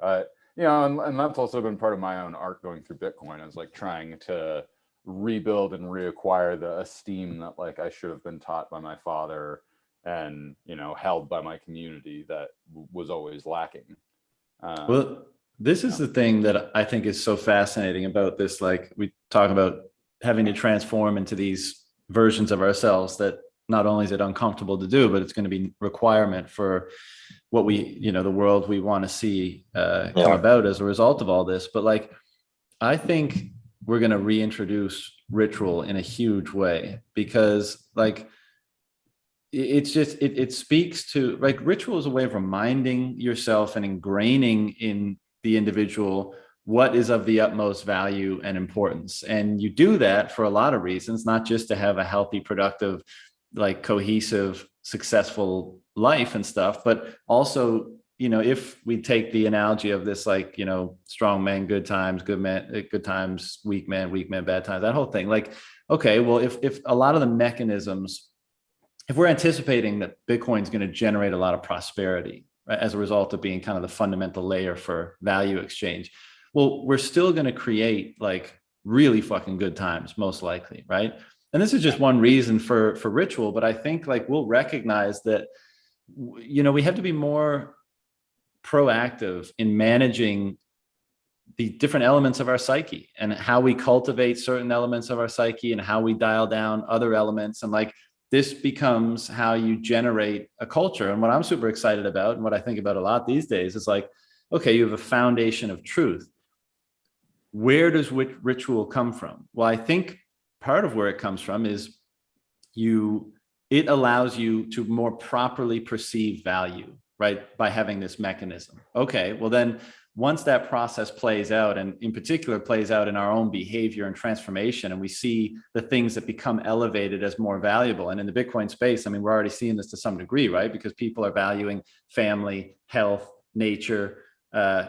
and that's also been part of my own arc going through Bitcoin. Is like trying to rebuild and reacquire the esteem that like I should have been taught by my father and, held by my community that was always lacking. Well, this is the thing that I think is so fascinating about this. Like we talk about having to transform into these versions of ourselves that not only is it uncomfortable to do, but it's going to be requirement for what we, the world we want to see come about as a result of all this. But like, I think we're going to reintroduce ritual in a huge way, because like, it's just, it speaks to like ritual is a way of reminding yourself and ingraining in the individual what is of the utmost value and importance. And you do that for a lot of reasons, not just to have a healthy, productive, like cohesive, successful life and stuff, but also, if we take the analogy of this, like, strong men, good times, good times, weak men, bad times, that whole thing, like, okay, well, if a lot of the mechanisms, if we're anticipating that Bitcoin is going to generate a lot of prosperity, right, as a result of being kind of the fundamental layer for value exchange, well, we're still going to create like really fucking good times, most likely, right? And this is just one reason for ritual, but I think like we'll recognize that, you know, we have to be more proactive in managing the different elements of our psyche and how we cultivate certain elements of our psyche and how we dial down other elements. And like, this becomes how you generate a culture. And what I'm super excited about, and what I think about a lot these days, is like, okay, you have a foundation of truth. Where does ritual come from? Well, I think part of where it comes from is it allows you to more properly perceive value, right? By having this mechanism. Okay, well then once that process plays out, and in particular plays out in our own behavior and transformation, and we see the things that become elevated as more valuable. And in the Bitcoin space, I mean, we're already seeing this to some degree, right? Because people are valuing family, health, nature,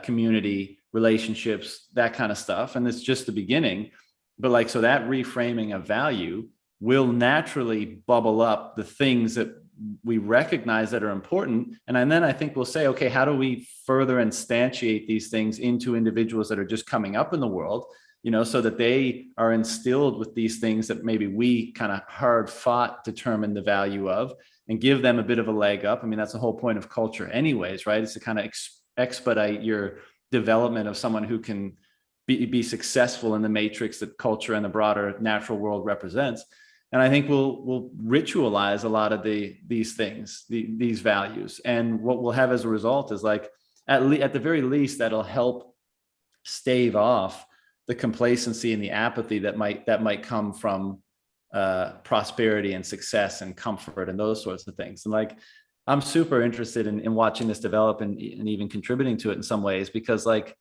community, relationships, that kind of stuff. And it's just the beginning. But like, so that reframing of value will naturally bubble up the things that we recognize that are important. And then I think we'll say, okay, how do we further instantiate these things into individuals that are just coming up in the world, you know, so that they are instilled with these things that maybe we kind of hard fought determine the value of, and give them a bit of a leg up. I mean, that's the whole point of culture anyways, right? It's to kind of expedite your development of someone who can be successful in the matrix that culture and the broader natural world represents. And I think we'll ritualize a lot of these things, these values. And what we'll have as a result is like, at the very least, that'll help stave off the complacency and the apathy that might come from prosperity and success and comfort and those sorts of things. And like, I'm super interested in watching this develop and even contributing to it in some ways, because like,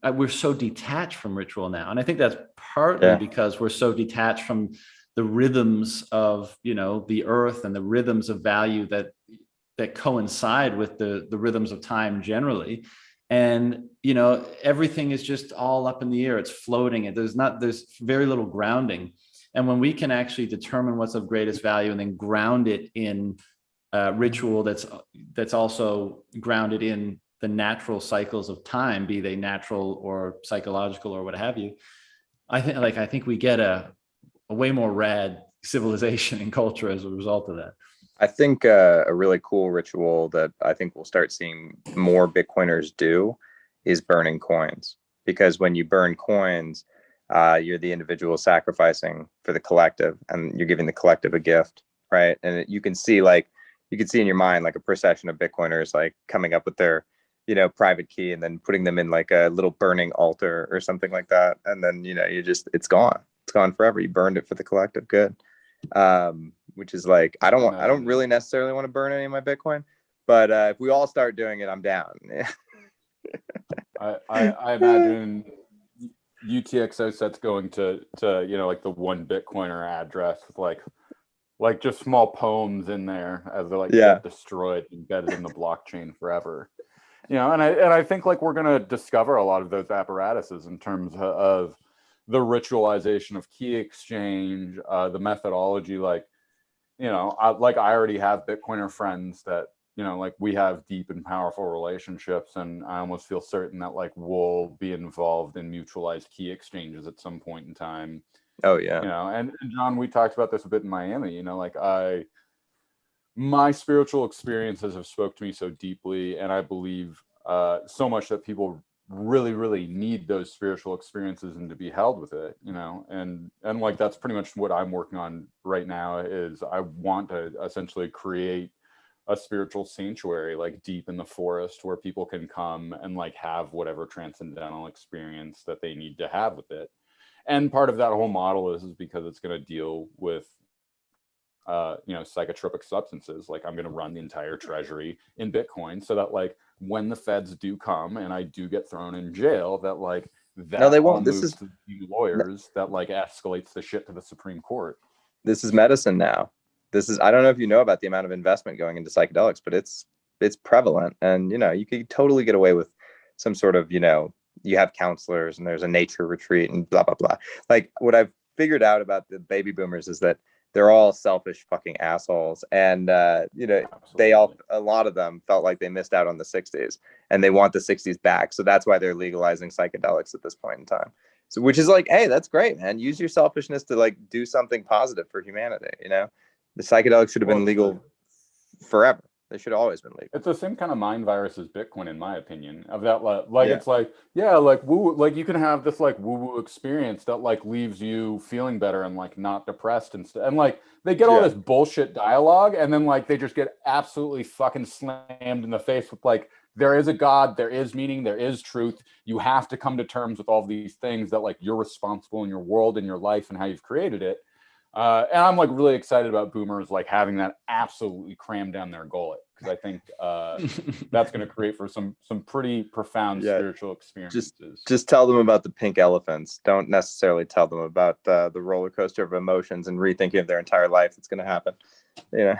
we're so detached from ritual now. And I think that's partly because we're so detached from the rhythms of, you know, the earth and the rhythms of value that coincide with the rhythms of time generally. And, you know, everything is just all up in the air. It's floating, and there's very little grounding. And when we can actually determine what's of greatest value and then ground it in ritual that's also grounded in the natural cycles of time, be they natural or psychological or what have you, I think we get a way more rad civilization and culture as a result of that. I think a really cool ritual that I think we'll start seeing more Bitcoiners do is burning coins. Because when you burn coins, you're the individual sacrificing for the collective, and you're giving the collective a gift, right? And you can see in your mind like a procession of Bitcoiners like coming up with their, you know, private key and then putting them in like a little burning altar or something like that. And then, you know, it's gone. It's gone forever. You burned it for the collective good. Which is like, I don't really necessarily want to burn any of my Bitcoin, but if we all start doing it, I'm down. I imagine UTXO sets going to you know, like the one Bitcoiner address with like just small poems in there as they're like get destroyed, embedded in the blockchain forever. You know, and I think like we're gonna discover a lot of those apparatuses in terms of the ritualization of key exchange, the methodology. Like, you know, I already have Bitcoiner friends that, you know, like we have deep and powerful relationships, and I almost feel certain that like we'll be involved in mutualized key exchanges at some point in time. Oh yeah. You know, and John, we talked about this a bit in Miami. You know, like my spiritual experiences have spoke to me so deeply, and I believe so much that people really, really need those spiritual experiences and to be held with it, you know, and like that's pretty much what I'm working on right now. Is I want to essentially create a spiritual sanctuary like deep in the forest where people can come and like have whatever transcendental experience that they need to have with it. And part of that whole model is because it's going to deal with you know, psychotropic substances. Like I'm going to run the entire treasury in Bitcoin, so that like when the feds do come and I do get thrown in jail, that like that no, they won't. This is to the lawyers that like escalates the shit to the Supreme Court. This is medicine now. I don't know if you know about the amount of investment going into psychedelics, but it's prevalent. And, you know, you could totally get away with some sort of, you know, you have counselors and there's a nature retreat and blah, blah, blah. Like what I've figured out about the baby boomers is that they're all selfish fucking assholes. And, you know, Absolutely. a lot of them felt like they missed out on the 60s and they want the 60s back. So that's why they're legalizing psychedelics at this point in time. So, which is like, hey, that's great, man. Use your selfishness to like do something positive for humanity. You know, the psychedelics should have been legal forever. They should have always been legal. It's the same kind of mind virus as Bitcoin, in my opinion. Of that, it's like, yeah, like woo, like you can have this like woo woo experience that like leaves you feeling better and like not depressed and stuff. And like they get all this bullshit dialogue, and then like they just get absolutely fucking slammed in the face with like, there is a God, there is meaning, there is truth. You have to come to terms with all these things that like you're responsible in your world and your life and how you've created it. And I'm like really excited about boomers like having that absolutely crammed down their gullet, because I think that's going to create for some pretty profound spiritual experiences. Just tell them about the pink elephants. Don't necessarily tell them about the roller coaster of emotions and rethinking of their entire life that's going to happen. You know.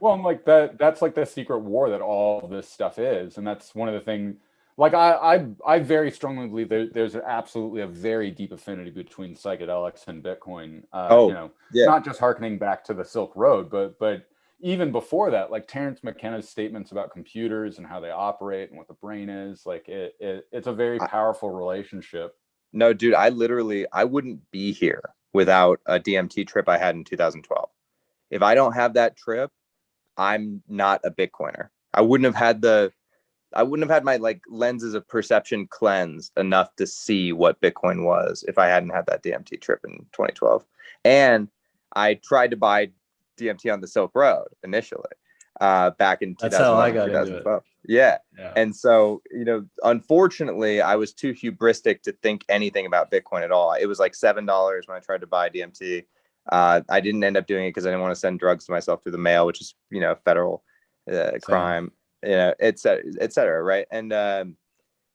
Well, I'm like that's like the secret war that all this stuff is, and that's one of the things. Like I very strongly believe there's absolutely a very deep affinity between psychedelics and Bitcoin. You know, not just harkening back to the Silk Road, but even before that, like Terence McKenna's statements about computers and how they operate and what the brain is. Like it's a very powerful relationship. No, dude, I wouldn't be here without a DMT trip I had in 2012. If I don't have that trip, I'm not a Bitcoiner. I wouldn't have had my like lenses of perception cleansed enough to see what Bitcoin was if I hadn't had that DMT trip in 2012. And I tried to buy DMT on the Silk Road initially, back in 2011, That's how I got 2012. into it. Yeah. And so, you know, unfortunately, I was too hubristic to think anything about Bitcoin at all. It was like $7 when I tried to buy DMT. I didn't end up doing it because I didn't want to send drugs to myself through the mail, which is, you know, federal crime, you know, et cetera, right? And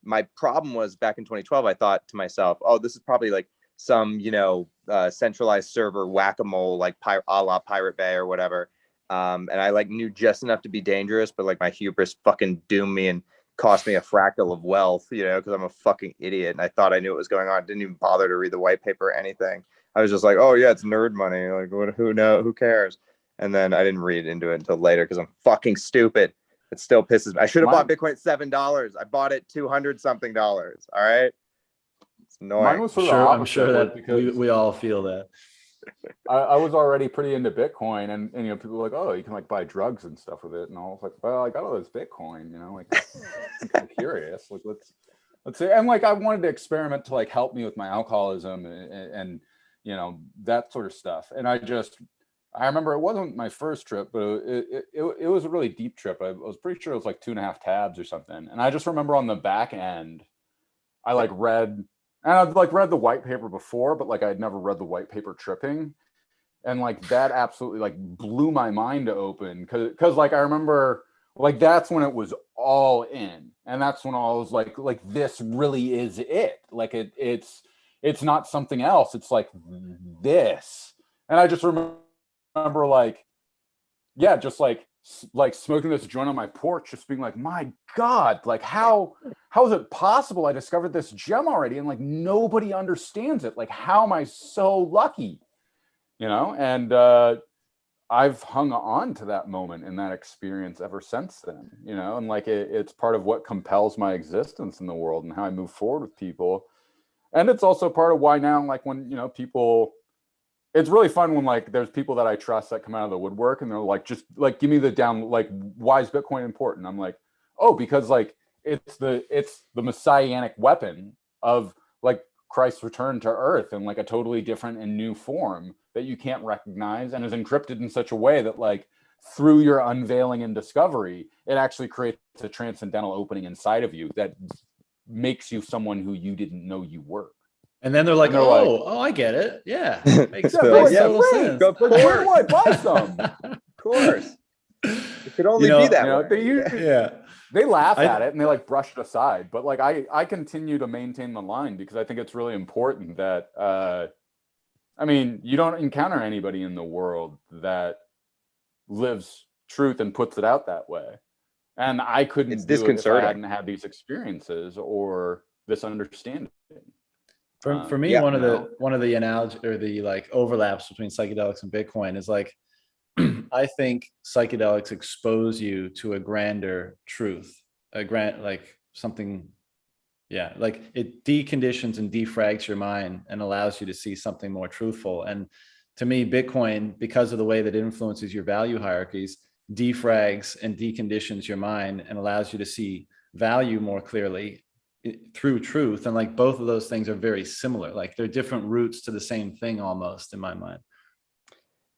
my problem was back in 2012, I thought to myself, oh, this is probably like some, you know, centralized server whack-a-mole, like a la Pirate Bay or whatever. And I like knew just enough to be dangerous, but like my hubris fucking doomed me and cost me a fractal of wealth, you know, because I'm a fucking idiot. And I thought I knew what was going on. I didn't even bother to read the white paper or anything. I was just like, oh yeah, it's nerd money. Like, who cares? And then I didn't read into it until later because I'm fucking stupid. It still pisses me. I should have bought Bitcoin at $7. I bought it $200 something. All right. It's annoying. Mine was sort of I'm sure that because we all feel that. I was already pretty into Bitcoin, and you know, people were like, oh, you can like buy drugs and stuff with it, and I was like, well, I got all this Bitcoin, you know, like I'm curious, like let's see, and like I wanted to experiment to like help me with my alcoholism and you know, that sort of stuff. And I remember it wasn't my first trip, but it was a really deep trip. I was pretty sure it was like 2.5 tabs or something. And I just remember on the back end, I like read, and I'd like read the white paper before, but like I'd never read the white paper tripping. And like that absolutely like blew my mind open. Cause like I remember like that's when it was all in. And that's when I was like this really is it. Like it's not something else. It's like this. And I just remember like, yeah, just like smoking this joint on my porch, just being like, my God, like how is it possible I discovered this gem already? And like, nobody understands it. Like, how am I so lucky? You know? And I've hung on to that moment and that experience ever since then, you know? And like, it's part of what compels my existence in the world and how I move forward with people. And it's also part of why now, like when, you know, people, it's really fun when like there's people that I trust that come out of the woodwork and they're like, just like, give me the down, like, why is Bitcoin important? I'm like, oh, because like it's the messianic weapon of like Christ's return to earth in like a totally different and new form that you can't recognize and is encrypted in such a way that like through your unveiling and discovery, it actually creates a transcendental opening inside of you that makes you someone who you didn't know you were. And then they're like, oh, I get it. Yeah. Makes total sense. Of course. Where do I buy some? Of course. It could only be that way. They laugh at it and they like brush it aside. But like I continue to maintain the line because I think it's really important that I mean, you don't encounter anybody in the world that lives truth and puts it out that way. And I couldn't do it if I hadn't had these experiences or this understanding. For me, one of the analogy or the like overlaps between psychedelics and Bitcoin is like, I think psychedelics expose you to a grander truth, like something, Yeah, like it deconditions and defrags your mind and allows you to see something more truthful. And to me, Bitcoin, because of the way that it influences your value hierarchies, defrags and deconditions your mind and allows you to see value more clearly through truth. And like both of those things are very similar. Like they're different routes to the same thing almost in my mind.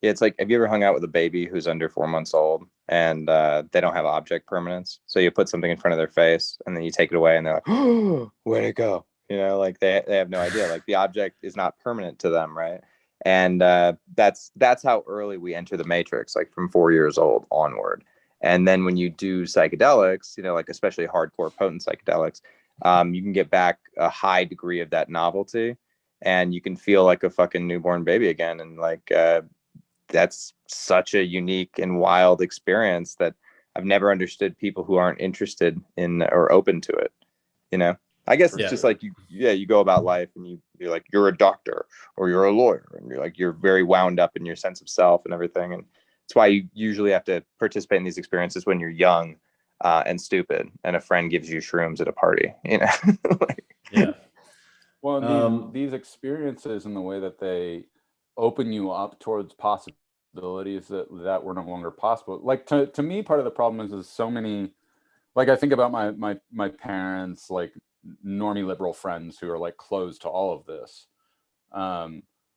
Yeah, it's like, have you ever hung out with a baby who's under 4 months old and they don't have object permanence? So you put something in front of their face and then you take it away and they're like, oh, where'd it go? You know, like they have no idea. Like the object is not permanent to them, right? And that's how early we enter the matrix, like from 4 years old onward. And then when you do psychedelics, you know, like especially hardcore potent psychedelics, you can get back a high degree of that novelty and you can feel like a fucking newborn baby again. And like, that's such a unique and wild experience that I've never understood people who aren't interested in or open to it. You know, I guess it's just like you go about life and you're like, you're a doctor or you're a lawyer and you're like, you're very wound up in your sense of self and everything. And that's why you usually have to participate in these experiences when you're young and stupid and a friend gives you shrooms at a party, you know? Like, yeah. Well, these experiences and the way that they open you up towards possibilities that were no longer possible. Like to me, part of the problem is so many, like I think about my parents, like normie liberal friends who are like closed to all of this.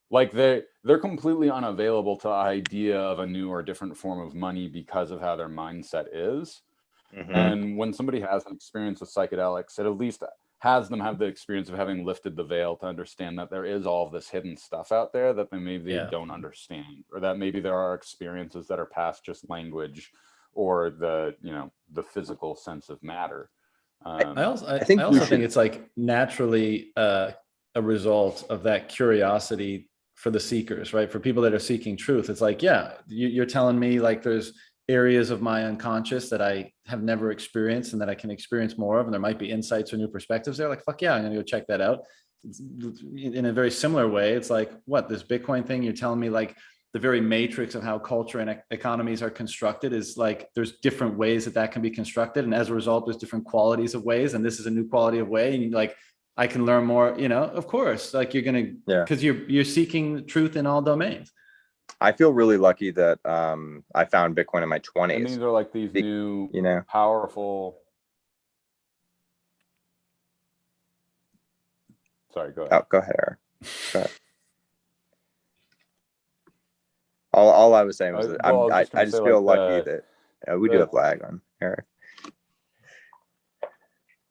Like they're completely unavailable to the idea of a new or different form of money because of how their mindset is. mm-hmm. And when somebody has an experience with psychedelics, it at least has them have the experience of having lifted the veil to understand that there is all of this hidden stuff out there that they don't understand, or that maybe there are experiences that are past just language or the physical sense of matter. I also think it's like naturally a result of that curiosity for the seekers, right? For people that are seeking truth, it's like, yeah, you're telling me like there's areas of my unconscious that I have never experienced and that I can experience more of, and there might be insights or new perspectives there. Like, fuck yeah, I'm gonna go check that out. In a very similar way, it's like, what, this Bitcoin thing, you're telling me like the very matrix of how culture and economies are constructed is like, there's different ways that can be constructed. And as a result, there's different qualities of ways. And this is a new quality of way. And like, I can learn more, you know, of course, like you're going to, because you're seeking truth in all domains. I feel really lucky that I found Bitcoin in my 20s. And these are like these new, powerful. Sorry, go ahead. Oh, go ahead, Eric. Go ahead. All I was saying was that I just feel lucky that we do have lag on Eric.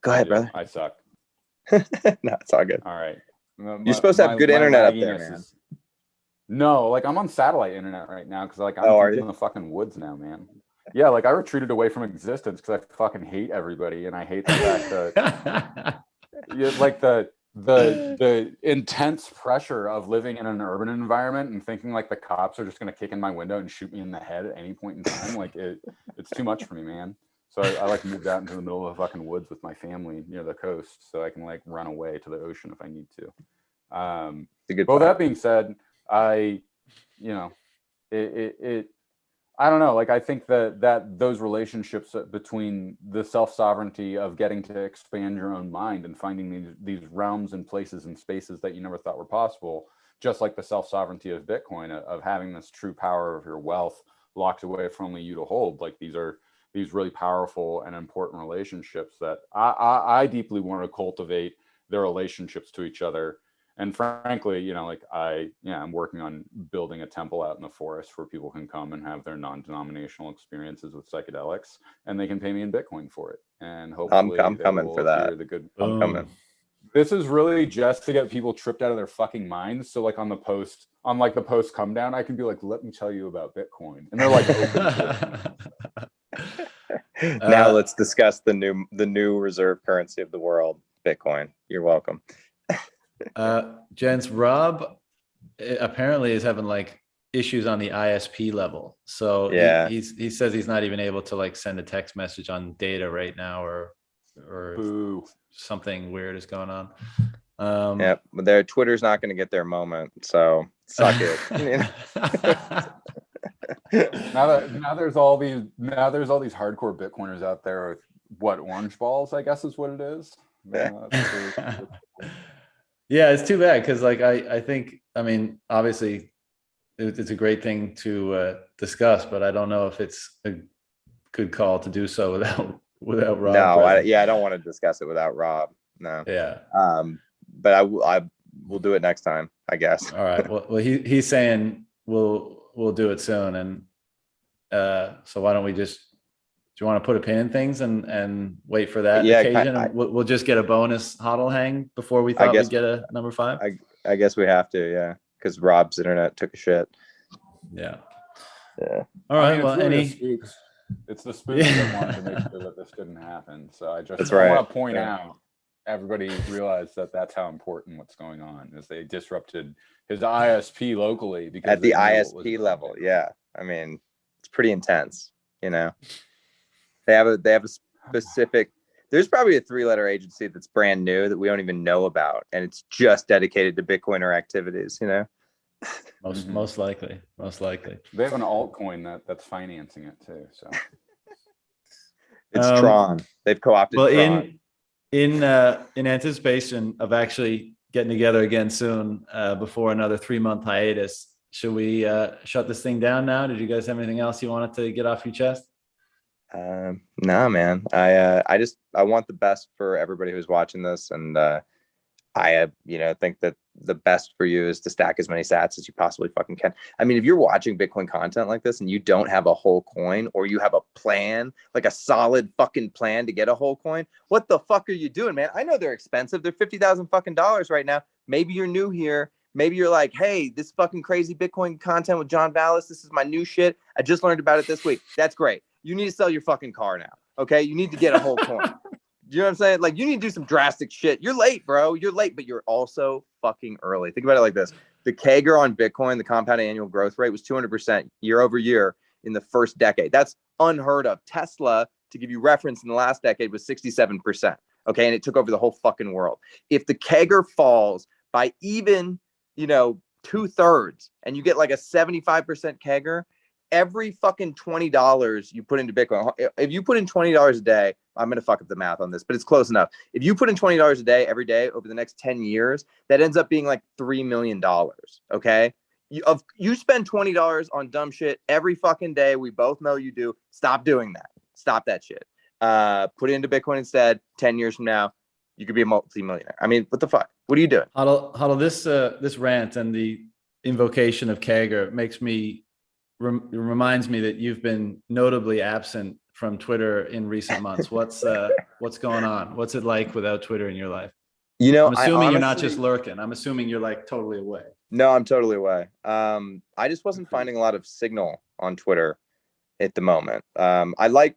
Go ahead, brother. I suck. No, it's all good. All right. You're supposed to have good internet up there, man. No, like I'm on satellite internet right now because like I'm in the fucking woods now, man. Yeah, like I retreated away from existence because I fucking hate everybody and I hate the fact that like the intense pressure of living in an urban environment and thinking like the cops are just gonna kick in my window and shoot me in the head at any point in time. Like it's too much for me, man. So I like moved out into the middle of the fucking woods with my family near the coast so I can like run away to the ocean if I need to. Well, that being said, I don't know. Like, I think that those relationships between the self-sovereignty of getting to expand your own mind and finding these realms and places and spaces that you never thought were possible, just like the self-sovereignty of Bitcoin, of having this true power of your wealth locked away for only you to hold. Like, these are these really powerful and important relationships that I deeply want to cultivate their relationships to each other. And frankly, like I'm working on building a temple out in the forest where people can come and have their non-denominational experiences with psychedelics, and they can pay me in Bitcoin for it. And hopefully, I'm coming for that. I'm coming. This is really just to get people tripped out of their fucking minds. So like on the post come down, I can be like, let me tell you about Bitcoin, and they're like open to it. Now let's discuss the new reserve currency of the world, Bitcoin. You're welcome. Gents, Rob apparently is having like issues on the ISP level. So he says he's not even able to like send a text message on data right now, or Boo. Something weird is going on. But their Twitter's not going to get their moment, so suck it. Now there's all these hardcore Bitcoiners out there with orange balls, I guess is what it is. No, that's true. Yeah, it's too bad because like I think, I mean, obviously it's a great thing to discuss, but I don't know if it's a good call to do so without Rob No, present. I don't want to discuss it without Rob. No. Yeah. But I will do it next time, I guess. All right. Well, he's saying we'll do it soon, and so why don't we just? Do you want to put a pin in things and wait for that Yeah, occasion, and we'll just get a bonus Hodl hang before we thought we'd get a number 5? I guess we have to, yeah, because Rob's internet took a shit. Yeah. Yeah. All right. I mean, Well, it's the spooks that wanted to make sure that this didn't happen. So I That's right. want to point out, everybody realized that that's how important what's going on is they disrupted his ISP locally because at the ISP level. Yeah. I mean, it's pretty intense, you know. They have a specific, there's probably a 3-letter agency that's brand new that we don't even know about, and it's just dedicated to Bitcoiner activities, you know. Most likely. They have an altcoin that's financing it too. So it's Tron. They've co-opted Tron. In anticipation of actually getting together again soon, before another 3-month hiatus, should we shut this thing down now? Did you guys have anything else you wanted to get off your chest? No, man. I want the best for everybody who's watching this, and I think that the best for you is to stack as many sats as you possibly fucking can. I mean, if you're watching Bitcoin content like this and you don't have a whole coin, or you have a plan, like a solid fucking plan to get a whole coin, what the fuck are you doing, man? I know they're expensive. They're $50,000 fucking dollars right now. Maybe you're new here. Maybe you're like, hey, this fucking crazy Bitcoin content with John Vallis, this is my new shit. I just learned about it this week. That's great. You need to sell your fucking car now. Okay. You need to get a whole coin. You know what I'm saying? Like, you need to do some drastic shit. You're late, bro. You're late, but you're also fucking early. Think about it like this. The CAGR on Bitcoin, the compound annual growth rate, was 200% year over year in the first decade. That's unheard of. Tesla, to give you reference, in the last decade was 67%. Okay. And it took over the whole fucking world. If the CAGR falls by even, 2/3, and you get like a 75% CAGR, every fucking $20 you put into Bitcoin, if you put in $20 a day, I'm going to fuck up the math on this, but it's close enough. If you put in $20 a day every day over the next 10 years, that ends up being like $3 million. Okay. You spend $20 on dumb shit every fucking day. We both know you do. Stop doing that. Stop that shit. Put it into Bitcoin instead. 10 years from now, you could be a multi-millionaire. I mean, what the fuck? What are you doing? Hodl, this rant and the invocation of CAGR makes me reminds me that you've been notably absent from Twitter in recent months. What's going on? What's it like without Twitter in your life? I'm assuming you're not just lurking. I'm assuming you're like totally away. No, I'm totally away. I just wasn't finding a lot of signal on Twitter at the moment. I like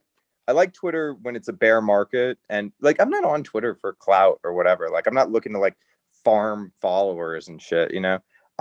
Twitter when it's a bear market, and like, I'm not on Twitter for clout or whatever. Like, I'm not looking to like farm followers and shit,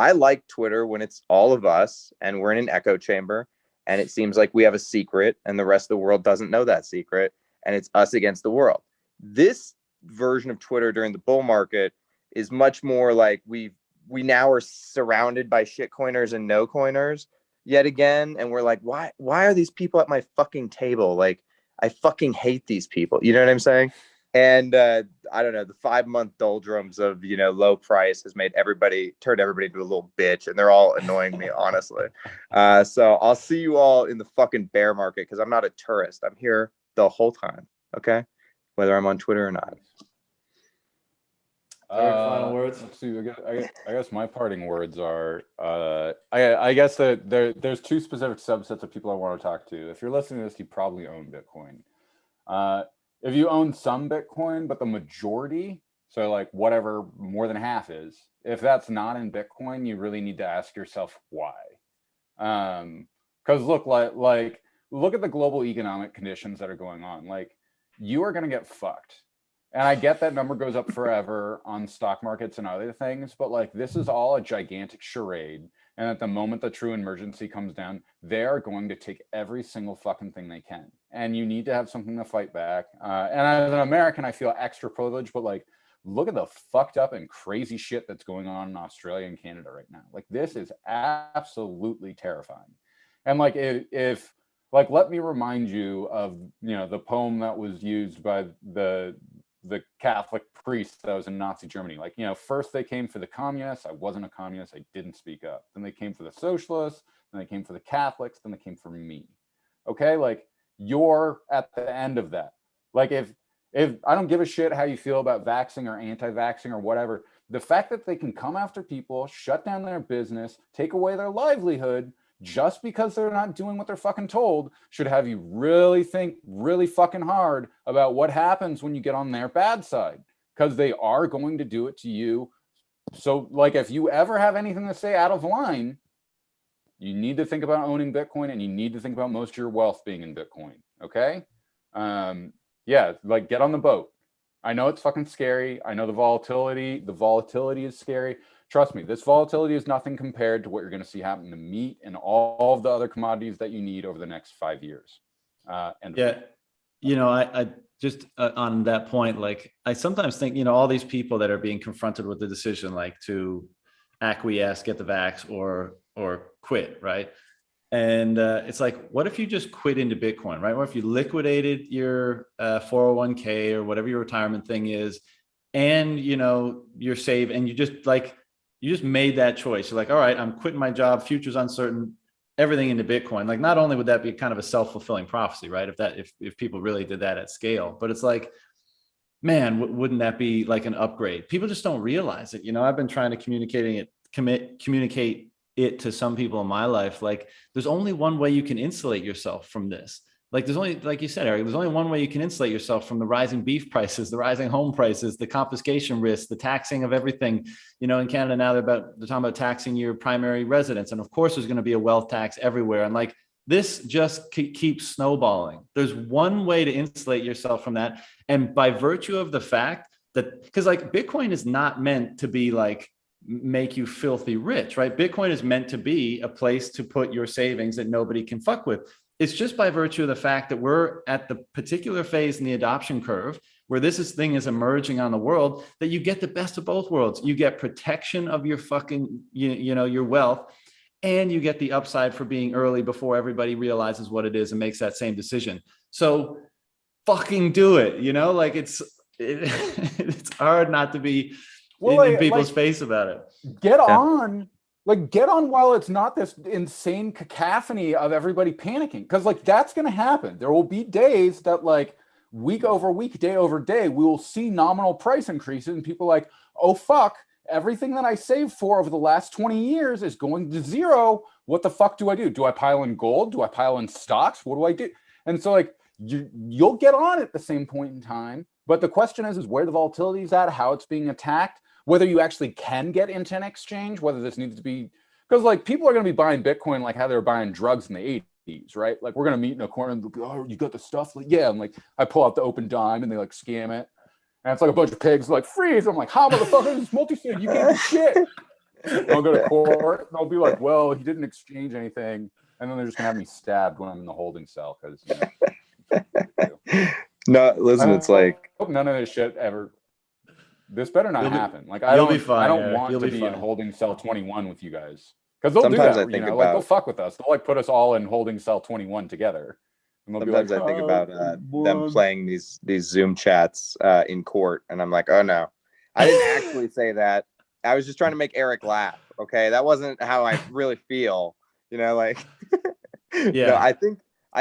I like Twitter when it's all of us and we're in an echo chamber, and it seems like we have a secret and the rest of the world doesn't know that secret, and it's us against the world. This version of Twitter during the bull market is much more like we now are surrounded by shit coiners and no coiners yet again, and we're like, why are these people at my fucking table? Like, I fucking hate these people. You know what I'm saying? And I don't know, the 5-month doldrums of, low price has turned everybody into a little bitch, and they're all annoying me, honestly. So I'll see you all in the fucking bear market, because I'm not a tourist. I'm here the whole time. Okay. Whether I'm on Twitter or not. Eric, final words. Let's see. I guess my parting words are, I guess that there's 2 specific subsets of people I want to talk to. If you're listening to this, you probably own Bitcoin. If you own some Bitcoin, but the majority, so like whatever more than half is, if that's not in Bitcoin, you really need to ask yourself why. Because look at the global economic conditions that are going on. Like, you are going to get fucked. And I get that number goes up forever on stock markets and other things, but like, this is all a gigantic charade. And at the moment the true emergency comes down, they are going to take every single fucking thing they can. And you need to have something to fight back. And as an American, I feel extra privileged, but like, look at the fucked up and crazy shit that's going on in Australia and Canada right now. Like, this is absolutely terrifying. And like, if like, let me remind you of, the poem that was used by the the Catholic priest that was in Nazi Germany. Like, you know, first they came for the communists. I wasn't a communist. I didn't speak up. Then they came for the socialists. Then they came for the Catholics. Then they came for me. Okay, like you're at the end of that. Like if I don't give a shit how you feel about vaxxing or anti-vaxxing or whatever, the fact that they can come after people, shut down their business, take away their livelihood just because they're not doing what they're fucking told should have you really think really fucking hard about what happens when you get on their bad side, because they are going to do it to you. So like if you ever have anything to say out of line, you need to think about owning Bitcoin, and you need to think about most of your wealth being in Bitcoin. Okay. Yeah, like get on the boat. I know it's fucking scary. I know the volatility is scary. Trust me, this volatility is nothing compared to what you're going to see happen to meat and all of the other commodities that you need over the next 5 years. And yeah, you know, I just on that point, like I sometimes think, you know, all these people that are being confronted with the decision, like to acquiesce, get the vax, or quit, right? And it's like, what if you just quit into Bitcoin, right? What if you liquidated your 401k or whatever your retirement thing is, and you know you're saved, and you just made that choice. You're like, all right, I'm quitting my job, future's uncertain, everything into Bitcoin. Like, not only would that be kind of a self-fulfilling prophecy, right? If people really did that at scale, but it's like, man, wouldn't that be like an upgrade? People just don't realize it. You know, I've been trying to communicate it to some people in my life. Like, there's only one way you can insulate yourself from this. Like, there's only, like you said, Eric, there's only one way you can insulate yourself from the rising beef prices, the rising home prices, the confiscation risks, the taxing of everything. You know, in Canada now, they're talking about taxing your primary residence. And of course, there's going to be a wealth tax everywhere. And like, this just keeps snowballing. There's one way to insulate yourself from that. And by virtue of the fact that, because like Bitcoin is not meant to be like, make you filthy rich, right? Bitcoin is meant to be a place to put your savings that nobody can fuck with. It's just by virtue of the fact that we're at the particular phase in the adoption curve where thing is emerging on the world, that you get the best of both worlds. You get protection of your fucking, you know, your wealth, and you get the upside for being early before everybody realizes what it is and makes that same decision. So fucking do it, you know, like it's hard not to be in people's face about it. Get on while it's not this insane cacophony of everybody panicking. Because like that's going to happen. There will be days that like week over week, day over day, we will see nominal price increases, and people are like, oh fuck, everything that I saved for over the last 20 years is going to zero. What the fuck do I do? Do I pile in gold? Do I pile in stocks? What do I do? And so like you'll get on at the same point in time. But the question is where the volatility is at, how it's being attacked, whether you actually can get into an exchange, whether this needs to be, because like people are going to be buying Bitcoin like how they were buying drugs in the 80s, right? Like we're going to meet in a corner and be, oh, you got the stuff? Like, yeah. I'm like, I pull out the open dime and they like scam it. And it's like a bunch of pigs like, freeze. I'm like, how motherfucker, this is multi-sig, you can't do shit. I'll go to court and they'll be like, well, he didn't exchange anything. And then they're just going to have me stabbed when I'm in the holding cell because, you know. No, listen, it's like, I hope none of this shit ever. This better not happen. Like I You'll be fine, I don't Eric. want You'll to be be in fine. holding cell 21 with you guys, because they'll Sometimes do I that. think You know, like they'll about- fuck with us. They'll like put us all in holding cell 21 together. And they'll sometimes be like, I think "Oh, about them one." playing these Zoom chats in court, and I'm like, oh no, I didn't actually say that. I was just trying to make Eric laugh. Okay, that wasn't how I really feel. You know, like, Yeah. No, I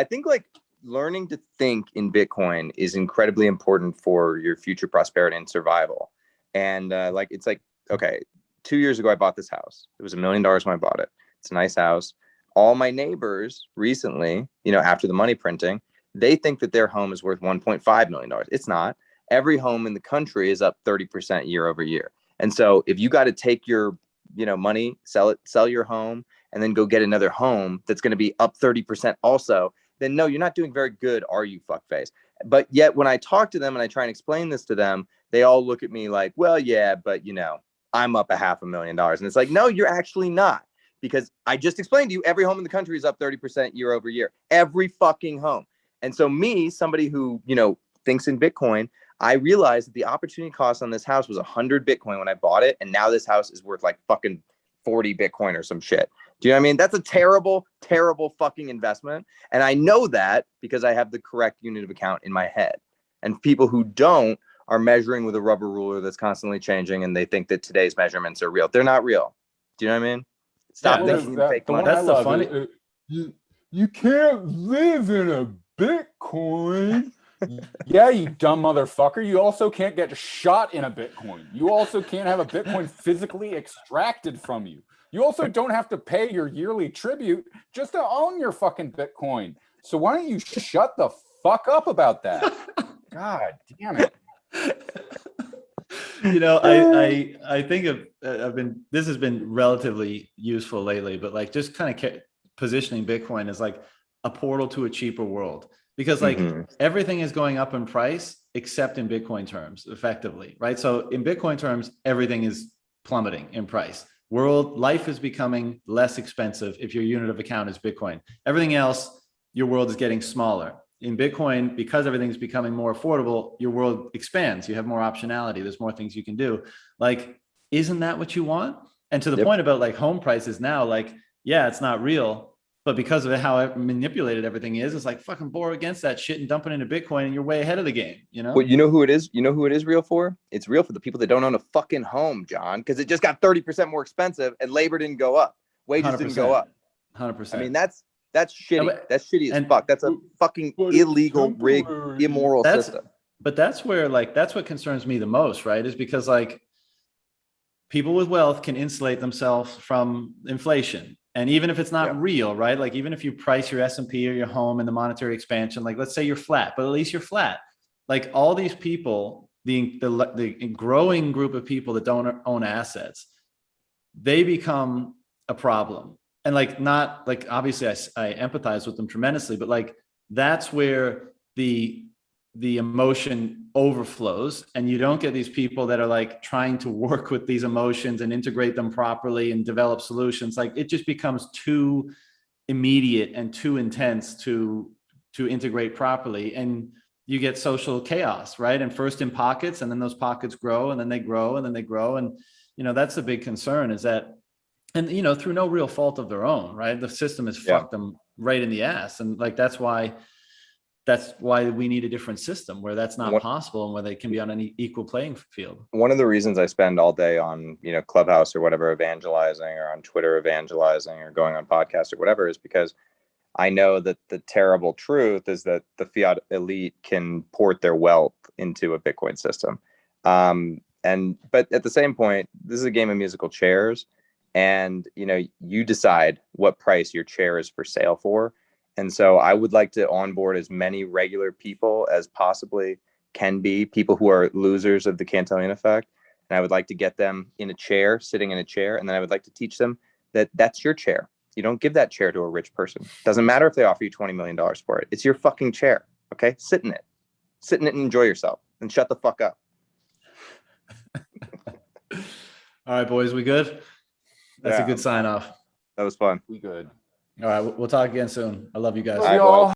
think like learning to think in Bitcoin is incredibly important for your future prosperity and survival. And like, it's like, okay, 2 years ago, I bought this house. It was $1 million when I bought it. It's a nice house. All my neighbors recently, you know, after the money printing, they think that their home is worth $1.5 million. It's not. Every home in the country is up 30% year over year. And so if you got to take your, you know, money, sell your home, and then go get another home that's going to be up 30% also, then no, you're not doing very good, are you, fuckface? But yet when I talk to them and I try and explain this to them, they all look at me like, well, yeah, but you know, I'm up $500,000. And it's like, no, you're actually not. Because I just explained to you, every home in the country is up 30% year over year. Every fucking home. And so me, somebody who, you know, thinks in Bitcoin, I realized that the opportunity cost on this house was 100 Bitcoin when I bought it. And now this house is worth like fucking 40 Bitcoin or some shit. Do you know what I mean? That's a terrible, terrible fucking investment. And I know that because I have the correct unit of account in my head. And people who don't are measuring with a rubber ruler that's constantly changing, and they think that today's measurements are real. They're not real. Do you know what I mean? Stop Yeah, thinking in fake The one money. I That's the love funny- is, you can't live in a Bitcoin. Yeah, you dumb motherfucker. You also can't get shot in a Bitcoin. You also can't have a Bitcoin physically extracted from you. You also don't have to pay your yearly tribute just to own your fucking Bitcoin. So why don't you shut the fuck up about that? God damn it. You know, I think this has been relatively useful lately, but like just kind of positioning Bitcoin as like a portal to a cheaper world, because like everything is going up in price except in Bitcoin terms, effectively, right? So in Bitcoin terms, everything is plummeting in price. Life is becoming less expensive if your unit of account is Bitcoin. Everything else, your world is getting smaller. In Bitcoin, because everything's becoming more affordable, your world expands. You have more optionality. There's more things you can do. Like, isn't that what you want? And to the point about like home prices now, like, yeah, it's not real, but because of how manipulated everything is, it's like fucking bore against that shit and dump it into Bitcoin, and you're way ahead of the game, you know? Well, you know who it is? You know who it is real for? It's real for the people that don't own a fucking home, John, because it just got 30% more expensive and labor didn't go up. Wages didn't go up. 100%. I mean, that's shitty. That's shitty as fuck. That's a fucking illegal, rigged, immoral system. But that's where, like, that's what concerns me the most, right? Is because like people with wealth can insulate themselves from inflation. And even if it's not real, right? Like even if you price your S&P or your home in the monetary expansion, like let's say you're flat, but at least you're flat. Like all these people, the growing group of people that don't own assets, they become a problem. And like, not like, obviously I empathize with them tremendously, but like, that's where the emotion overflows, and you don't get these people that are like trying to work with these emotions and integrate them properly and develop solutions. Like it just becomes too immediate and too intense to integrate properly. And you get social chaos, right? And first in pockets, and then those pockets grow, and then they grow, and then they grow. And, you know, that's the big concern, is that, and, you know, through no real fault of their own, right? The system has fucked them right in the ass. And like, that's why we need a different system where that's not possible, and where they can be on an equal playing field. One of the reasons I spend all day on, you know, Clubhouse or whatever, evangelizing, or on Twitter evangelizing, or going on podcasts or whatever, is because I know that the terrible truth is that the fiat elite can port their wealth into a Bitcoin system. But at the same point, this is a game of musical chairs, and, you know, you decide what price your chair is for sale for. And so I would like to onboard as many regular people as possibly can be, people who are losers of the Cantillon effect. And I would like to get them in a chair, sitting in a chair. And then I would like to teach them that that's your chair. You don't give that chair to a rich person. Doesn't matter if they offer you $20 million for it. It's your fucking chair. Okay. Sit in it and enjoy yourself, and shut the fuck up. All right, boys, we good? That's a good sign off. That was fun. We good. All right, we'll talk again soon. I love you guys. Love y'all.